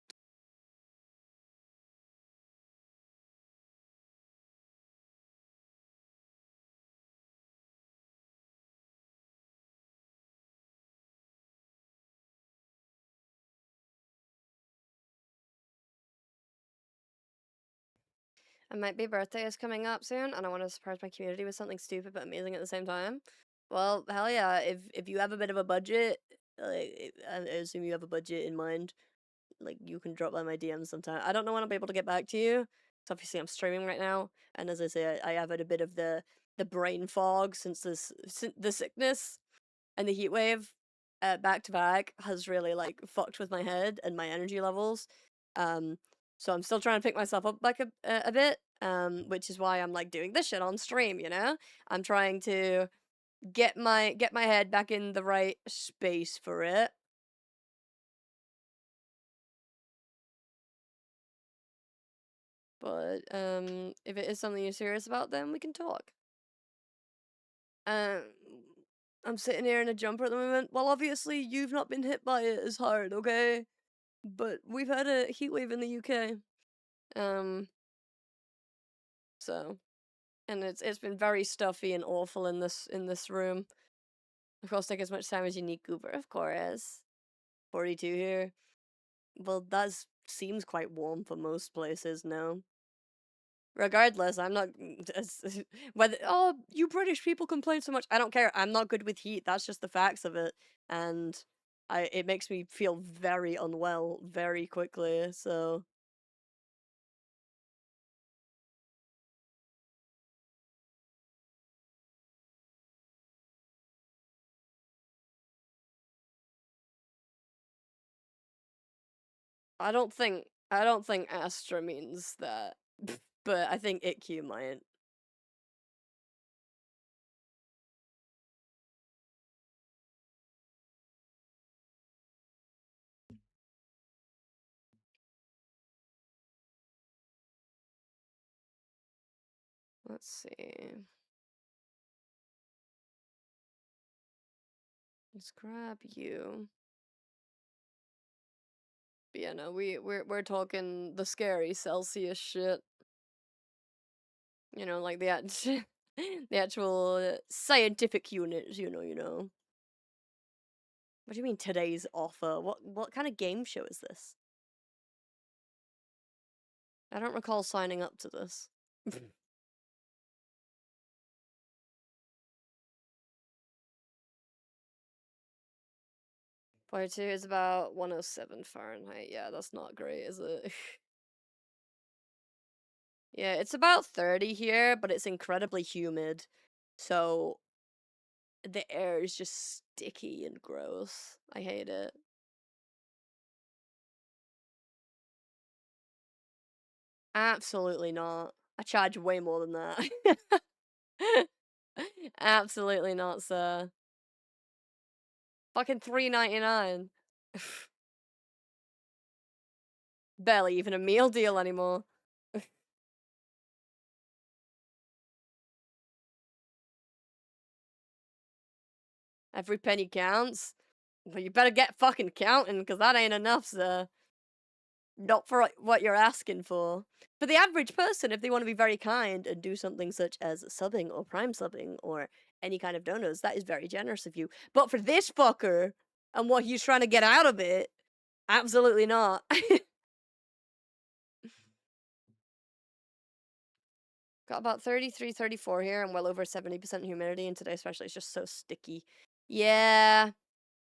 And my birthday is coming up soon, and I want to surprise my community with something stupid but amazing at the same time. Well, hell yeah! If you have a bit of a budget, like I assume you have a budget in mind, like you can drop by my DMs sometime. I don't know when I'll be able to get back to you. So obviously I'm streaming right now, and as I say, I have had a bit of the brain fog since the sickness and the heat wave, back to back has really like fucked with my head and my energy levels. So I'm still trying to pick myself up back a bit. Which is why I'm like doing this shit on stream. You know, I'm trying to get my head back in the right space for it. But if it is something you're serious about, then we can talk. Um, I'm sitting here in a jumper at the moment. Well, obviously you've not been hit by it as hard, okay? But we've had a heat wave in the UK. So, and it's been very stuffy and awful in this room. Of course, take as much time as you need, Cooper. Of course. 42 here. Well, that seems quite warm for most places, no? Regardless, I'm not whether you British people complain so much. I don't care. I'm not good with heat. That's just the facts of it, and it makes me feel very unwell very quickly. So I don't think Astra means that, but I think IQ might. Let's see. Let's grab you. But yeah, no, we're talking the scary Celsius shit. You know, like the the actual scientific units. You know. What do you mean today's offer? What kind of game show is this? I don't recall signing up to this. 42 is about 107 Fahrenheit. Yeah, that's not great, is it? Yeah, it's about 30 here, but it's incredibly humid. So the air is just sticky and gross. I hate it. Absolutely not. I charge way more than that. Absolutely not, sir. Fucking $3.99. Barely even a meal deal anymore. Every penny counts. Well, you better get fucking counting, because that ain't enough, sir. Not for what you're asking for. For the average person, if they want to be very kind and do something such as subbing or prime subbing or any kind of donos, that is very generous of you. But for this fucker and what he's trying to get out of it, absolutely not. Got about 33, 34 here and well over 70% humidity, and today especially it's just so sticky. Yeah.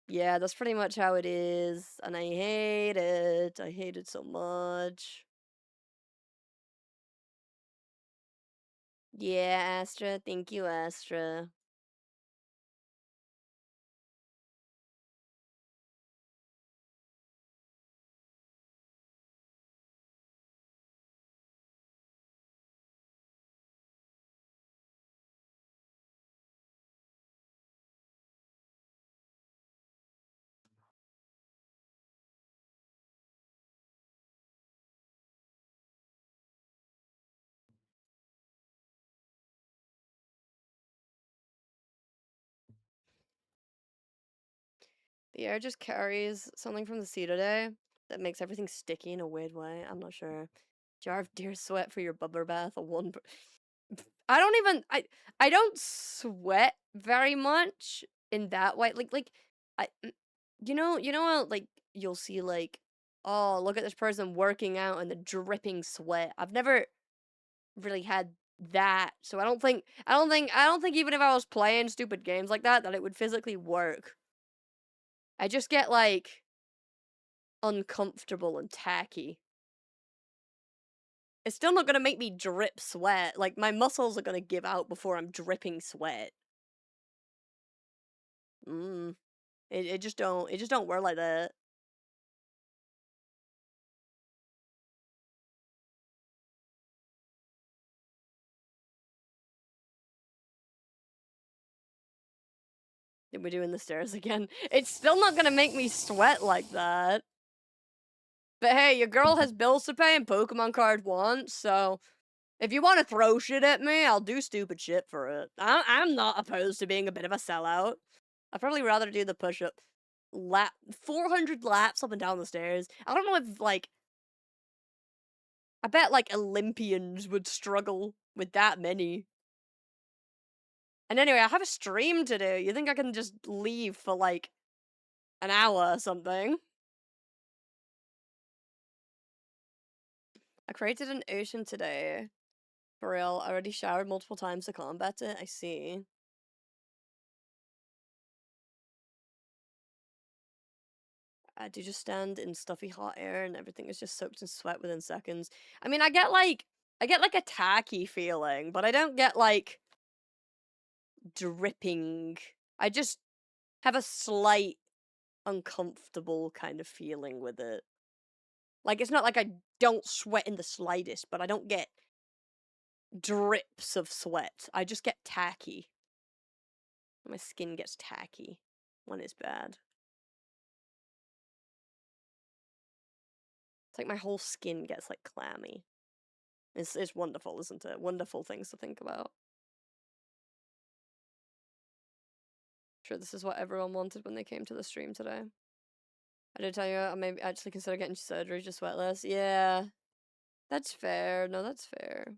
Yeah, that's pretty much how it is, and I hate it. I hate it so much. Yeah, Astra. Thank you, Astra. The air just carries something from the sea today that makes everything sticky in a weird way. I'm not sure. Jar of deer sweat for your bubble bath. I don't even. I don't sweat very much in that way. I. You know how like you'll see like, oh, look at this person working out and the dripping sweat. I've never really had that, so I don't think even if I was playing stupid games like that it would physically work. I just get like uncomfortable and tacky. It's still not gonna make me drip sweat. Like my muscles are gonna give out before I'm dripping sweat. It just don't work like that. We're doing the stairs again. It's still not gonna make me sweat like that. But hey, your girl has bills to pay and Pokemon card wants, so if you want to throw shit at me, I'll do stupid shit for it. I'm not opposed to being a bit of a sellout. I'd probably rather do the push-up 400 laps up and down the stairs. I don't know if, like, I bet, like, Olympians would struggle with that many. And anyway, I have a stream to do. You think I can just leave for, like, an hour or something? I created an ocean today. For real, I already showered multiple times to combat it. I see. I do just stand in stuffy hot air and everything is just soaked in sweat within seconds. I mean, I get like a tacky feeling, but I don't get like dripping. I just have a slight uncomfortable kind of feeling with it. Like it's not like I don't sweat in the slightest, but I don't get drips of sweat. I just get tacky. My skin gets tacky when it's bad. It's like my whole skin gets like clammy. It's wonderful, isn't it? Wonderful things to think about. Sure, this is what everyone wanted when they came to the stream today. I did tell you I may actually consider getting surgery to sweat less. Yeah, that's fair. No, that's fair.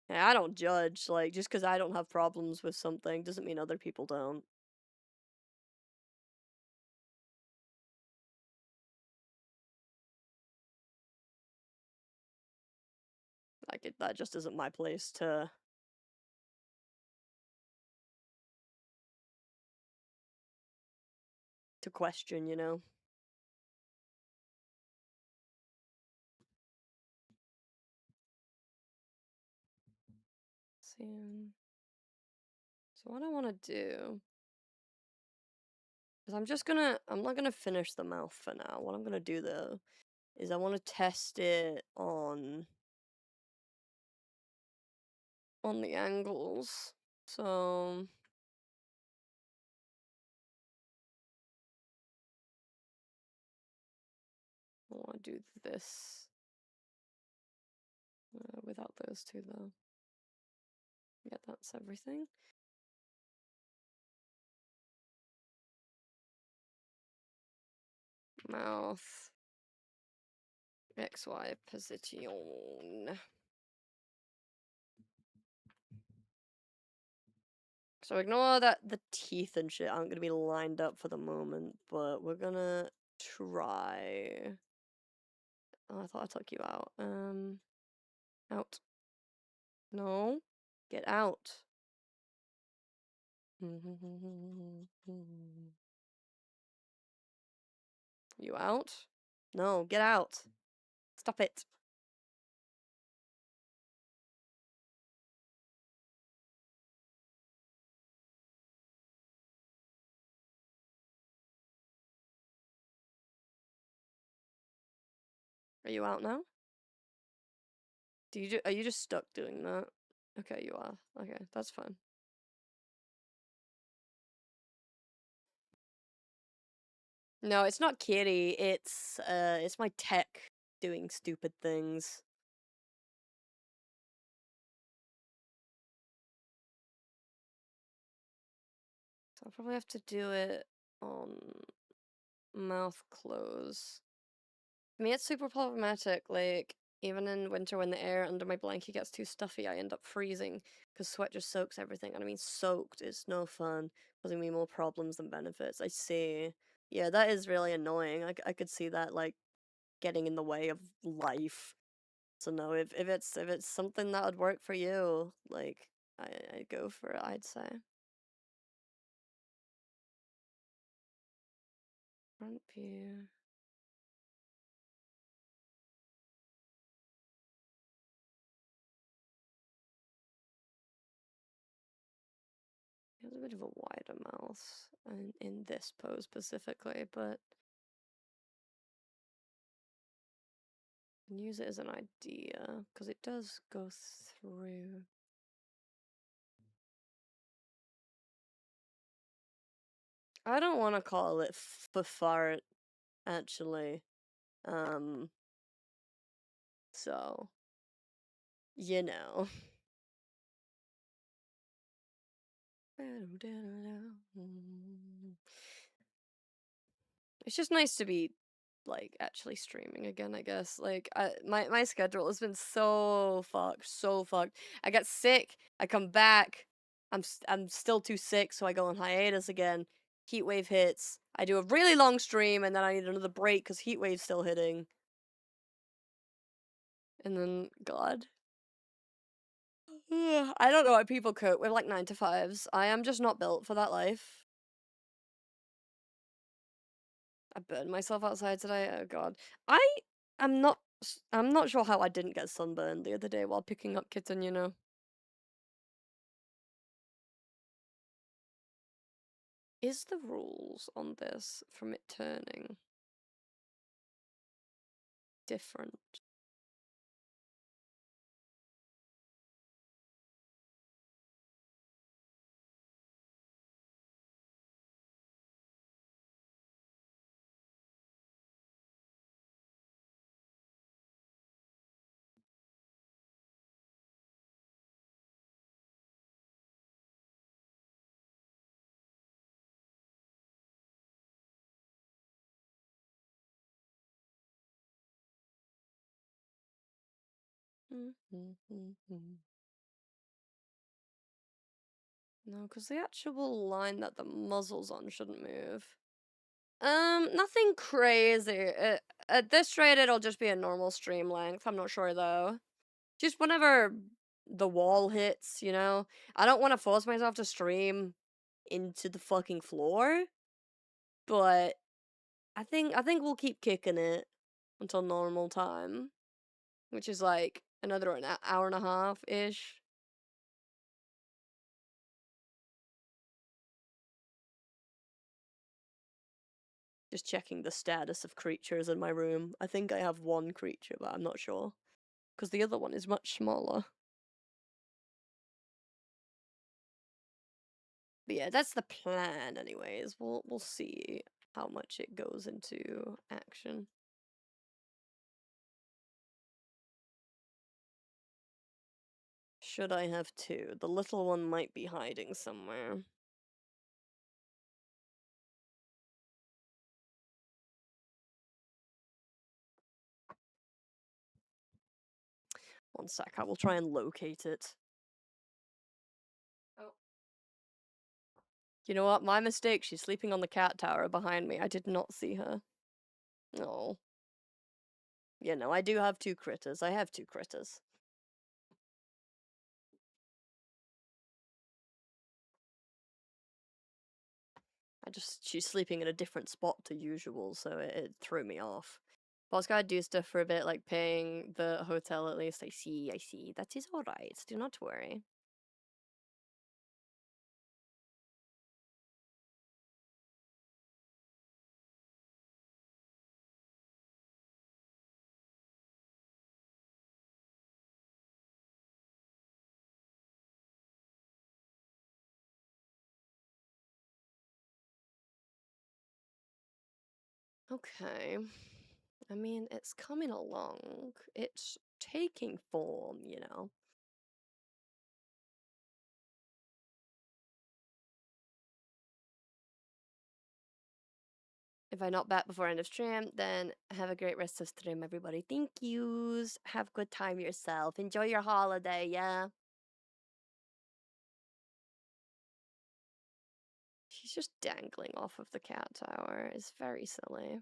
Yeah, I don't judge. Like, just because I don't have problems with something doesn't mean other people don't. Like, that just isn't my place to question, you know? See. So what I want to do is I'm not gonna finish the mouth for now. What I'm gonna do though is I want to test it on the angles. So I want to do this without those two though. Yeah, that's everything. Mouth. XY position. So ignore that the teeth and shit aren't gonna be lined up for the moment, but we're gonna try. Oh, I thought I took you out. Out. No. Get out. You out? No, get out. Stop it. Are you out now? Are you just stuck doing that? Okay, you are. Okay, that's fine. No, it's not Kitty. It's my tech doing stupid things. So I'll probably have to do it on mouth close. I mean, it's super problematic. Like, even in winter when the air under my blanket gets too stuffy, I end up freezing because sweat just soaks everything. And I mean, soaked is no fun, causing me more problems than benefits. I see. Yeah, that is really annoying. I could see that, like, getting in the way of life. So no, if it's something that would work for you, like, I'd go for it, I'd say. Front view. He has a bit of a wider mouth in this pose specifically, but use it as an idea because it does go through. I don't want to call it fart, actually. So, you know. It's just nice to be like actually streaming again, I guess. Like my schedule has been so fucked, so fucked. I get sick, I come back, I'm still too sick, so I go on hiatus again. Heat wave hits. I do a really long stream and then I need another break cuz heat wave's still hitting. And then god. I don't know why people cope with like 9 to 5s. I am just not built for that life. I burned myself outside today. Oh god. I'm not sure how I didn't get sunburned the other day while picking up kitten, you know. Is the rules on this from it turning different? No, because the actual line that the muzzle's on shouldn't move. Nothing crazy. At this rate, it'll just be a normal stream length. I'm not sure though. Just whenever the wall hits, you know? I don't want to force myself to stream into the fucking floor, but I think we'll keep kicking it until normal time, which is like another hour and a half ish. Just checking the status of creatures in my room. I think I have one creature, but I'm not sure because the other one is much smaller. But yeah, that's the plan anyways. We'll see how much it goes into action. Should I have two? The little one might be hiding somewhere. One sec, I will try and locate it. Oh. You know what? My mistake. She's sleeping on the cat tower behind me. I did not see her. No. Yeah, no, I do have two critters. I have two critters. She's sleeping in a different spot to usual, so it threw me off. Boss gotta do stuff for a bit, like paying the hotel at least. I see. That is alright. Do not worry. Okay. I mean, it's coming along. It's taking form, you know. If I'm not back before end of stream, then have a great rest of stream, everybody. Thank yous. Have good time yourself. Enjoy your holiday, yeah? She's just dangling off of the cat tower. It's very silly.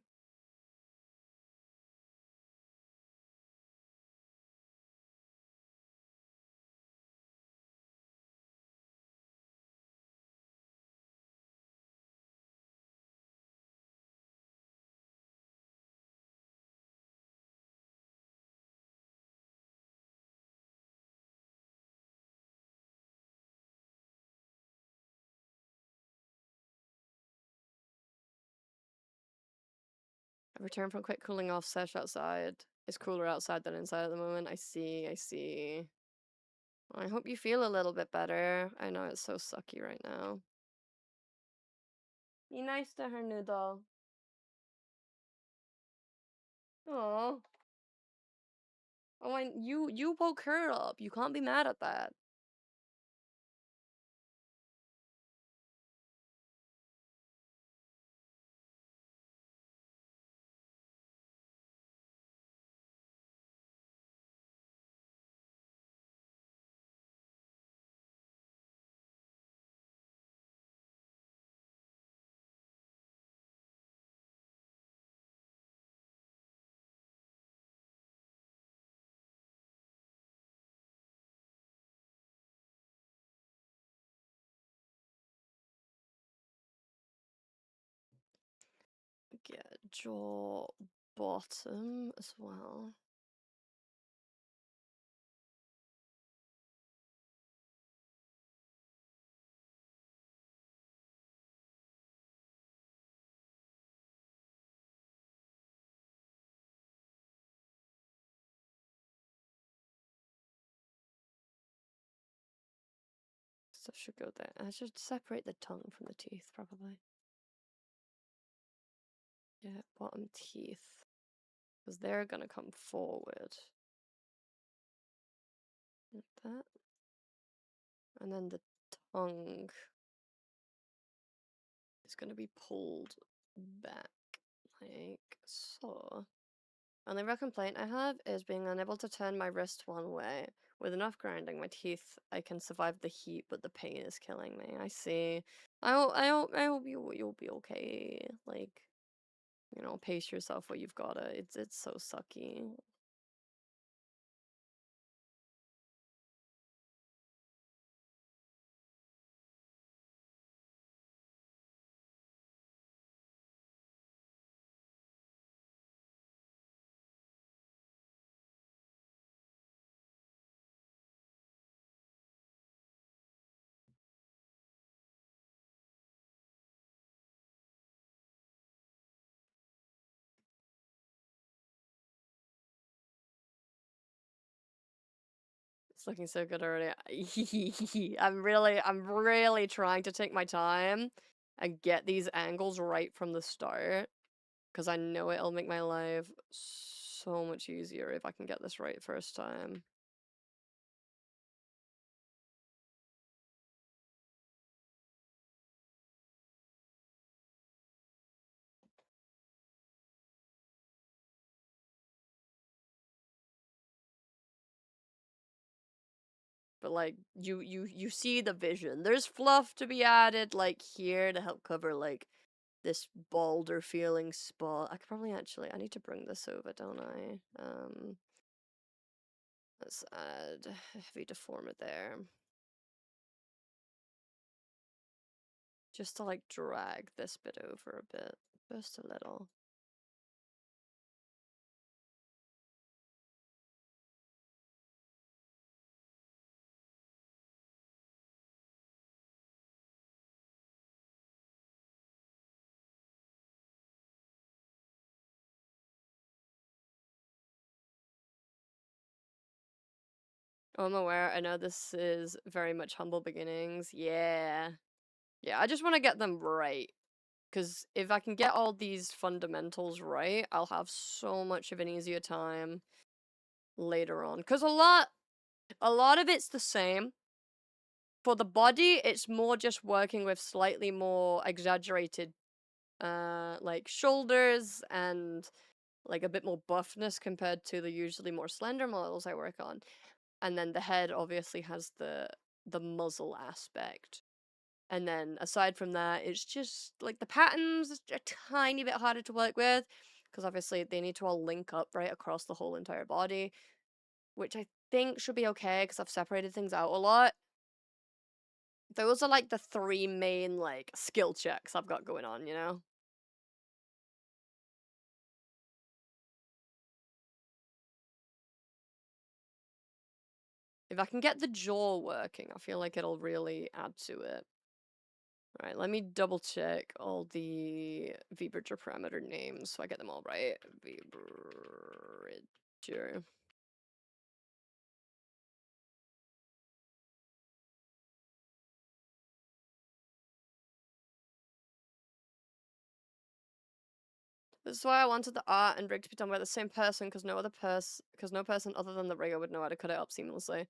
I returned from quick cooling off sesh outside. It's cooler outside than inside at the moment. I see. Well, I hope you feel a little bit better. I know it's so sucky right now. Be nice to her, Noodle. Oh. Oh, you woke her up. You can't be mad at that. Get jaw bottom as well. Stuff should go there. I should separate the tongue from the teeth, probably. Yeah, bottom teeth. Because they're gonna come forward. Like that. And then the tongue is gonna be pulled back. Like so. Only real complaint I have is being unable to turn my wrist one way. With enough grinding, my teeth, I can survive the heat, but the pain is killing me. I see. I hope you'll be okay. Like, you know, pace yourself where you've gotta. It's so sucky. It's looking so good already. I'm really trying to take my time and get these angles right from the start. Because I know it'll make my life so much easier if I can get this right first time. But like you see the vision. There's fluff to be added like here to help cover like this balder feeling spot. I could probably actually I need to bring this over, don't I? Let's add heavy deformer there. Just to like drag this bit over a bit. Just a little. Oh, I'm aware. I know this is very much humble beginnings. Yeah. Yeah, I just want to get them right. Because if I can get all these fundamentals right, I'll have so much of an easier time later on. Because a lot of it's the same. For the body, it's more just working with slightly more exaggerated, like shoulders and like a bit more buffness compared to the usually more slender models I work on. And then the head obviously has the muzzle aspect. And then aside from that, it's just like the patterns are a tiny bit harder to work with because obviously they need to all link up right across the whole entire body, which I think should be okay because I've separated things out a lot. Those are like the three main like skill checks I've got going on, you know? If I can get the jaw working, I feel like it'll really add to it. Alright, let me double check all the Vbridger parameter names so I get them all right. Vbridger. This is why I wanted the art and rig to be done by the same person, because no person other than the rigger would know how to cut it up seamlessly.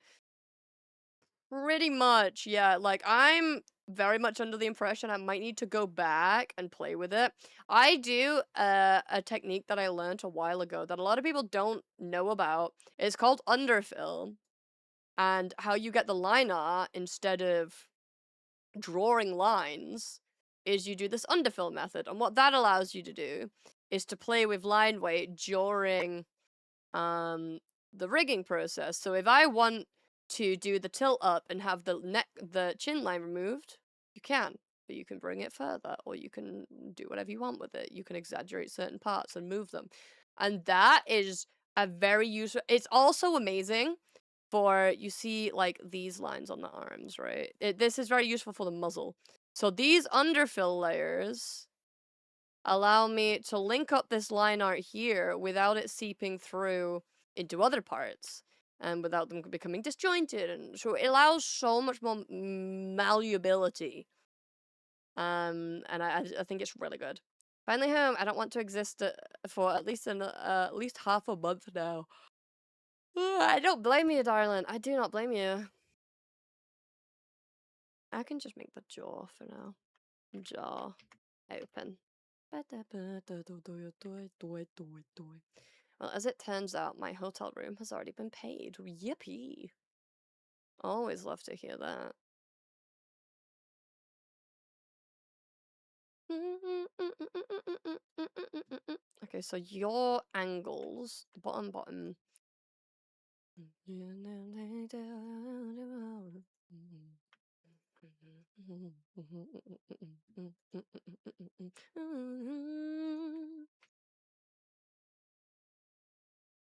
Pretty much, yeah. Like, I'm very much under the impression I might need to go back and play with it. I do a technique that I learned a while ago that a lot of people don't know about. It's called underfill, and how you get the line art instead of drawing lines is you do this underfill method. And what that allows you to do is to play with line weight during the rigging process. So if I want to do the tilt up and have the chin line removed, you can, but you can bring it further, or you can do whatever you want with it. You can exaggerate certain parts and move them, and that is a very useful. It's also amazing for, you see like these lines on the arms, right? This is very useful for the muzzle. So these underfill layers allow me to link up this line art here without it seeping through into other parts and without them becoming disjointed, and so it allows so much more malleability. And I think it's really good. Finally home. I don't want to exist for at least at least half a month now. I don't blame you, darling. I do not blame you. I can just make the jaw for now. Jaw open. Well, as it turns out, my hotel room has already been paid. Yippee. Always love to hear that. Okay, so your angles, the bottom.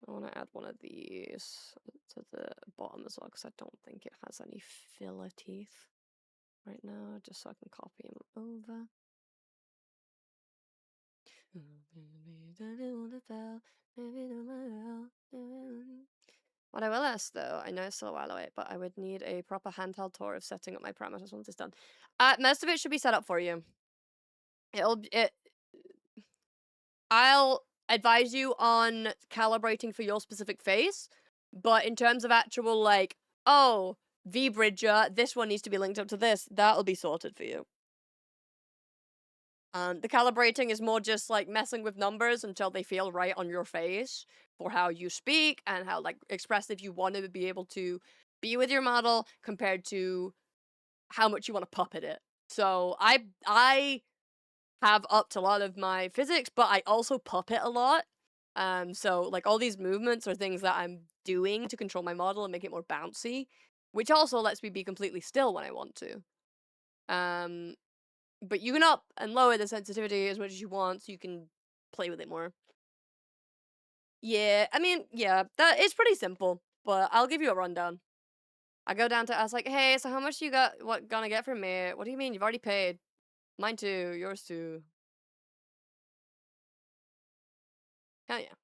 I want to add one of these to the bottom as well, because I don't think it has any filler teeth right now, just so I can copy them over. What I will ask, though, I know it's still a while away, but I would need a proper handheld tour of setting up my parameters once it's done. Most of it should be set up for you. I'll advise you on calibrating for your specific face, but in terms of actual, like, oh, V-Bridger, this one needs to be linked up to this, that'll be sorted for you. The calibrating is more just, like, messing with numbers until they feel right on your face for how you speak and how, like, expressive you want to be able to be with your model compared to how much you want to puppet it. So I have upped a lot of my physics, but I also puppet a lot. So like all these movements are things that I'm doing to control my model and make it more bouncy, which also lets me be completely still when I want to. But you can up and lower the sensitivity as much as you want, so you can play with it more. Yeah, I mean, yeah, that is pretty simple, but I'll give you a rundown. I go down to ask, like, hey, so how much you gonna get from me? What do you mean? You've already paid. Mine too, yours too. Hell yeah.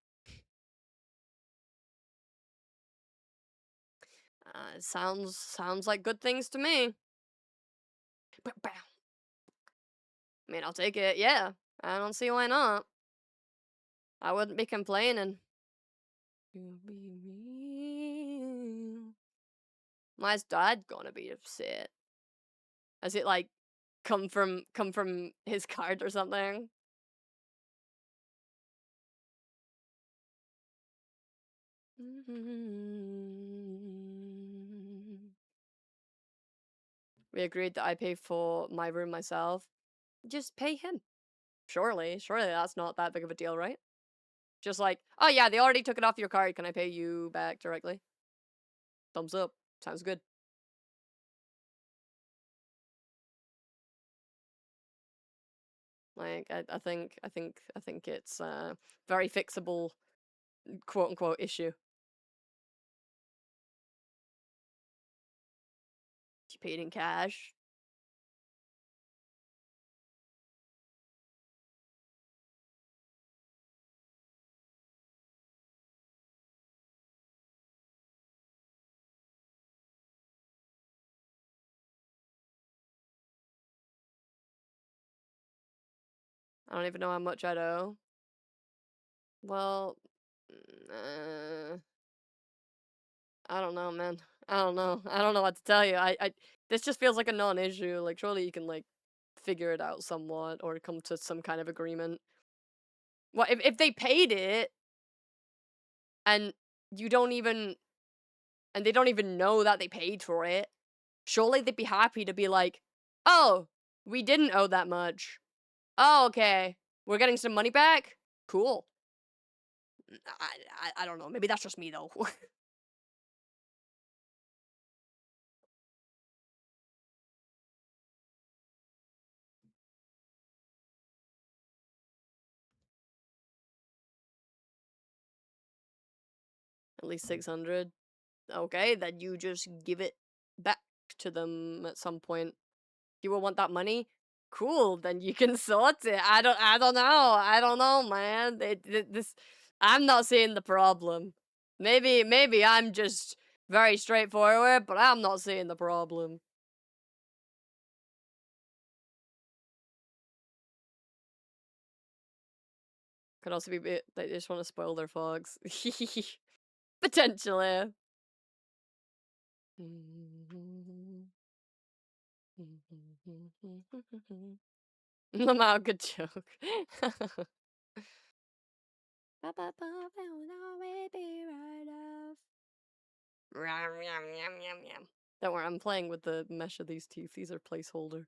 Sounds like good things to me. I mean, I'll take it, yeah. I don't see why not. I wouldn't be complaining. Why's dad gonna be upset? Has it, like, come from his card or something? We agreed that I pay for my room myself. Just pay him. Surely that's not that big of a deal, right? Just like, oh yeah, they already took it off your card. Can I pay you back directly? Thumbs up. Sounds good. Like, I think it's a very fixable, quote unquote, issue. You paid in cash. I don't even know how much I'd owe. Well, I don't know, man. I don't know. I don't know what to tell you. This just feels like a non-issue. Like, surely you can like figure it out somewhat or come to some kind of agreement. Well, if they paid it and you don't even and they don't even know that they paid for it, surely they'd be happy to be like, "Oh, we didn't owe that much. Oh, okay. We're getting some money back? Cool." I don't know. Maybe that's just me though. At least 600. Okay, then you just give it back to them at some point. You will want that money? Cool, then you can sort it. I don't know. I don't know, man. This I'm not seeing the problem. Maybe I'm just very straightforward, but I'm not seeing the problem. Could also be they just want to spoil their fogs. Potentially. Lamau, good joke. Don't worry, I'm playing with the mesh of these teeth. These are placeholder.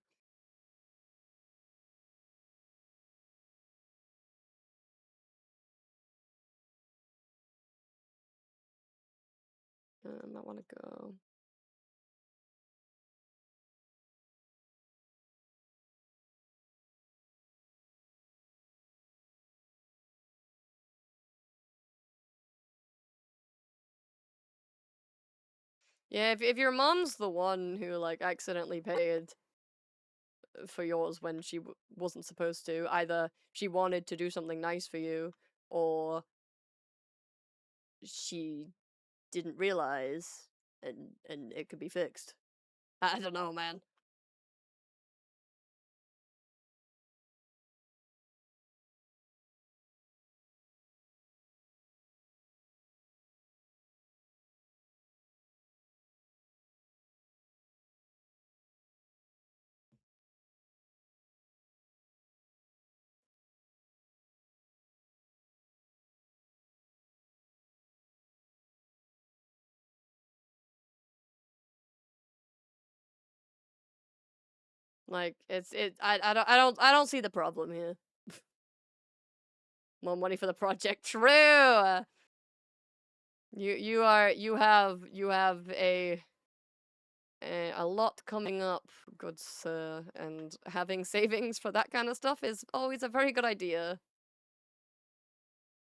I might want to go. Yeah, if your mom's the one who like accidentally paid for yours when she wasn't supposed to, either she wanted to do something nice for you or she didn't realize and it could be fixed. I don't know, man. Like I don't see the problem here. More money for the project. True. You have a lot coming up, good sir, and having savings for that kind of stuff is always a very good idea.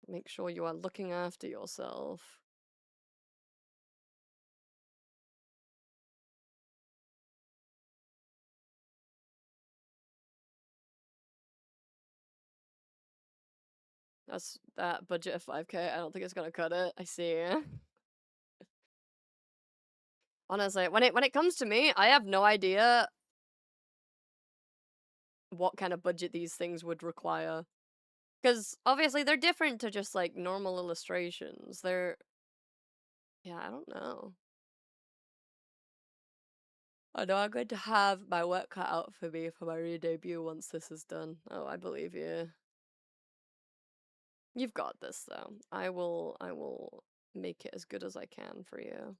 Make sure you are looking after yourself. That's that budget of 5K. I don't think it's gonna cut it. I see. Honestly, when it comes to me, I have no idea what kind of budget these things would require. Because obviously they're different to just like normal illustrations. Yeah, I don't know. I know I'm going to have my work cut out for me for my re-debut once this is done. Oh, I believe you. You've got this though. I will make it as good as I can for you.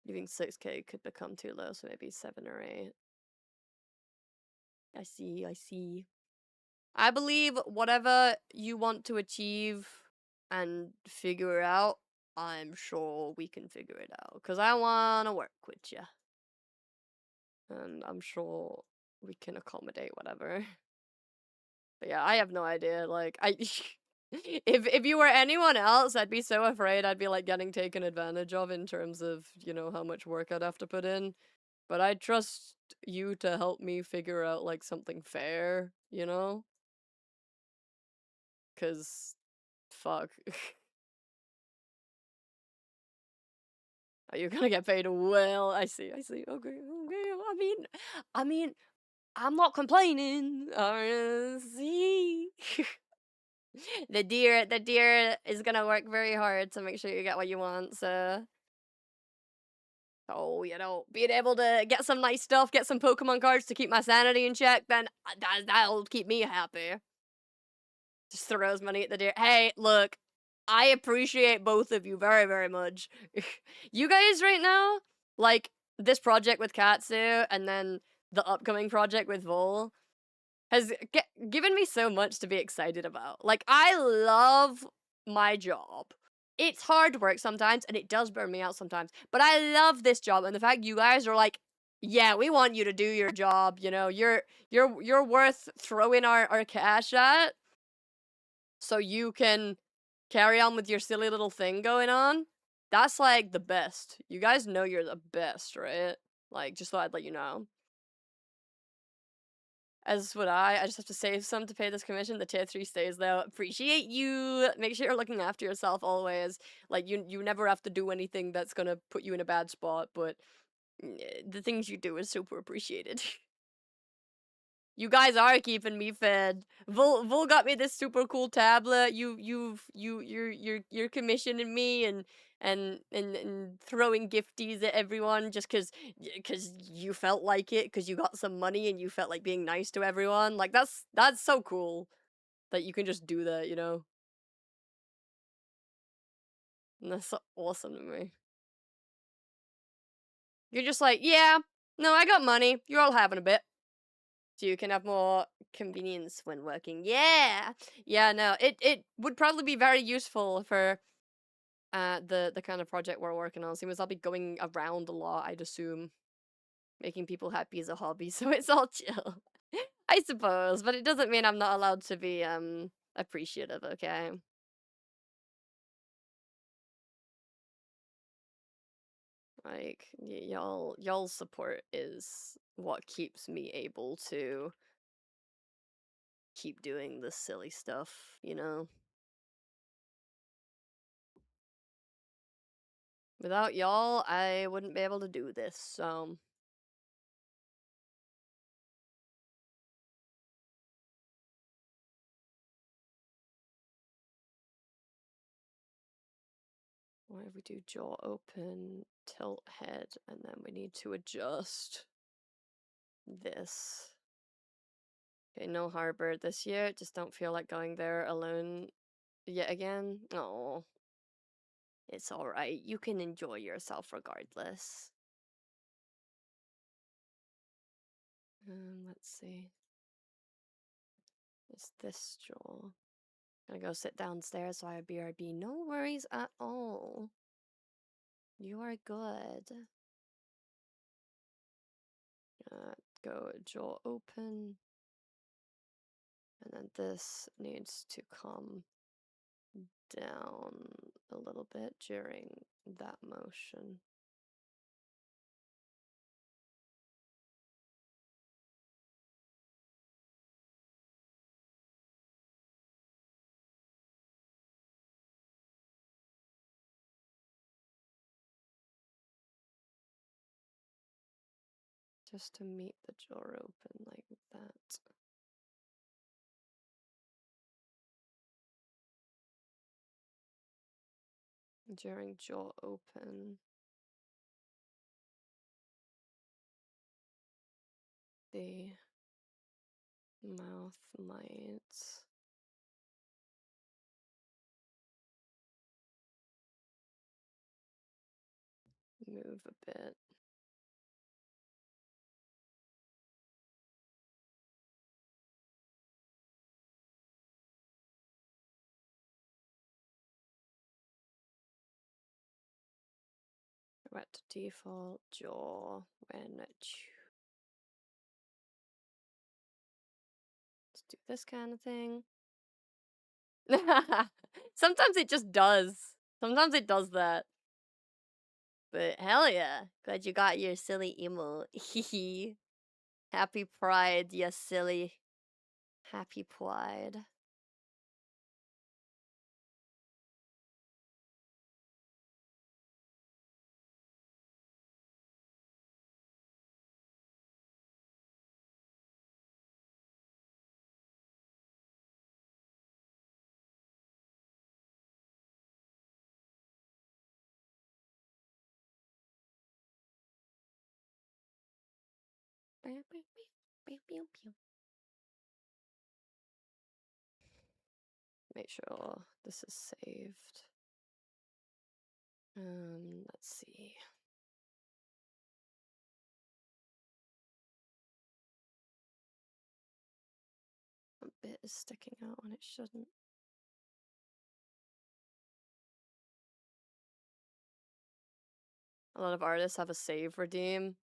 You think 6K could become too low, so maybe 7 or 8. I see. I believe whatever you want to achieve and figure out, I'm sure we can figure it out. Because I want to work with you. And I'm sure we can accommodate whatever. But yeah, I have no idea. Like, if you were anyone else, I'd be so afraid I'd be like getting taken advantage of in terms of, you know, how much work I'd have to put in. But I trust you to help me figure out like something fair, you know? Cause fuck. Are you gonna get paid well? I see. Okay. I mean, I'm not complaining. See. The deer is gonna work very hard to make sure you get what you want, so oh, you know, being able to get some nice stuff, get some Pokemon cards to keep my sanity in check, then that'll keep me happy. Just throws money at the deer. Hey, look, I appreciate both of you very, very much. You guys right now, like, this project with Katsu, and then the upcoming project with Vol, has given me so much to be excited about. Like, I love my job. It's hard work sometimes, and it does burn me out sometimes. But I love this job, and the fact you guys are like, yeah, we want you to do your job. You know, you're worth throwing our cash at, so you can carry on with your silly little thing going on. That's like the best. You guys know you're the best, right? Like, just thought I'd let you know. As would I. I just have to save some to pay this commission. The tier 3 stays though. Appreciate you. Make sure you're looking after yourself always. Like, you never have to do anything that's gonna put you in a bad spot, but the things you do is super appreciated. You guys are keeping me fed. Vol got me this super cool tablet. You're commissioning me and throwing gifties at everyone just cause you felt like it, cause you got some money and you felt like being nice to everyone. Like that's so cool that you can just do that, you know. And that's so awesome to me. You're just like, yeah, no, I got money. You're all having a bit. So you can have more convenience when working. Yeah, yeah. No, it would probably be very useful for the kind of project we're working on. Seeing as I'll be going around a lot, I'd assume making people happy is a hobby, so it's all chill, I suppose. But it doesn't mean I'm not allowed to be appreciative. Okay. Like y'all's support is what keeps me able to keep doing this silly stuff, you know. Without y'all, I wouldn't be able to do this, so. What if we do jaw open, tilt head, and then we need to adjust this. Okay, no harbor this year. Just don't feel like going there alone yet again. Oh, it's alright. You can enjoy yourself regardless. Let's see. It's this jaw. Gonna go sit downstairs so I BRB. No worries at all. You are good. Go jaw open. And then this needs to come down a little bit during that motion. Just to meet the jaw open like that. During jaw open, the mouth might move a bit. Go back to default jaw when let's do this kind of thing. Sometimes it just does. Sometimes it does that. But hell yeah. Glad you got your silly emo. Happy Pride, you silly. Happy Pride. Make sure this is saved. Let's see. A bit is sticking out when it shouldn't. A lot of artists have a save redeem.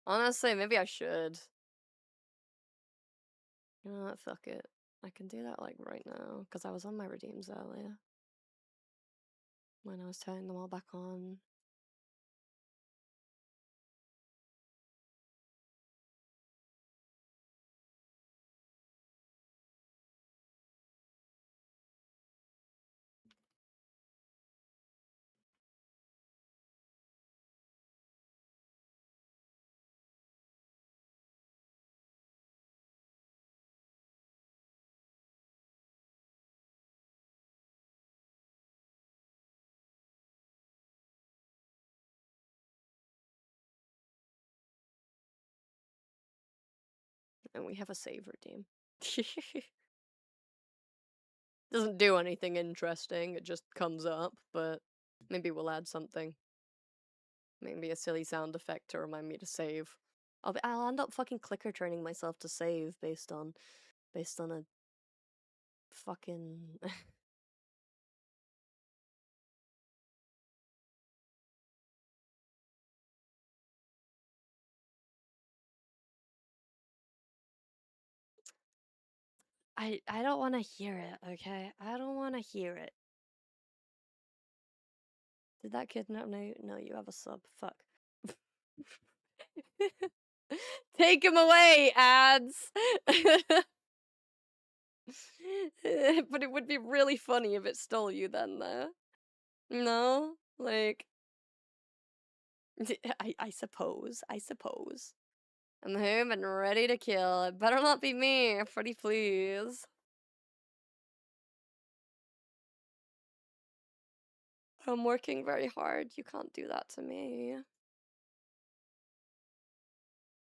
Honestly, maybe I should. You know what? Fuck it. I can do that like right now because I was on my redeems earlier when I was turning them all back on. And we have a save redeem. Doesn't do anything interesting, it just comes up, but maybe we'll add something. Maybe a silly sound effect to remind me to save. I'll end up fucking clicker training myself to save based on a fucking I don't want to hear it, okay? I don't want to hear it. Did that kid not know? No, you have a sub. Fuck. Take him away, ads. But it would be really funny if it stole you then, though. No? Like, I suppose. I suppose. I'm home and ready to kill. It better not be me, pretty please. I'm working very hard. You can't do that to me.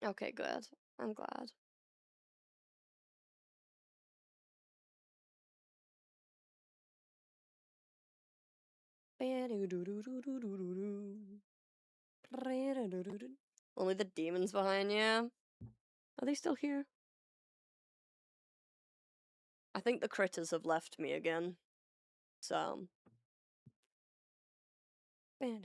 Okay, good. I'm glad. Only the demons behind you. Are they still here? I think the critters have left me again. So. They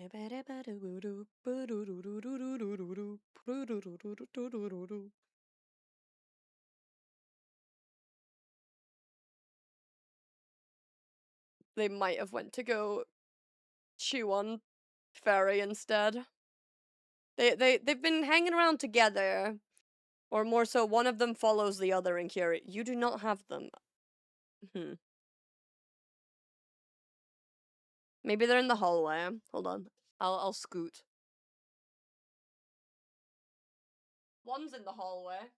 might have went to go chew on Furry instead. They've been hanging around together. Or more so, one of them follows the other in here. You do not have them. Maybe they're in the hallway. Hold on. I'll scoot. One's in the hallway.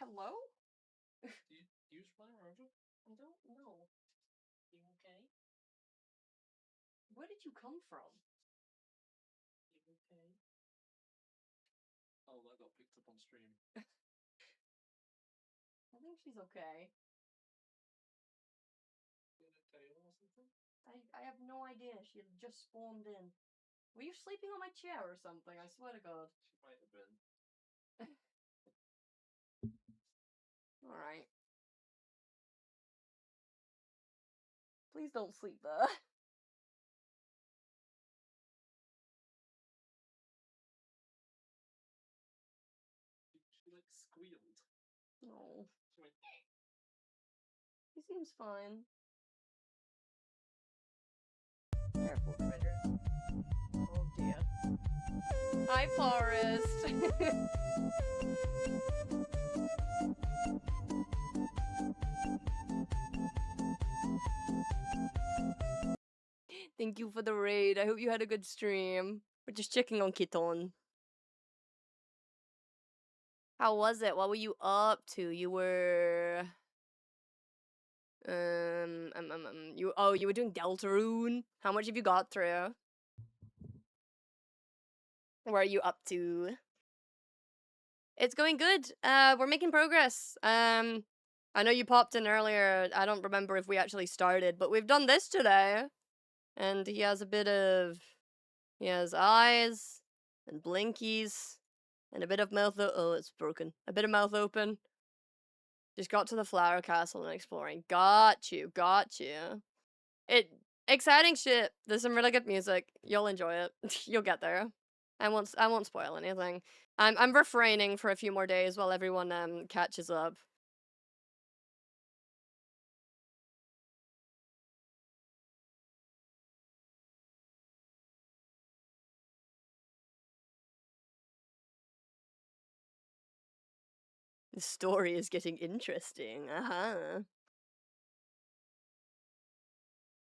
Hello? Do you spy around? I don't know. You okay? Where did you come from? You okay? Oh, that got picked up on stream. I think she's okay. In a tail or something? I have no idea. She had just spawned in. Were you sleeping on my chair or something? I swear to God. She might have been. Alright. Please don't sleep there. She like squealed. No. She went. He seems fine. Careful, critter. Oh dear. Hi, Forest. Thank you for the raid. I hope you had a good stream. We're just checking on Kiton. How was it? What were you up to? You were you were doing Deltarune. How much have you got through? What are you up to? It's going good. We're making progress. I know you popped in earlier. I don't remember if we actually started, but we've done this today. And he has he has eyes and blinkies and a bit of mouth. Oh, it's broken. A bit of mouth open. Just got to the flower castle and exploring. Got you. It exciting shit. There's some really good music. You'll enjoy it. You'll get there. I won't spoil anything. I'm refraining for a few more days while everyone catches up. The story is getting interesting.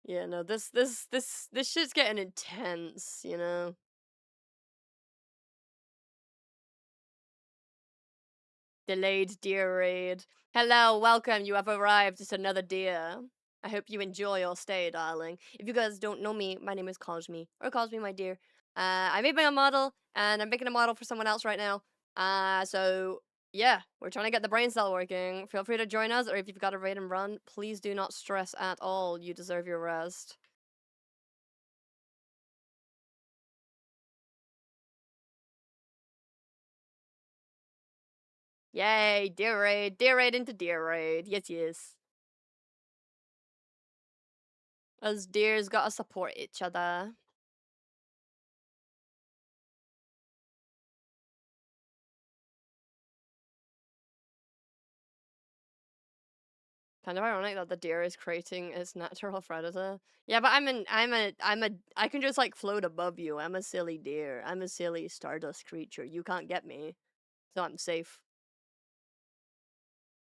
Yeah, no, this shit's getting intense, you know. Delayed deer raid. Hello, welcome. You have arrived. It's another deer. I hope you enjoy your stay, darling. If you guys don't know me, my name is Cosme, or Cosme, my dear. I made my own model, and I'm making a model for someone else right now. So yeah, we're trying to get the brain cell working. Feel free to join us, or if you've got a raid and run, please do not stress at all. You deserve your rest. Yay, deer raid into deer raid. Yes. Us deers gotta support each other. Kind of ironic that the deer is creating its natural predator. Yeah, but I can just like float above you. I'm a silly deer. I'm a silly stardust creature. You can't get me. So I'm safe.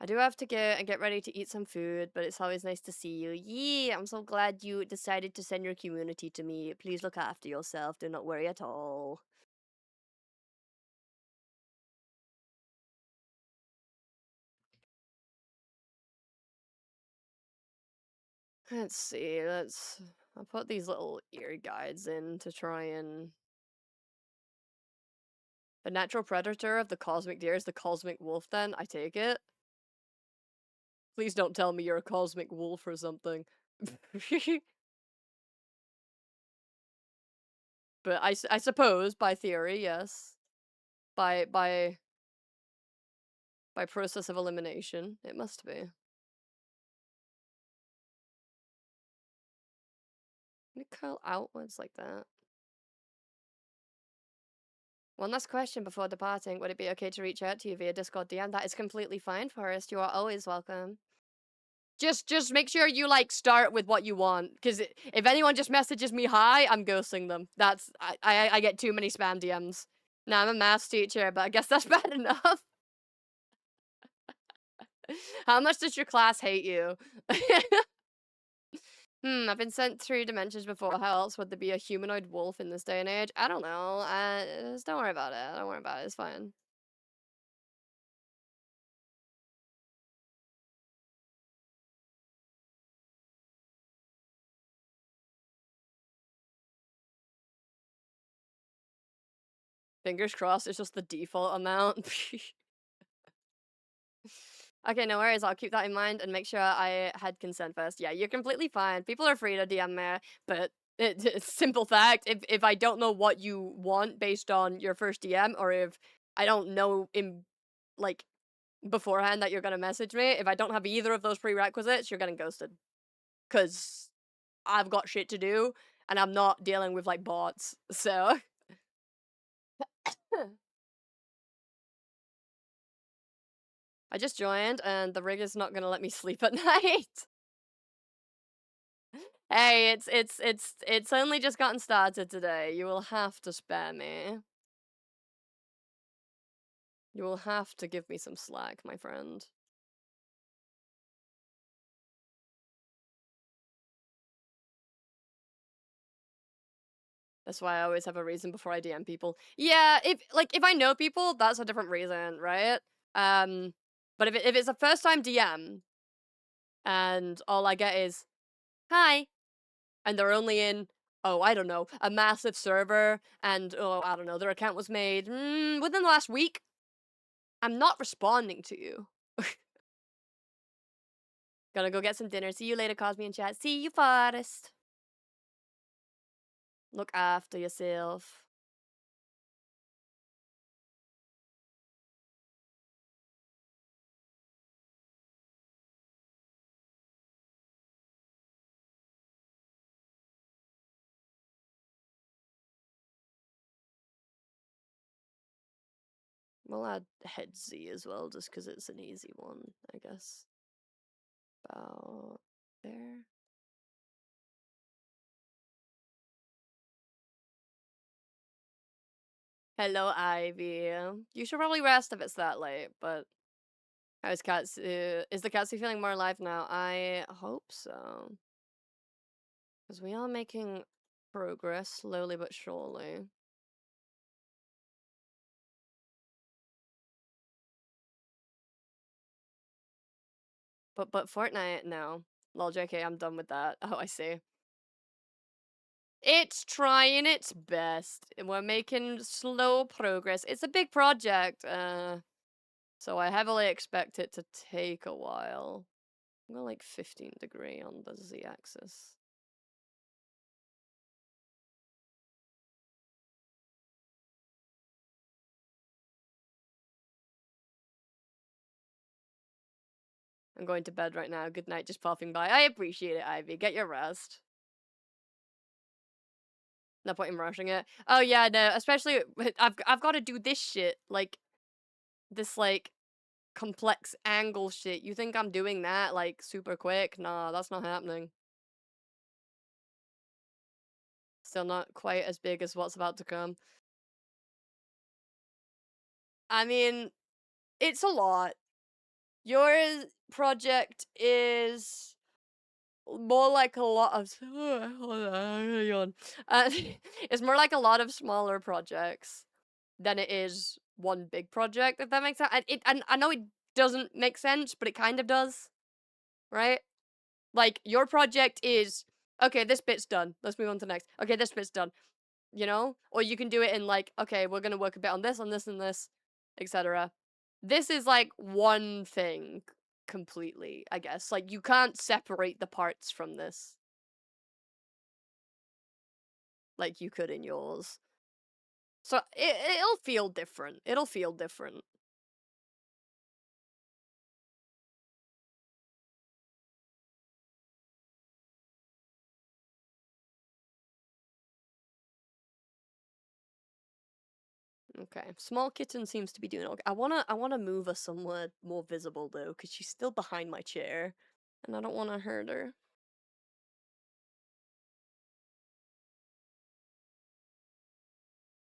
I do have to get ready to eat some food, but it's always nice to see you. Yeah, I'm so glad you decided to send your community to me. Please look after yourself. Do not worry at all. Let's see, I'll put these little ear guides in to try and... The natural predator of the cosmic deer is the cosmic wolf then, I take it? Please don't tell me you're a cosmic wolf or something. But I suppose, by theory, yes. By process of elimination, it must be. Let me curl outwards like that. One last question before departing. Would it be okay to reach out to you via Discord DM? That is completely fine, Forrest. You are always welcome. Just make sure you, like, start with what you want. Because if anyone just messages me hi, I'm ghosting them. That's... I get too many spam DMs. Now, I'm a maths teacher, but I guess that's bad enough. How much does your class hate you? I've been sent through dimensions before. How else would there be a humanoid wolf in this day and age? I don't know. Just don't worry about it. Don't worry about it. It's fine. Fingers crossed, it's just the default amount. Okay, no worries. I'll keep that in mind and make sure I had consent first. Yeah, you're completely fine. People are free to DM me, but it's simple fact. If I don't know what you want based on your first DM, or if I don't know like beforehand that you're gonna message me, if I don't have either of those prerequisites, you're getting ghosted. Cause I've got shit to do, and I'm not dealing with like bots. So. I just joined, and the rig is not gonna let me sleep at night. Hey, it's only just gotten started today. You will have to spare me. You will have to give me some slack, my friend. That's why I always have a reason before I DM people. Yeah, if I know people, that's a different reason, right? But if it's a first time DM and all I get is hi, and they're only in, oh, I don't know, a massive server, and oh, I don't know, their account was made within the last week, I'm not responding to you. Gotta go get some dinner. See you later, Cosme and chat. See you, Forest. Look after yourself. We'll add head Z as well, just because it's an easy one, I guess. About there. Hello, Ivy. You should probably rest if it's that late, but how's Katsu? Is the Katsu feeling more alive now? I hope so. Because we are making progress, slowly but surely. But Fortnite, no. Lol, JK, I'm done with that. Oh, I see. It's trying its best. We're making slow progress. It's a big project, so I heavily expect it to take a while. I'm going like 15° on the Z-axis. I'm going to bed right now. Good night, just popping by. I appreciate it, Ivy. Get your rest. No point in rushing it. Oh yeah, no, especially I've got to do this shit, like this like complex angle shit. You think I'm doing that like super quick? Nah, that's not happening. Still not quite as big as what's about to come. I mean, it's a lot. Your project is more like a lot of hold on, I'm gonna yawn. It's more like a lot of smaller projects than it is one big project, if that makes sense. And I know it doesn't make sense, but it kind of does, right? Like, your project is, okay, this bit's done. Let's move on to the next. Okay, this bit's done. You know? Or you can do it in like, okay, we're gonna work a bit on this, and this, etc. This is like one thing completely, I guess. Like, you can't separate the parts from this. Like you could in yours. So it'll feel different. It'll feel different. Okay, small kitten seems to be doing okay. I wanna move her somewhere more visible though, because she's still behind my chair, and I don't want to hurt her.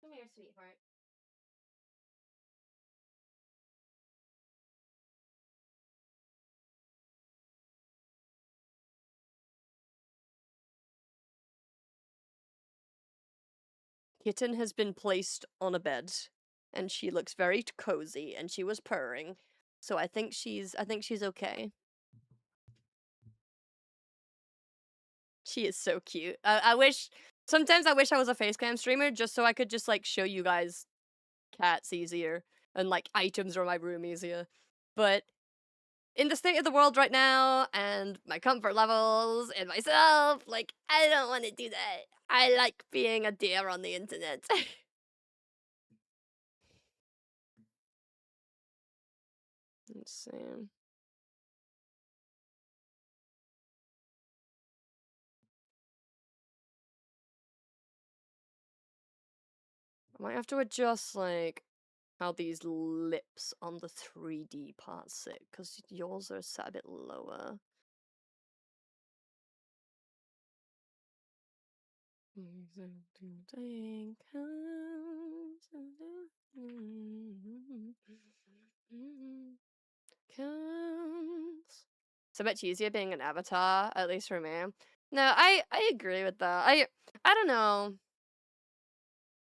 Come here, sweetheart. Kitten has been placed on a bed, and she looks very cozy, and she was purring, so I think she's okay. She is so cute. I wish sometimes I wish I was a facecam streamer just so I could just like show you guys cats easier and like items from my room easier. But in the state of the world right now and my comfort levels and myself, like I don't want to do that. I like being a deer on the internet. Let's see. I might have to adjust like how these lips on the 3D parts sit, because yours are set a bit lower. It's a bit easier being an avatar, at least for me. No, I agree with that. I don't know.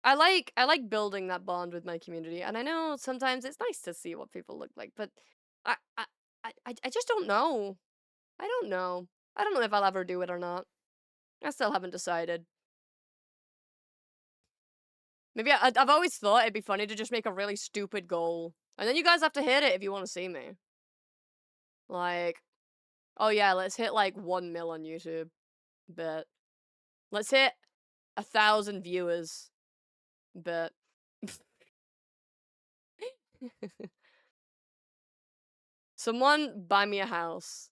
I like building that bond with my community, and I know sometimes it's nice to see what people look like, but I I I just don't know. I don't know. I don't know if I'll ever do it or not. I still haven't decided. Maybe I've always thought it'd be funny to just make a really stupid goal, and then you guys have to hit it if you want to see me. Like, oh yeah, let's hit like 1 mil on YouTube. Bet. Let's hit 1,000 viewers. Bet. Someone buy me a house,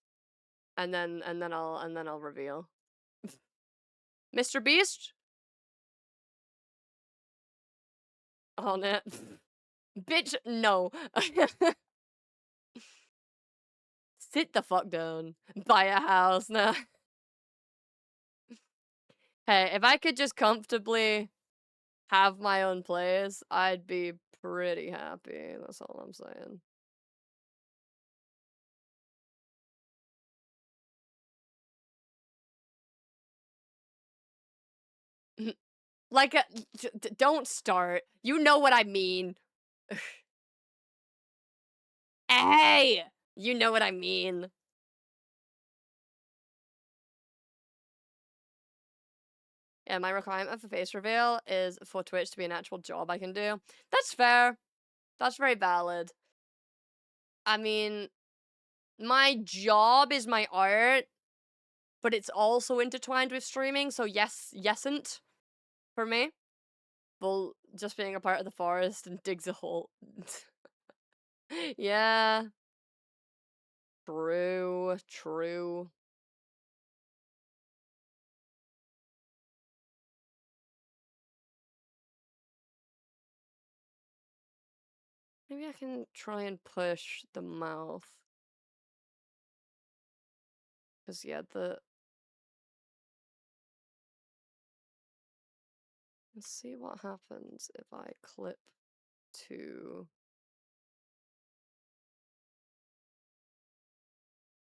and then I'll reveal. Mr. Beast on it. Bitch, no. Sit the fuck down. Buy a house now. Hey, if I could just comfortably have my own place, I'd be pretty happy. That's all I'm saying. Like, don't start. You know what I mean. Hey! You know what I mean. Yeah, my requirement for face reveal is for Twitch to be an actual job I can do. That's fair. That's very valid. I mean, my job is my art, but it's also intertwined with streaming, so yes, yesn't for me. Well, just being a part of the forest and digs a hole. Yeah. True, true. Maybe I can try and push the mouth. Cause yeah, let's see what happens if I clip to...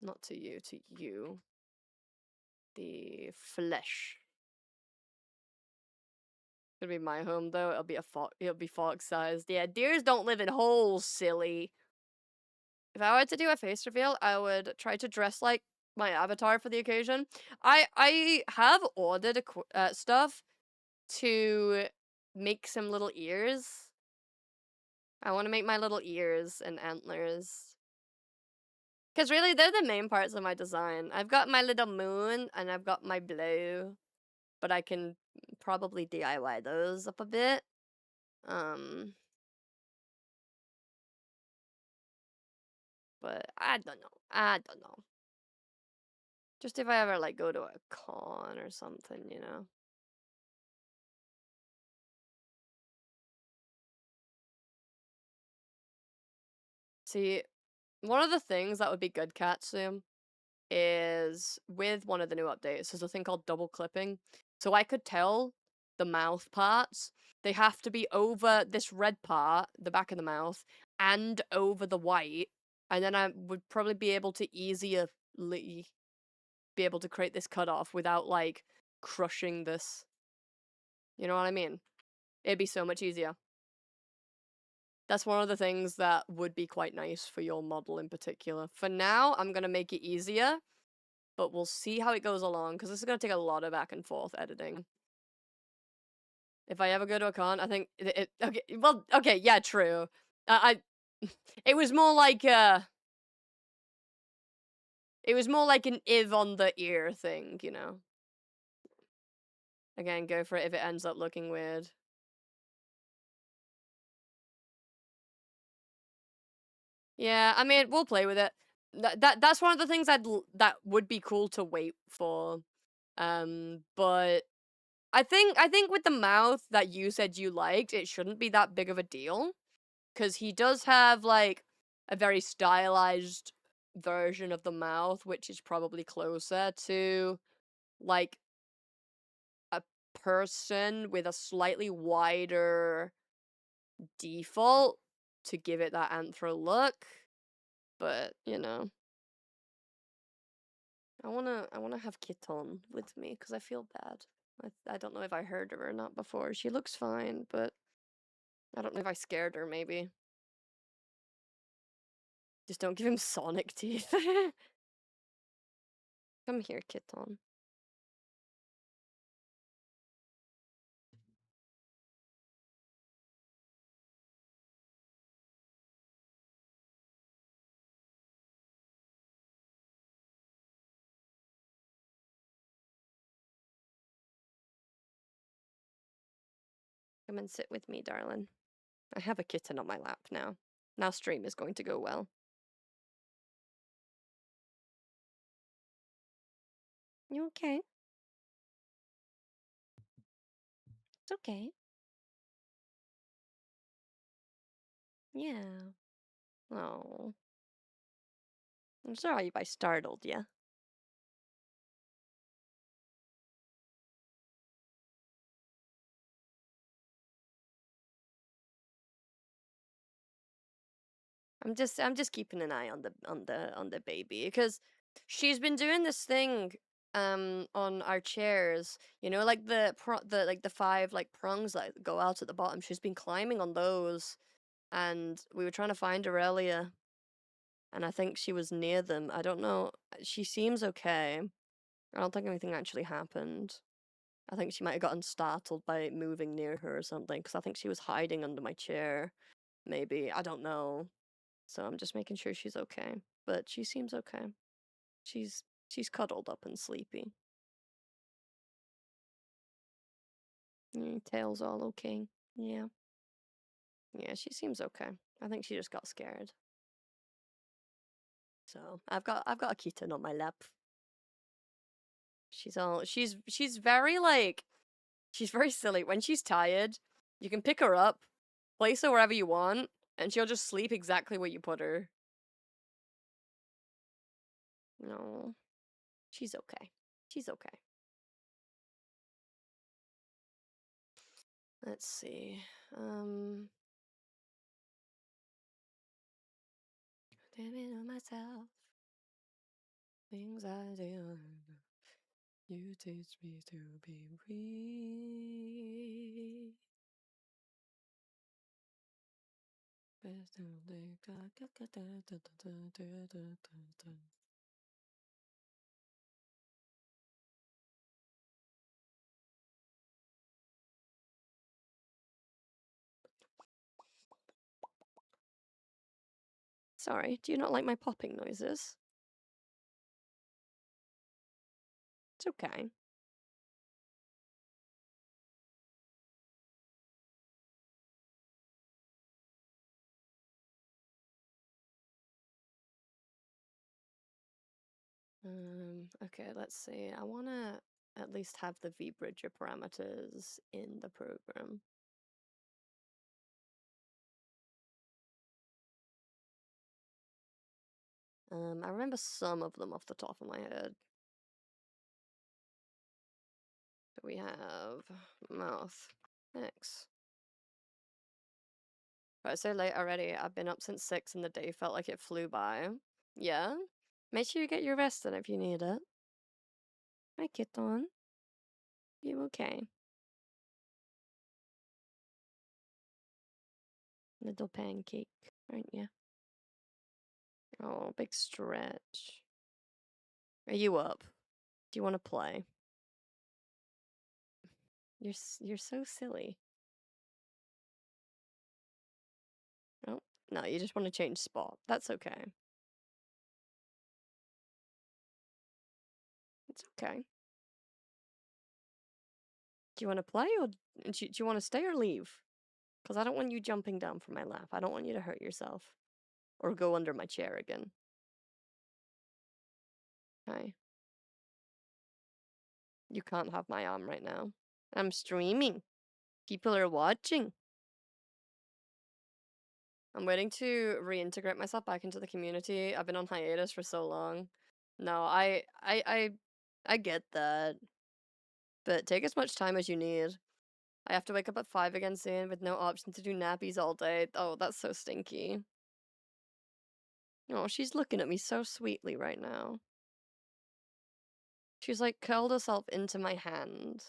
Not to you, to you. The flesh. It'll be my home though. It'll be fox sized. Yeah, deers don't live in holes, silly. If I were to do a face reveal, I would try to dress like my avatar for the occasion. I have ordered stuff to make some little ears. I want to make my little ears and antlers. Because really, they're the main parts of my design. I've got my little moon, and I've got my blue. But I can probably DIY those up a bit. But I don't know. I don't know. Just if I ever, like, go to a con or something, you know? See, one of the things that would be good, Katsu, is with one of the new updates, there's a thing called double clipping. So I could tell the mouth parts, they have to be over this red part, the back of the mouth, and over the white. And then I would probably be able to easily be able to create this cutoff without, like, crushing this. You know what I mean? It'd be so much easier. That's one of the things that would be quite nice for your model in particular. For now, I'm gonna make it easier, but we'll see how it goes along, because this is gonna take a lot of back and forth editing. If I ever go to a con, I think okay, well, okay, yeah, true. It was more like it was more like an if on the ear thing, you know. Again, go for it if it ends up looking weird. Yeah, I mean, we'll play with it. That's one of the things that would be cool to wait for. But I think with the mouth that you said you liked, it shouldn't be that big of a deal, because he does have, like, a very stylized version of the mouth, which is probably closer to, like, a person with a slightly wider default to give it that anthro look. But, you know, I wanna have Kiton with me because I feel bad. I don't know if I heard her or not before. She looks fine, but I don't know if I scared her, maybe. Just don't give him Sonic teeth. Come here, Kiton. Come and sit with me, darling. I have a kitten on my lap now. Now stream is going to go well. You okay? It's okay. Yeah. Oh. I'm sorry if I startled you. I'm just keeping an eye on the baby because she's been doing this thing on our chairs, you know, like the five like prongs that go out at the bottom. She's been climbing on those, and we were trying to find her earlier, and I think she was near them. I don't know. She seems okay. I don't think anything actually happened. I think she might have gotten startled by it moving near her or something, because I think she was hiding under my chair. Maybe. I don't know. So I'm just making sure she's okay. But she seems okay. She's cuddled up and sleepy. Tail's all okay. Yeah. Yeah, she seems okay. I think she just got scared. So I've got a kitten on my lap. She's very like she's very silly. When she's tired, you can pick her up, place her wherever you want, and she'll just sleep exactly where you put her. No. She's okay. She's okay. Let's see. Living on myself. Things I do. You teach me to be free. Sorry, do you not like my popping noises? It's okay. Okay, let's see. I want to at least have the V-Bridger parameters in the program. I remember some of them off the top of my head. So we have mouth. X. Oh, it's so late already. I've been up since 6 and the day felt like it flew by. Yeah? Make sure you get your rest in if you need it. Hi, Kiton. You okay? Little pancake, aren't you? Oh, big stretch. Are you up? Do you want to play? You're so silly. Oh, no, you just want to change spot. That's okay. It's okay. Do you want to play or do you want to stay or leave? Because I don't want you jumping down from my lap. I don't want you to hurt yourself. Or go under my chair again. Hi. You can't have my arm right now. I'm streaming. People are watching. I'm waiting to reintegrate myself back into the community. I've been on hiatus for so long. No, I get that. But take as much time as you need. I have to wake up at 5 again soon with no option to do nappies all day. Oh, that's so stinky. Oh, she's looking at me so sweetly right now. She's like curled herself into my hand.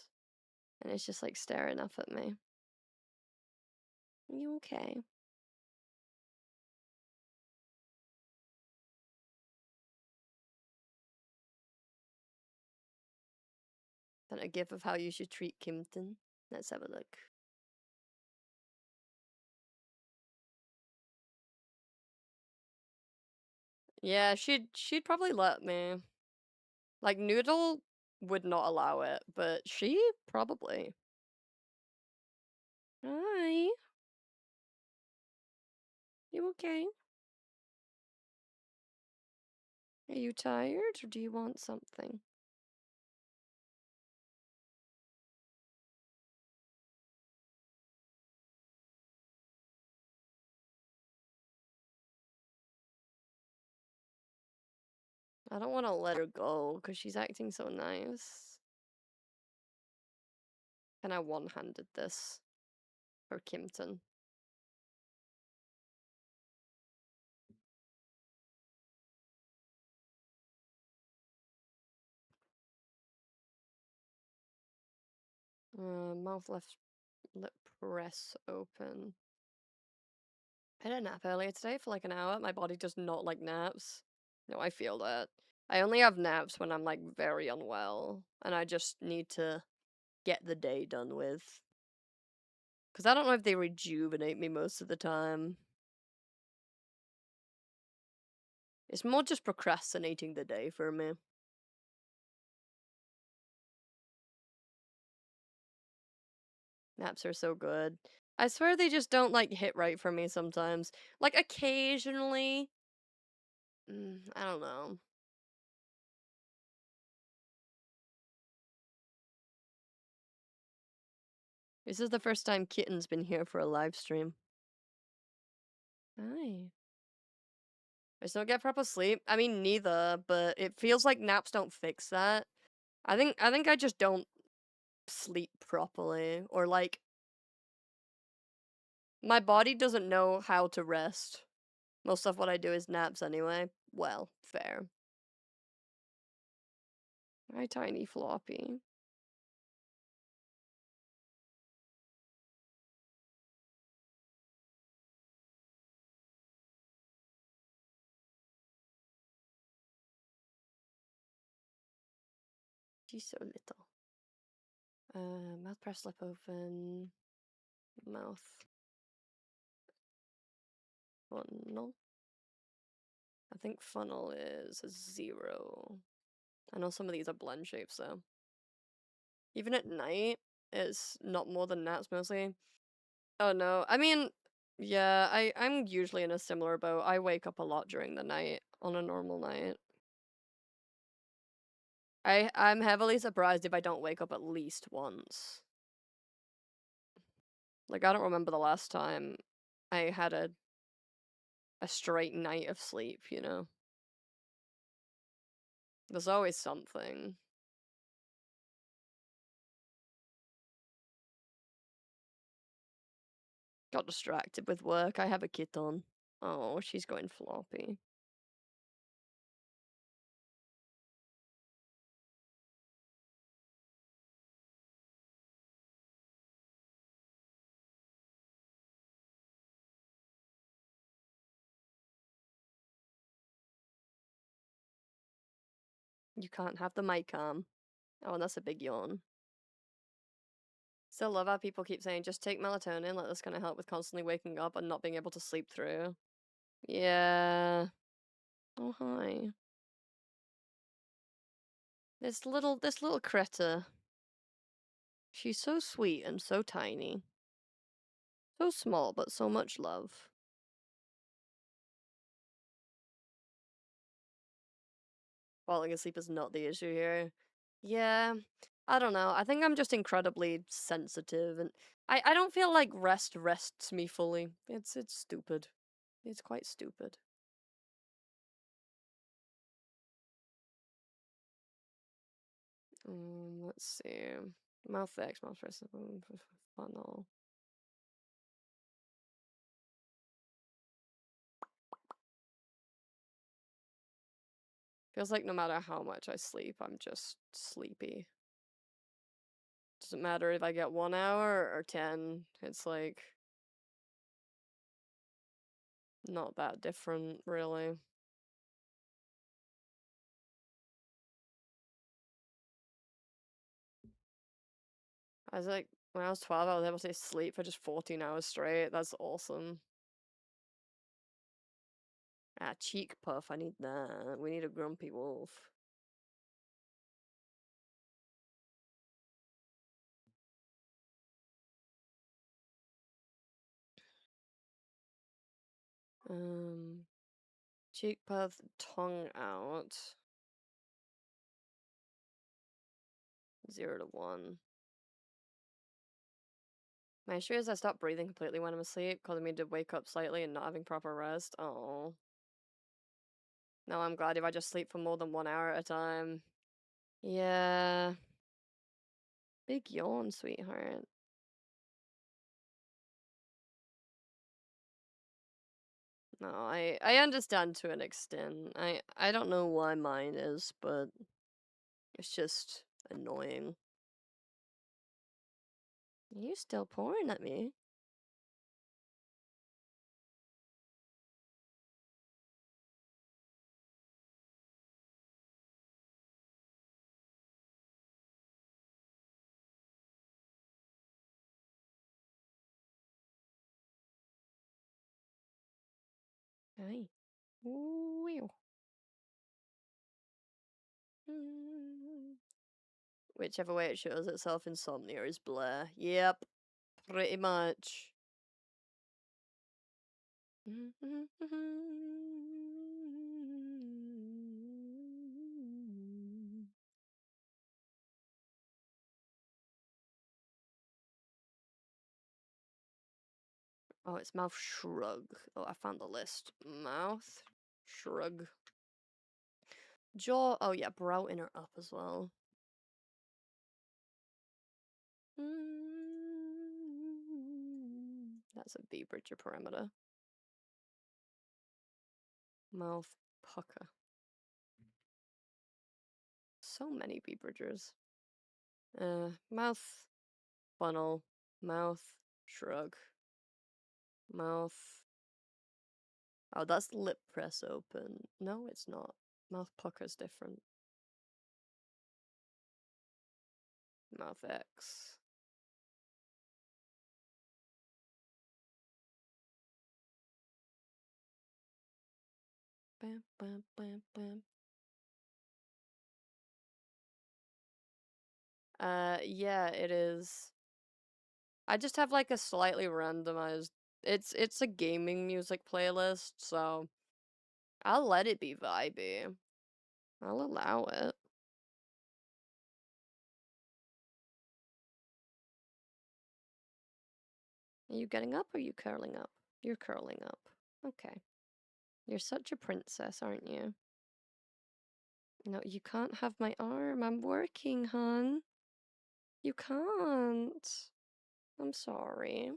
And it's just like staring up at me. Are you okay? Then a gif of how you should treat Kimpton. Let's have a look. Yeah, she'd probably let me. Like Noodle would not allow it, but she probably. Hi. You okay? Are you tired or do you want something? I don't want to let her go because she's acting so nice. And I one-handed this for Kimpton. Mouth left lip press open. I had a nap earlier today for like an hour. My body does not like naps. No, I feel that. I only have naps when I'm like very unwell and I just need to get the day done with. Because I don't know if they rejuvenate me most of the time. It's more just procrastinating the day for me. Naps are so good. I swear they just don't like hit right for me sometimes. Like occasionally. I don't know. This is the first time Kitten's been here for a live stream. Hi. I just don't get proper sleep. I mean, neither, but it feels like naps don't fix that. I think I just don't sleep properly, or like my body doesn't know how to rest. Most of what I do is naps anyway. Well, fair. Hi, tiny floppy. She's so little. Mouth press lip open. Mouth. Funnel. I think funnel is a 0. I know some of these are blend shapes though. Even at night, it's not more than naps mostly. Oh no, I mean, yeah, I'm usually in a similar boat. I wake up a lot during the night on a normal night. I'm heavily surprised if I don't wake up at least once. Like I don't remember the last time I had a straight night of sleep, you know. There's always something. Got distracted with work. I have a kitten. Oh, she's going floppy. You can't have the mic on. Oh, and that's a big yawn. Still love how people keep saying, just take melatonin, like that's gonna help with constantly waking up and not being able to sleep through. Yeah. Oh, hi. This little critter. She's so sweet and so tiny. So small, but so much love. Falling asleep is not the issue here. Yeah. I don't know. I think I'm just incredibly sensitive and I don't feel like rest rests me fully. It's stupid. It's quite stupid. Let's see. Mouth X, mouth press, funnel. Feels like no matter how much I sleep, I'm just sleepy. Doesn't matter if I get 1 hour or 10. It's like not that different, really. I was like, when I was 12, I was able to sleep for just 14 hours straight. That's awesome. Ah, cheek puff. I need that. We need a grumpy wolf. Cheek puff, tongue out. 0 to 1. My issue is I stop breathing completely when I'm asleep, causing me to wake up slightly and not having proper rest. Oh. No, I'm glad if I just sleep for more than 1 hour at a time. Yeah. Big yawn, sweetheart. No, I understand to an extent. I don't know why mine is, but it's just annoying. Are you still pouring at me? Hey. Ooh. Whichever way it shows itself, insomnia is Blair. Yep, pretty much. Oh, it's mouth shrug. Oh, I found the list. Mouth shrug. Jaw. Oh, yeah, brow inner up as well. That's a V bridger parameter. Mouth pucker. So many V bridgers. Mouth funnel. Mouth shrug. Mouth. Oh, that's lip press open. No, it's not. Mouth pucker's different. Mouth X. Bam, bam, bam, bam. Yeah, it is. I just have like a slightly randomized. It's a gaming music playlist, so I'll let it be vibey. I'll allow it. Are you getting up or are you curling up? You're curling up. Okay. You're such a princess, aren't you? No, you can't have my arm. I'm working, hon. You can't. I'm sorry.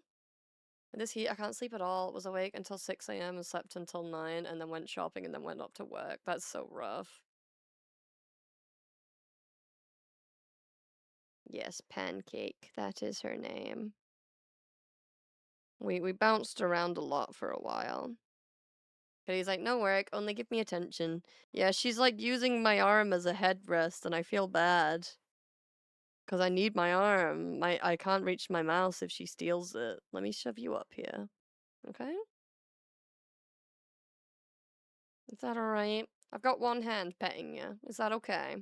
In this heat, I can't sleep at all. Was awake until 6 a.m. and slept until 9 and then went shopping and then went up to work. That's so rough. Yes, Pancake. That is her name. We bounced around a lot for a while. But he's like, no work, only give me attention. Yeah, she's like using my arm as a headrest and I feel bad. Because I need my arm. I can't reach my mouse if she steals it. Let me shove you up here. Okay? Is that alright? I've got one hand petting you. Is that okay?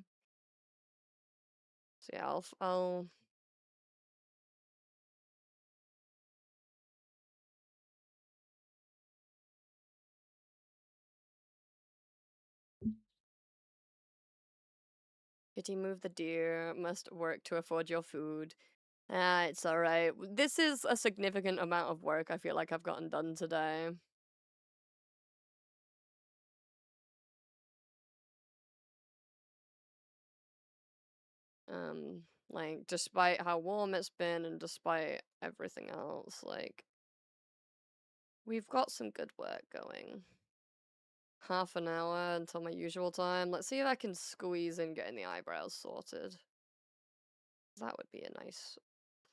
So yeah, I'll Pity move the deer, must work to afford your food. Ah, it's alright. This is a significant amount of work I feel like I've gotten done today. Like, despite how warm it's been and despite everything else, like, we've got some good work going. Half an hour until my usual time. Let's see if I can squeeze in getting the eyebrows sorted. That would be a nice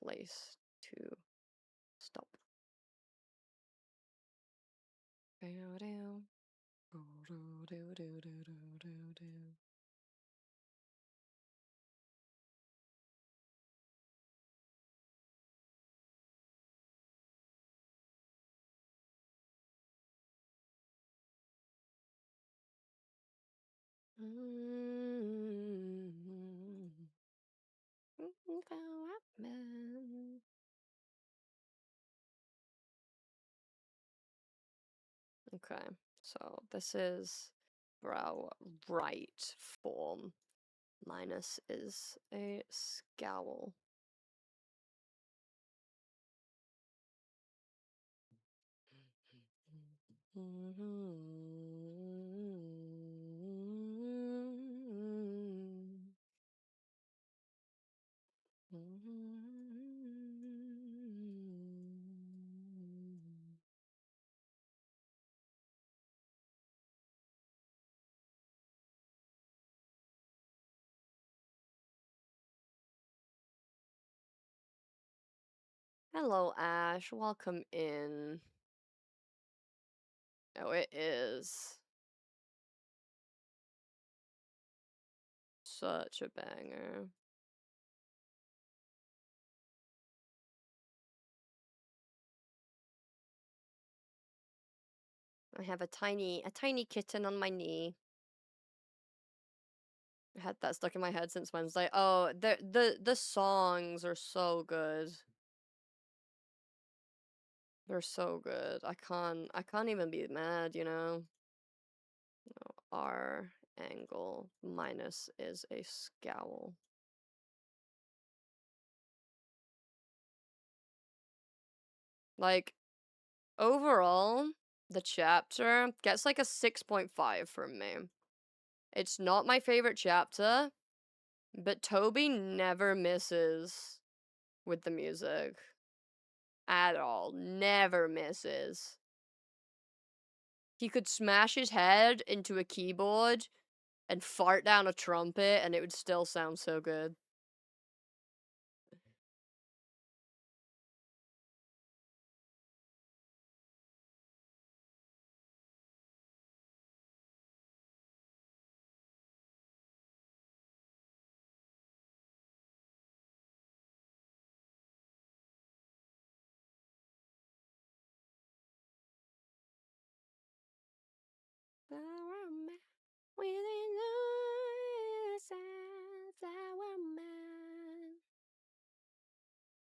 place to stop. Okay, so this is brow right form. Minus is a scowl. Hello, Ash. Welcome in. Oh, it is such a banger. I have a tiny kitten on my knee. I had that stuck in my head since Wednesday. Oh, the songs are so good. They're so good. I can't even be mad, you know. No, R angle minus is a scowl. Like, overall, the chapter gets like a 6.5 from me. It's not my favorite chapter, but Toby never misses with the music. At all. Never misses. He could smash his head into a keyboard and fart down a trumpet and it would still sound so good.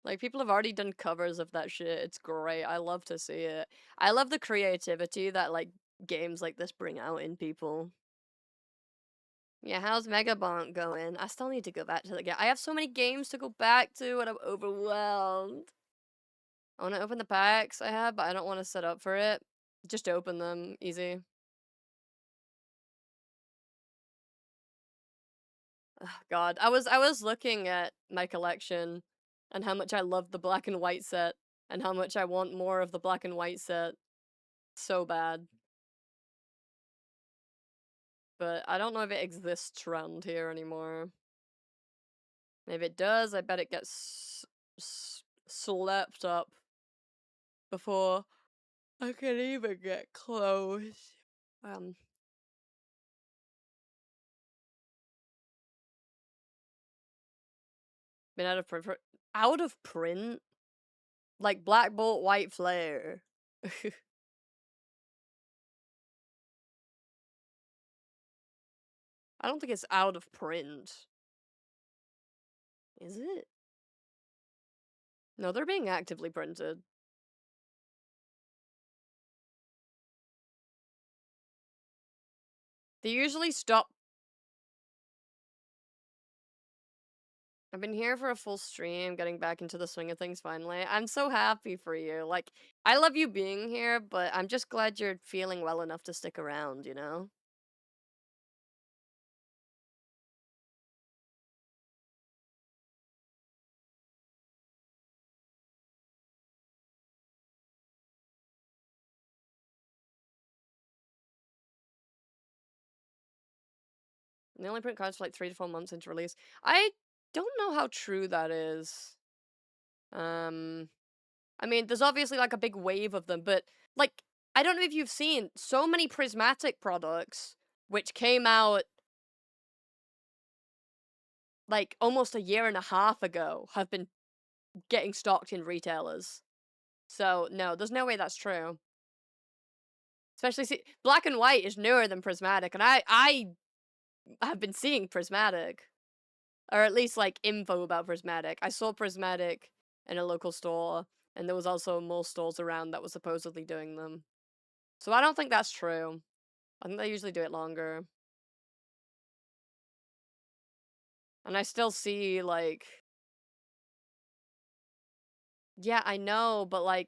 Like, people have already done covers of that shit. It's great. I love to see it. I love the creativity that, like, games like this bring out in people. Yeah, how's Megabonk going? I still need to go back to the game. I have so many games to go back to and I'm overwhelmed. I want to open the packs I have, but I don't want to set up for it. Just open them. Easy. Oh, God, I was looking at my collection and how much I love the black and white set and how much I want more of the black and white set so bad. But I don't know if it exists around here anymore. If it does, I bet it gets slept up before I can even get close. Been out of print for out of print? Like Black Bolt White Flare. I don't think it's out of print. Is it? No, they're being actively printed. They usually stop. I've been here for a full stream, getting back into the swing of things finally. I'm so happy for you. Like, I love you being here, but I'm just glad you're feeling well enough to stick around, you know? And they only print cards for like 3 to 4 months into release. don't know how true that is. I mean, there's obviously like a big wave of them, but like, I don't know if you've seen so many prismatic products which came out like almost a year and a half ago have been getting stocked in retailers. So no, there's no way that's true. Especially black and white is newer than prismatic, and I have been seeing prismatic, or at least like info about prismatic. I saw prismatic in a local store, and there was also more stores around that were supposedly doing them. So I don't think that's true. I think they usually do it longer. And I still see like, yeah, I know, but like,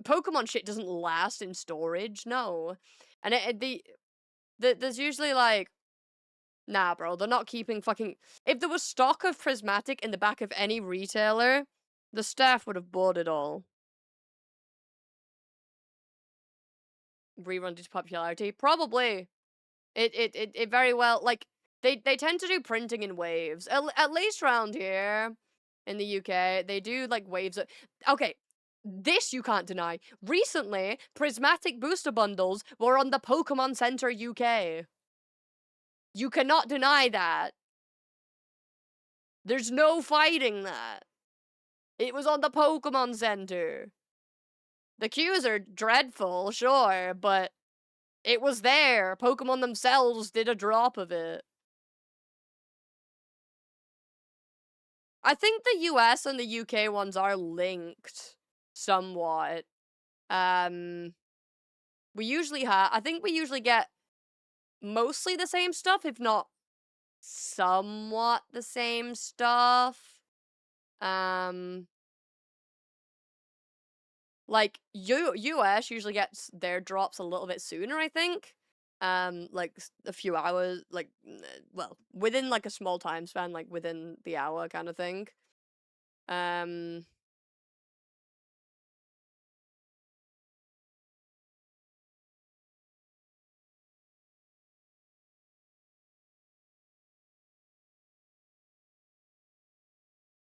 Pokemon shit doesn't last in storage, no. And there's usually like, nah, bro, they're not keeping fucking. If there was stock of prismatic in the back of any retailer, the staff would have bought it all. Rerun due to popularity, probably. It very well, like, they tend to do printing in waves. At least around here in the UK, they do like waves of. Okay, this you can't deny. Recently, prismatic booster bundles were on the Pokemon Center UK. You cannot deny that. There's no fighting that. It was on the Pokemon Center. The queues are dreadful, sure, but it was there. Pokemon themselves did a drop of it. I think the US and the UK ones are linked somewhat. We usually I think we usually get mostly the same stuff, if not somewhat the same stuff. Like US usually gets their drops a little bit sooner, I think. Like a few hours, like well, within like a small time span, like within the hour kind of thing. Um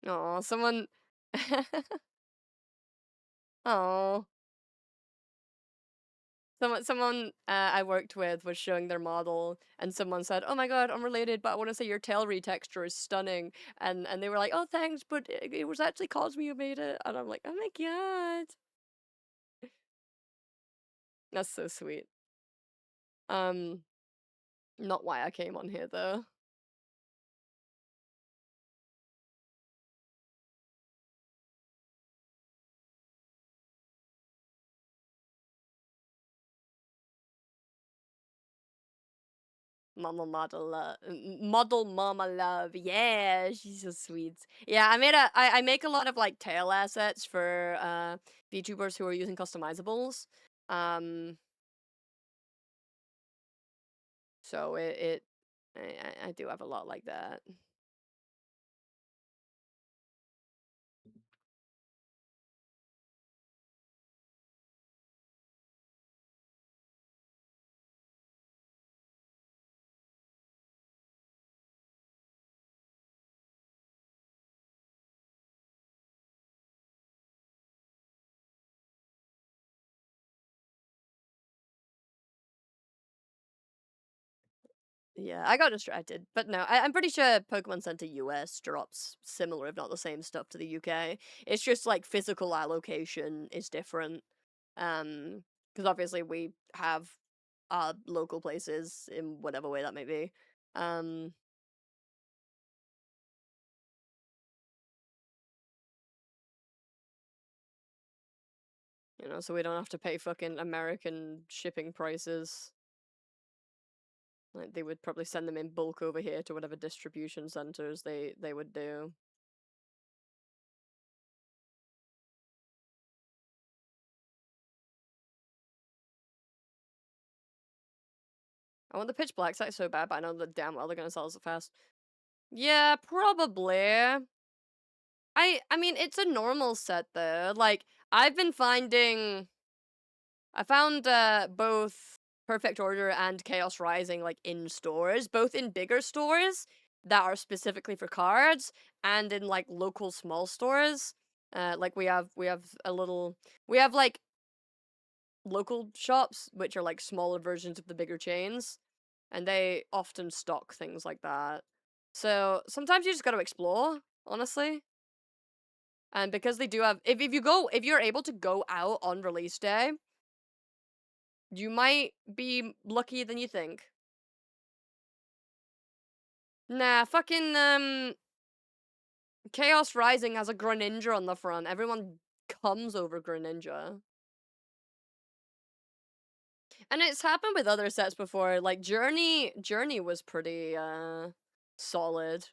Oh, someone Oh. Someone I worked with was showing their model, and someone said, "Oh my god, unrelated, but I want to say your tail retexture is stunning." And they were like, "Oh, thanks, but it was actually Cosme who made it." And I'm like, "Oh my god, that's so sweet." Um, not why I came on here though. Model Mama Love. Yeah, she's so sweet. Yeah, I make a lot of like tail assets for VTubers who are using customizables. Um, so I do have a lot like that. Yeah, I got distracted. But no, I'm pretty sure Pokemon Center US drops similar, if not the same stuff to the UK. It's just like physical allocation is different. Because obviously we have our local places in whatever way that may be. Um, so we don't have to pay fucking American shipping prices. Like they would probably send them in bulk over here to whatever distribution centers they would do. I want the pitch black set so bad, but I know that damn well they're gonna sell us it fast. Yeah, probably. I mean, it's a normal set though. Like I've been finding, I found both Perfect Order and Chaos Rising like in stores, both in bigger stores, that are specifically for cards, and in like local small stores. Like we have like local shops which are like smaller versions of the bigger chains, and they often stock things like that. So sometimes you just got to explore, honestly. And because they do have, if you're able to go out on release day, you might be luckier than you think. Nah, fucking Chaos Rising has a Greninja on the front. Everyone comes over Greninja. And it's happened with other sets before. Like Journey was pretty solid.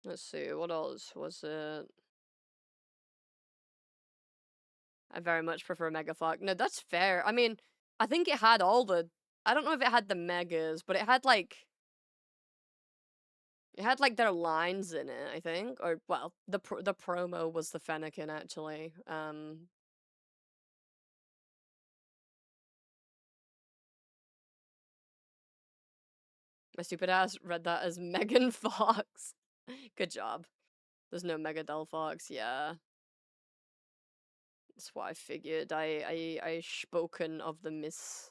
Let's see, what else was it? I very much prefer Mega Fox. No, that's fair. I mean, I think it had all the, I don't know if it had the megas, but it had like their lines in it, I think. Or well, the promo was the Fennekin actually. My stupid ass read that as Megan Fox. Good job. There's no Mega Delphox, yeah. That's what I figured. I spoken of the miss.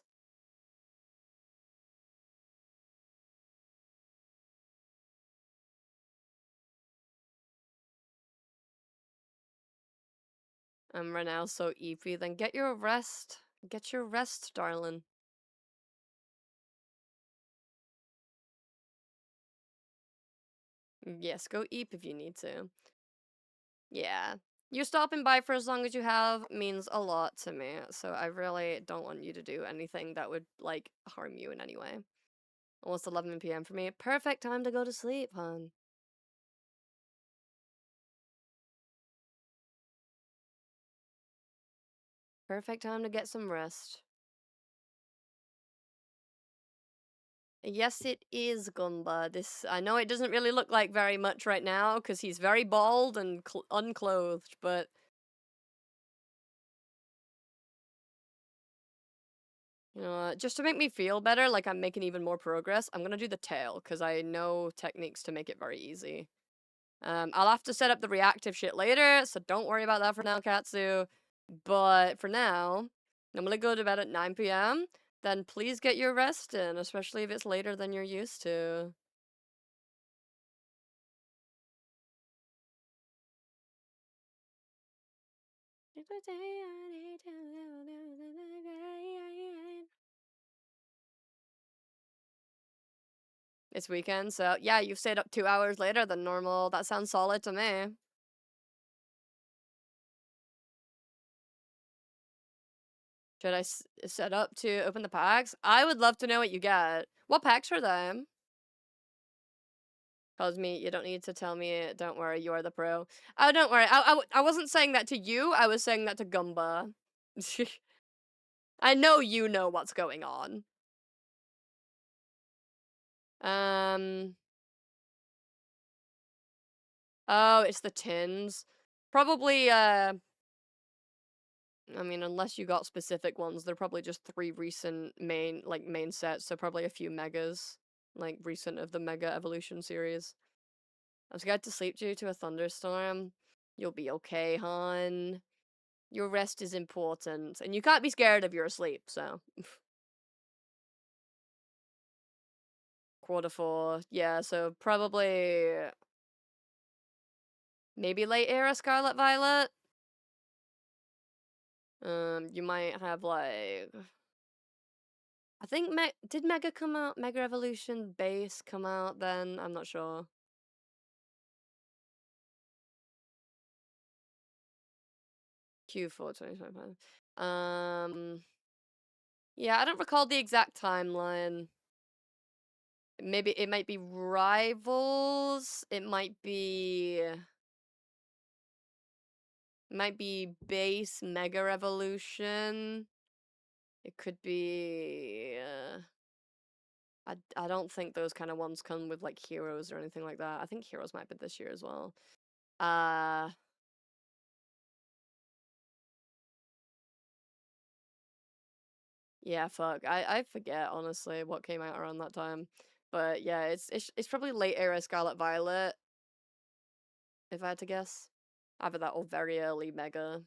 Right now so eepy. Then get your rest. Get your rest, darling. Yes, go eep if you need to. Yeah. You stopping by for as long as you have means a lot to me, so I really don't want you to do anything that would, like, harm you in any way. Almost 11 p.m. for me. Perfect time to go to sleep, hon. Perfect time to get some rest. Yes, it is, Gumba. This, I know it doesn't really look like very much right now, because he's very bald and unclothed, but... You know what, just to make me feel better, like I'm making even more progress, I'm gonna do the tail, because I know techniques to make it very easy. I'll have to set up the reactive shit later, so don't worry about that for now, Katsu. But for now, I'm gonna go to bed at 9 p.m. Then please get your rest in, especially if it's later than you're used to. It's weekend, so yeah, you've stayed up 2 hours later than normal. That sounds solid to me. Should I set up to open the packs? I would love to know what you get. What packs are them? Calls me, you don't need to tell me, don't worry, you are the pro. Oh, don't worry, I wasn't saying that to you, I was saying that to Gumba. I know you know what's going on. Oh, it's the tins. Probably, I mean, unless you got specific ones, they're probably just 3 recent main sets, so probably a few megas, like, recent of the Mega Evolution series. I'm scared to sleep due to a thunderstorm. You'll be okay, hon. Your rest is important, and you can't be scared if you're asleep, so. Quarter 4, yeah, so probably... Maybe late era Scarlet Violet? You might have, like... I think did Mega come out? Mega Evolution Base come out then? I'm not sure. Q4 2025. Yeah, I don't recall the exact timeline. Maybe it might be Rivals. It might be Base Mega Evolution. It could be I don't think those kind of ones come with like heroes or anything like that. I think heroes might be this year as well. Yeah, fuck. I forget honestly what came out around that time. But yeah, it's probably late era Scarlet Violet, if I had to guess. Either that or very early Mega.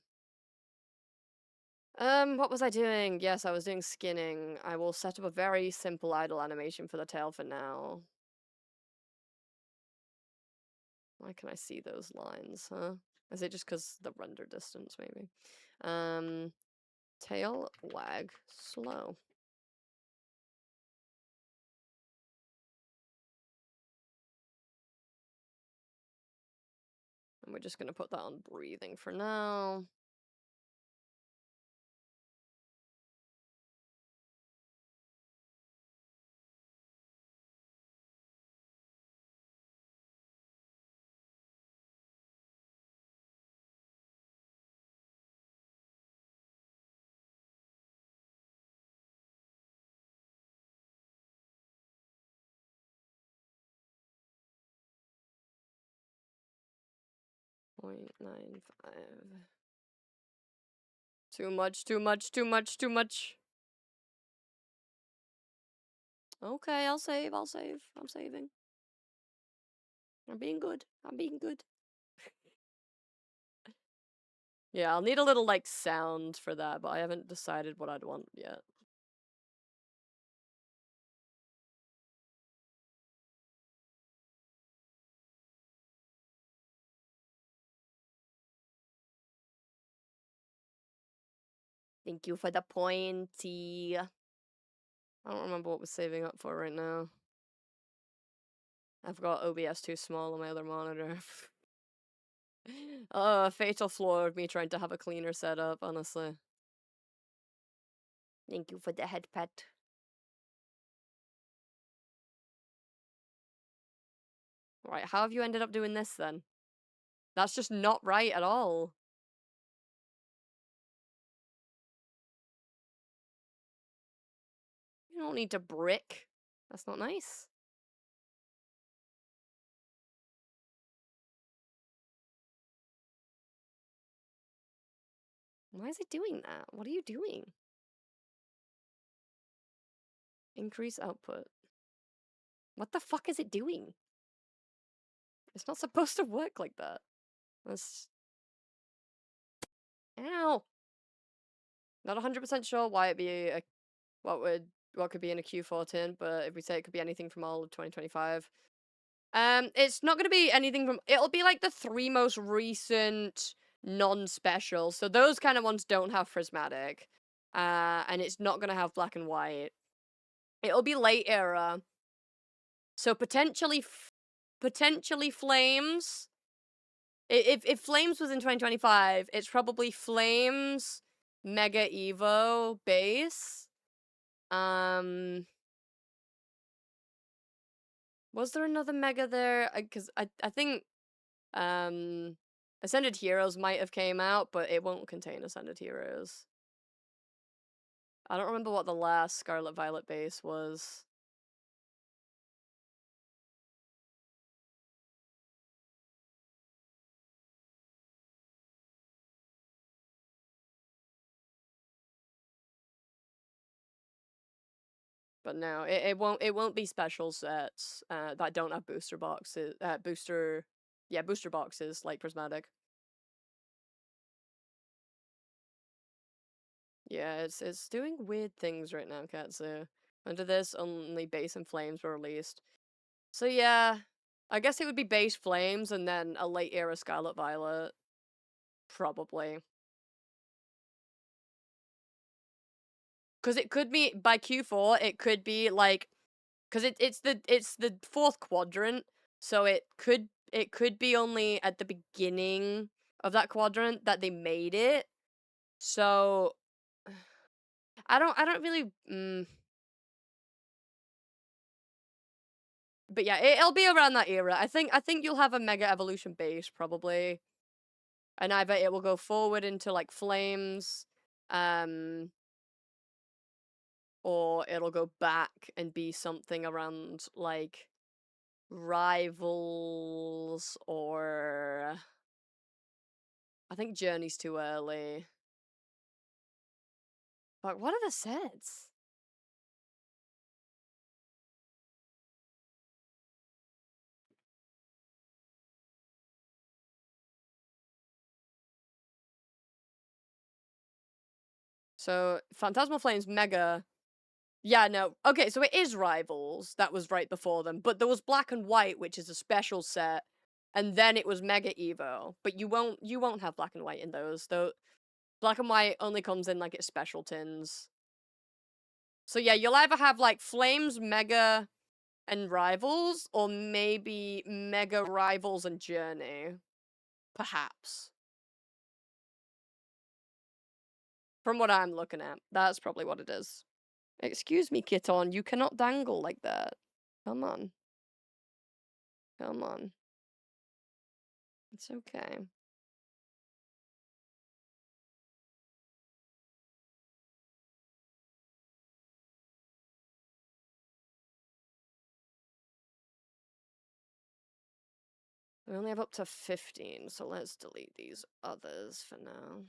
What was I doing? Yes, I was doing skinning. I will set up a very simple idle animation for the tail for now. Why can I see those lines, huh? Is it just because the render distance, maybe? Tail wag slow. And we're just gonna put that on breathing for now. .95. Too much, too much, too much, too much. Okay, I'll save, I'll save. I'm saving. I'm being good. I'm being good. Yeah, I'll need a little, like, sound for that, but I haven't decided what I'd want yet. Thank you for the pointy. I don't remember what we're saving up for right now. I've got OBS too small on my other monitor. Fatal flaw of me trying to have a cleaner setup, honestly. Thank you for the head pet. Right, how have you ended up doing this then? That's just not right at all. You don't need to brick. That's not nice. Why is it doing that? What are you doing? Increase output. What the fuck is it doing? It's not supposed to work like that. That's... Ow! Not 100% sure why it'd be a... What could be in a Q14, but if we say it could be anything from all of 2025. It's not gonna be anything from... It'll be like the 3 most recent non-specials. So those kind of ones don't have prismatic. And it's not gonna have black and white. It'll be late era. So potentially Flames. If Flames was in 2025, it's probably Flames, Mega Evo, base. Was there another Mega there? Because I think Ascended Heroes might have came out, but it won't contain Ascended Heroes. I don't remember what the last Scarlet Violet base was. But no, it won't be special sets that don't have booster boxes. Booster boxes like prismatic. Yeah, it's doing weird things right now, Katsu. Under this, only base and flames were released. So yeah, I guess it would be base flames and then a late era Scarlet Violet. Probably. Because it could be, by Q4, it could be like... Because it's the 4th quadrant, so it could be only at the beginning of that quadrant that they made it. So... I don't really... But yeah, it'll be around that era. I think you'll have a Mega Evolution base, probably. And either it will go forward into, like, Flames, or it'll go back and be something around, like, Rivals, or... I think Journey's too early. But what are the sets? So Phantasmal Flames Mega. Yeah, no. Okay, so it is Rivals. That was right before them. But there was Black and White, which is a special set, and then it was Mega Evo. But you won't have Black and White in those. Though Black and White only comes in like its special tins. So yeah, you'll either have like Flames, Mega, and Rivals, or maybe Mega Rivals and Journey. Perhaps. From what I'm looking at, that's probably what it is. Excuse me, Kiton, you cannot dangle like that. Come on. Come on. It's okay. We only have up to 15, so let's delete these others for now.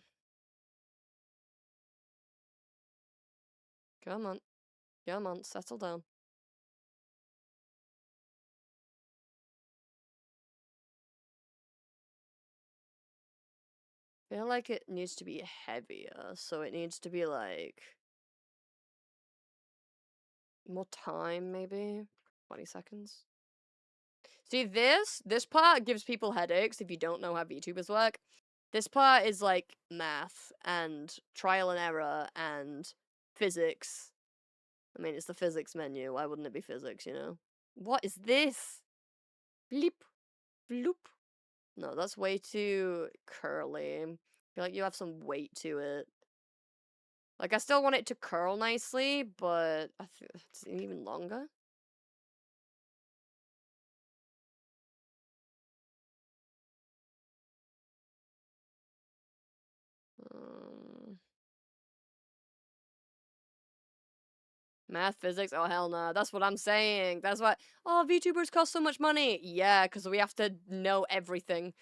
Come on. Come on, settle down. I feel like it needs to be heavier, so it needs to be like more time, maybe 20 seconds. See, this part gives people headaches if you don't know how VTubers work. This part is like math and trial and error and physics. I mean, it's the physics menu. Why wouldn't it be physics, you know? What is this? Bleep. Bloop. No, that's way too curly. I feel like you have some weight to it. Like, I still want it to curl nicely, but I think it's even longer. Math, physics, oh hell no. That's what I'm saying. That's why, oh, VTubers cost so much money. Yeah, because we have to know everything.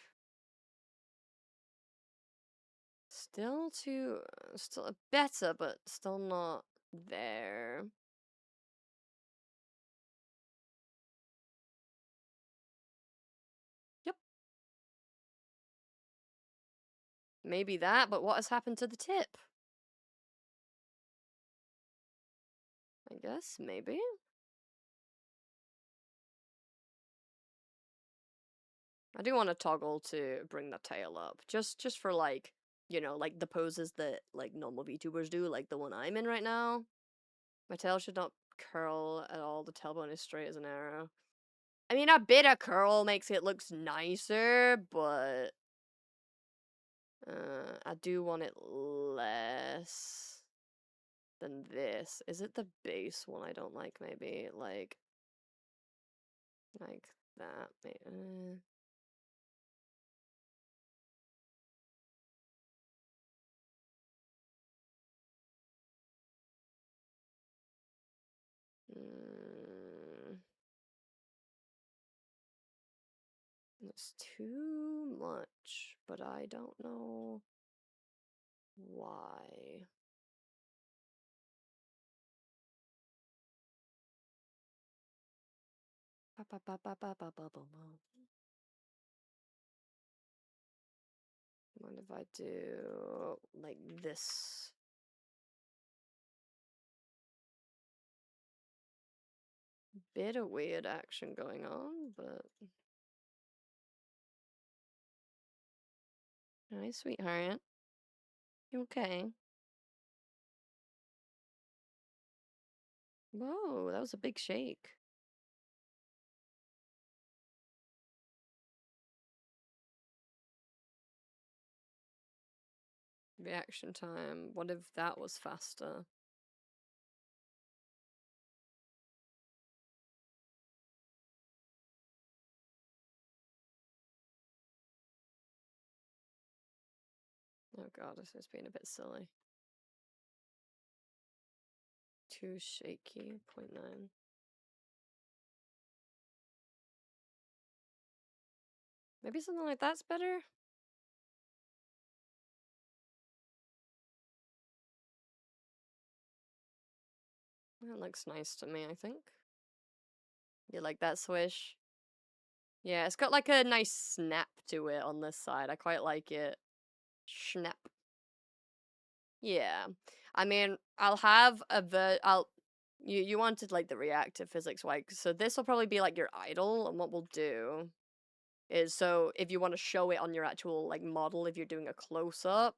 Still better, but still not there. Yep. Maybe that, but what has happened to the tip? I guess, maybe. I do want to toggle to bring the tail up, just for like, you know, like the poses that like normal VTubers do, like the one I'm in right now. My tail should not curl at all. The tailbone is straight as an arrow. I mean, a bit of curl makes it looks nicer, but I do want it less than this. Is it the base one I don't like? Maybe like that. It's too much, but I don't know why. Mind if I do like this? Bit of weird action going on, but hi, sweetheart. You okay? Whoa, that was a big shake. Reaction time. What if that was faster? Oh god, this is being a bit silly. Too shaky. 0.9. Maybe something like that's better? That looks nice to me, I think. You like that swish? Yeah, it's got like a nice snap to it on this side. I quite like it. Snap. Yeah. I mean, I'll have a I'll you wanted like the reactive physics, right? So this will probably be like your idle, and what we'll do is, so if you want to show it on your actual like model, if you're doing a close up,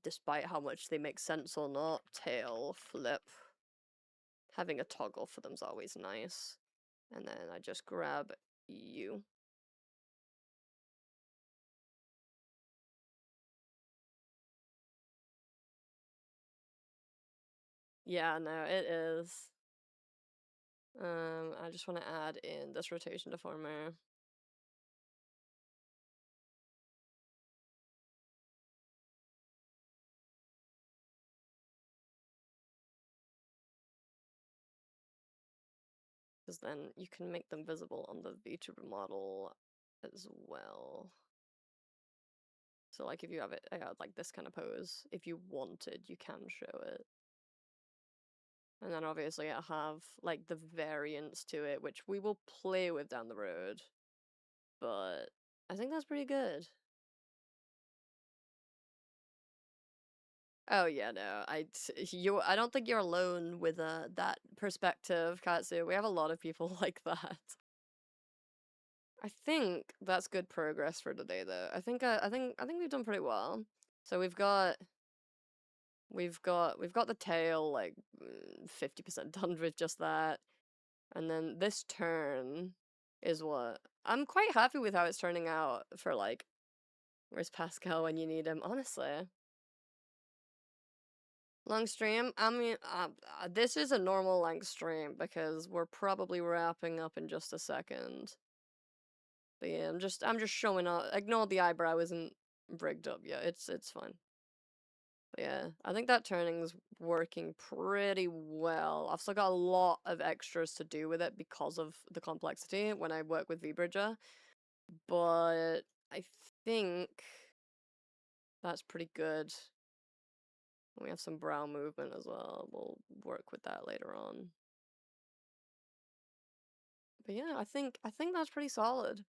despite how much they make sense or not, tail flip. Having a toggle for them's always nice. And then I just grab you. Yeah, no, it is. I just want to add in this rotation deformer. Because then you can make them visible on the Vtuber model as well. So like if you have it like this kind of pose, if you wanted, you can show it. And then obviously I have like the variants to it, which we will play with down the road. But I think that's pretty good. Oh yeah, no, I don't think you're alone with that perspective, Katsu. We have a lot of people like that. I think that's good progress for today, though. I think we've done pretty well. So we've got the tail like 50% done with just that, and then this turn is what I'm quite happy with how it's turning out for like. Where's Pascal when you need him? Honestly. Long stream? I mean, this is a normal length stream because we're probably wrapping up in just a second. But yeah, I'm just showing up. Ignore the eyebrow isn't rigged up yet. It's fine. But yeah, I think that turning's working pretty well. I've still got a lot of extras to do with it because of the complexity when I work with VBridger. But I think that's pretty good. We have some brow movement as well. We'll work with that later on. But yeah, I think that's pretty solid.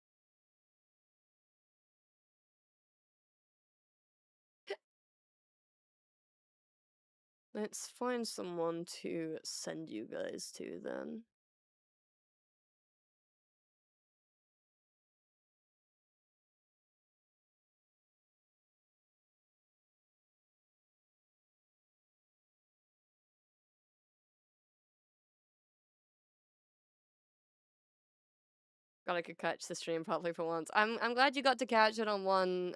Let's find someone to send you guys to then. God, I could catch the stream properly for once. I'm glad you got to catch it on one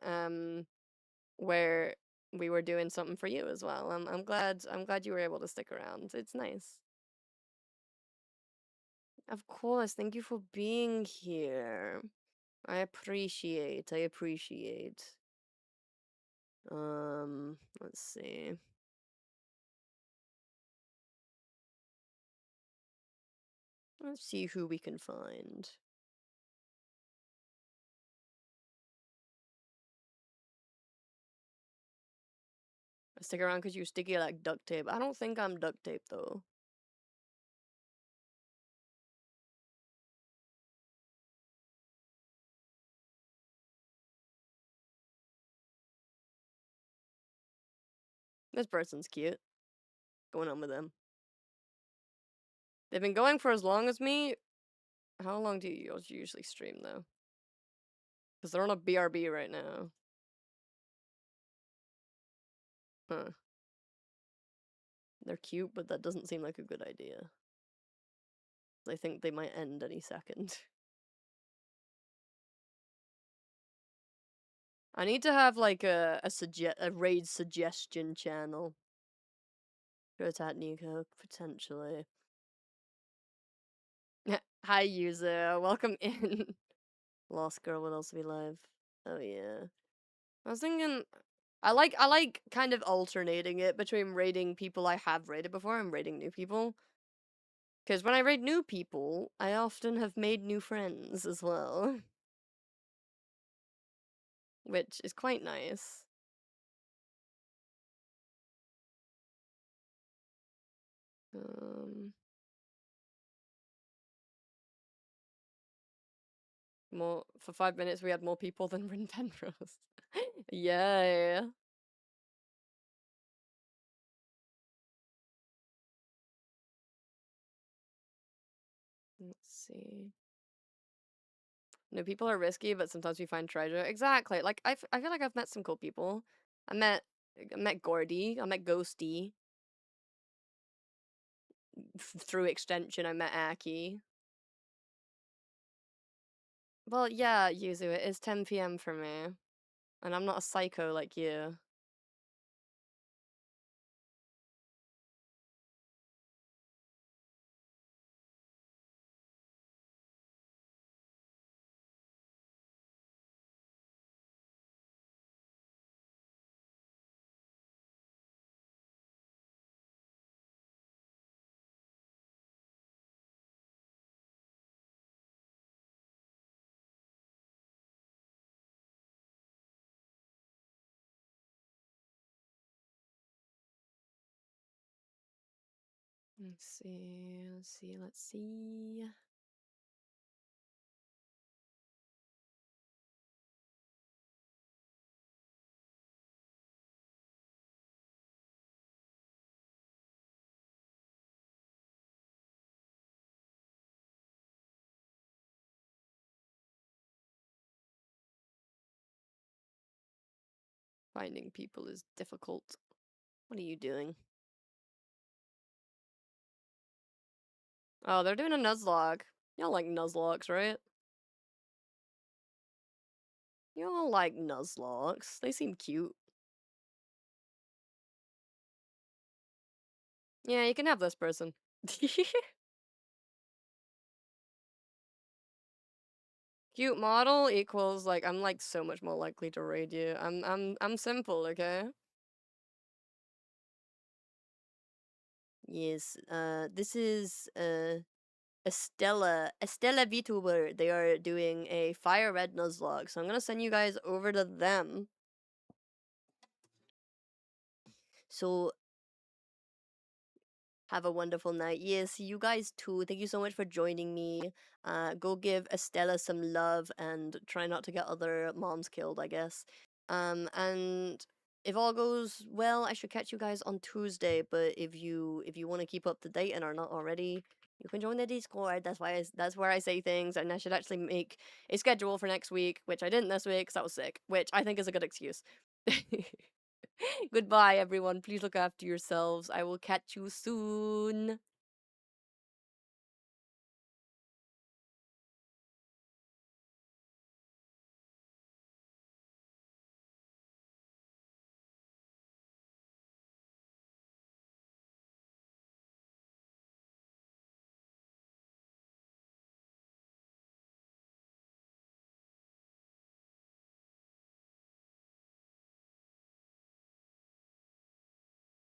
where we were doing something for you as well. I'm glad you were able to stick around. It's nice. Of course, thank you for being here. I appreciate. Let's see. Let's see who we can find. Stick around because you're sticky like duct tape. I don't think I'm duct tape though. This person's cute. Going on with them. They've been going for as long as me. How long do you usually stream though? Because they're on a BRB right now. Huh. They're cute, but that doesn't seem like a good idea. I think they might end any second. I need to have like a raid suggestion channel. Go to Nico, potentially. Hi user, welcome in. Lost girl would also be live. Oh yeah. I was thinking I like kind of alternating it between raiding people I have raided before and raiding new people. Because when I raid new people, I often have made new friends as well. Which is quite nice. More for 5 minutes we had more people than Rin Penrose. Yeah. Let's see. No, people are risky, but sometimes we find treasure. Exactly. Like I feel like I've met some cool people. I met Gordy. I met Ghosty. Through extension, I met Aki. Well, yeah, Yuzu, it is 10 p.m. for me. And I'm not a psycho like you. Let's see, let's see, let's see. Finding people is difficult. What are you doing? Oh, they're doing a Nuzlocke. Y'all like Nuzlocks, right? Y'all like Nuzlocks. They seem cute. Yeah, you can have this person. Cute model equals like I'm like so much more likely to raid you. I'm simple, okay? Yes. This is Estella Vtuber. They are doing a fire red Nuzlocke, so I'm gonna send you guys over to them. So have a wonderful night. Yes, you guys too. Thank you so much for joining me. Go give Estella some love and try not to get other moms killed, I guess. And if all goes well, I should catch you guys on Tuesday. But if you want to keep up to date and are not already, you can join the Discord. That's where I say things, and I should actually make a schedule for next week, which I didn't this week because I was sick, which I think is a good excuse. Goodbye, everyone. Please look after yourselves. I will catch you soon.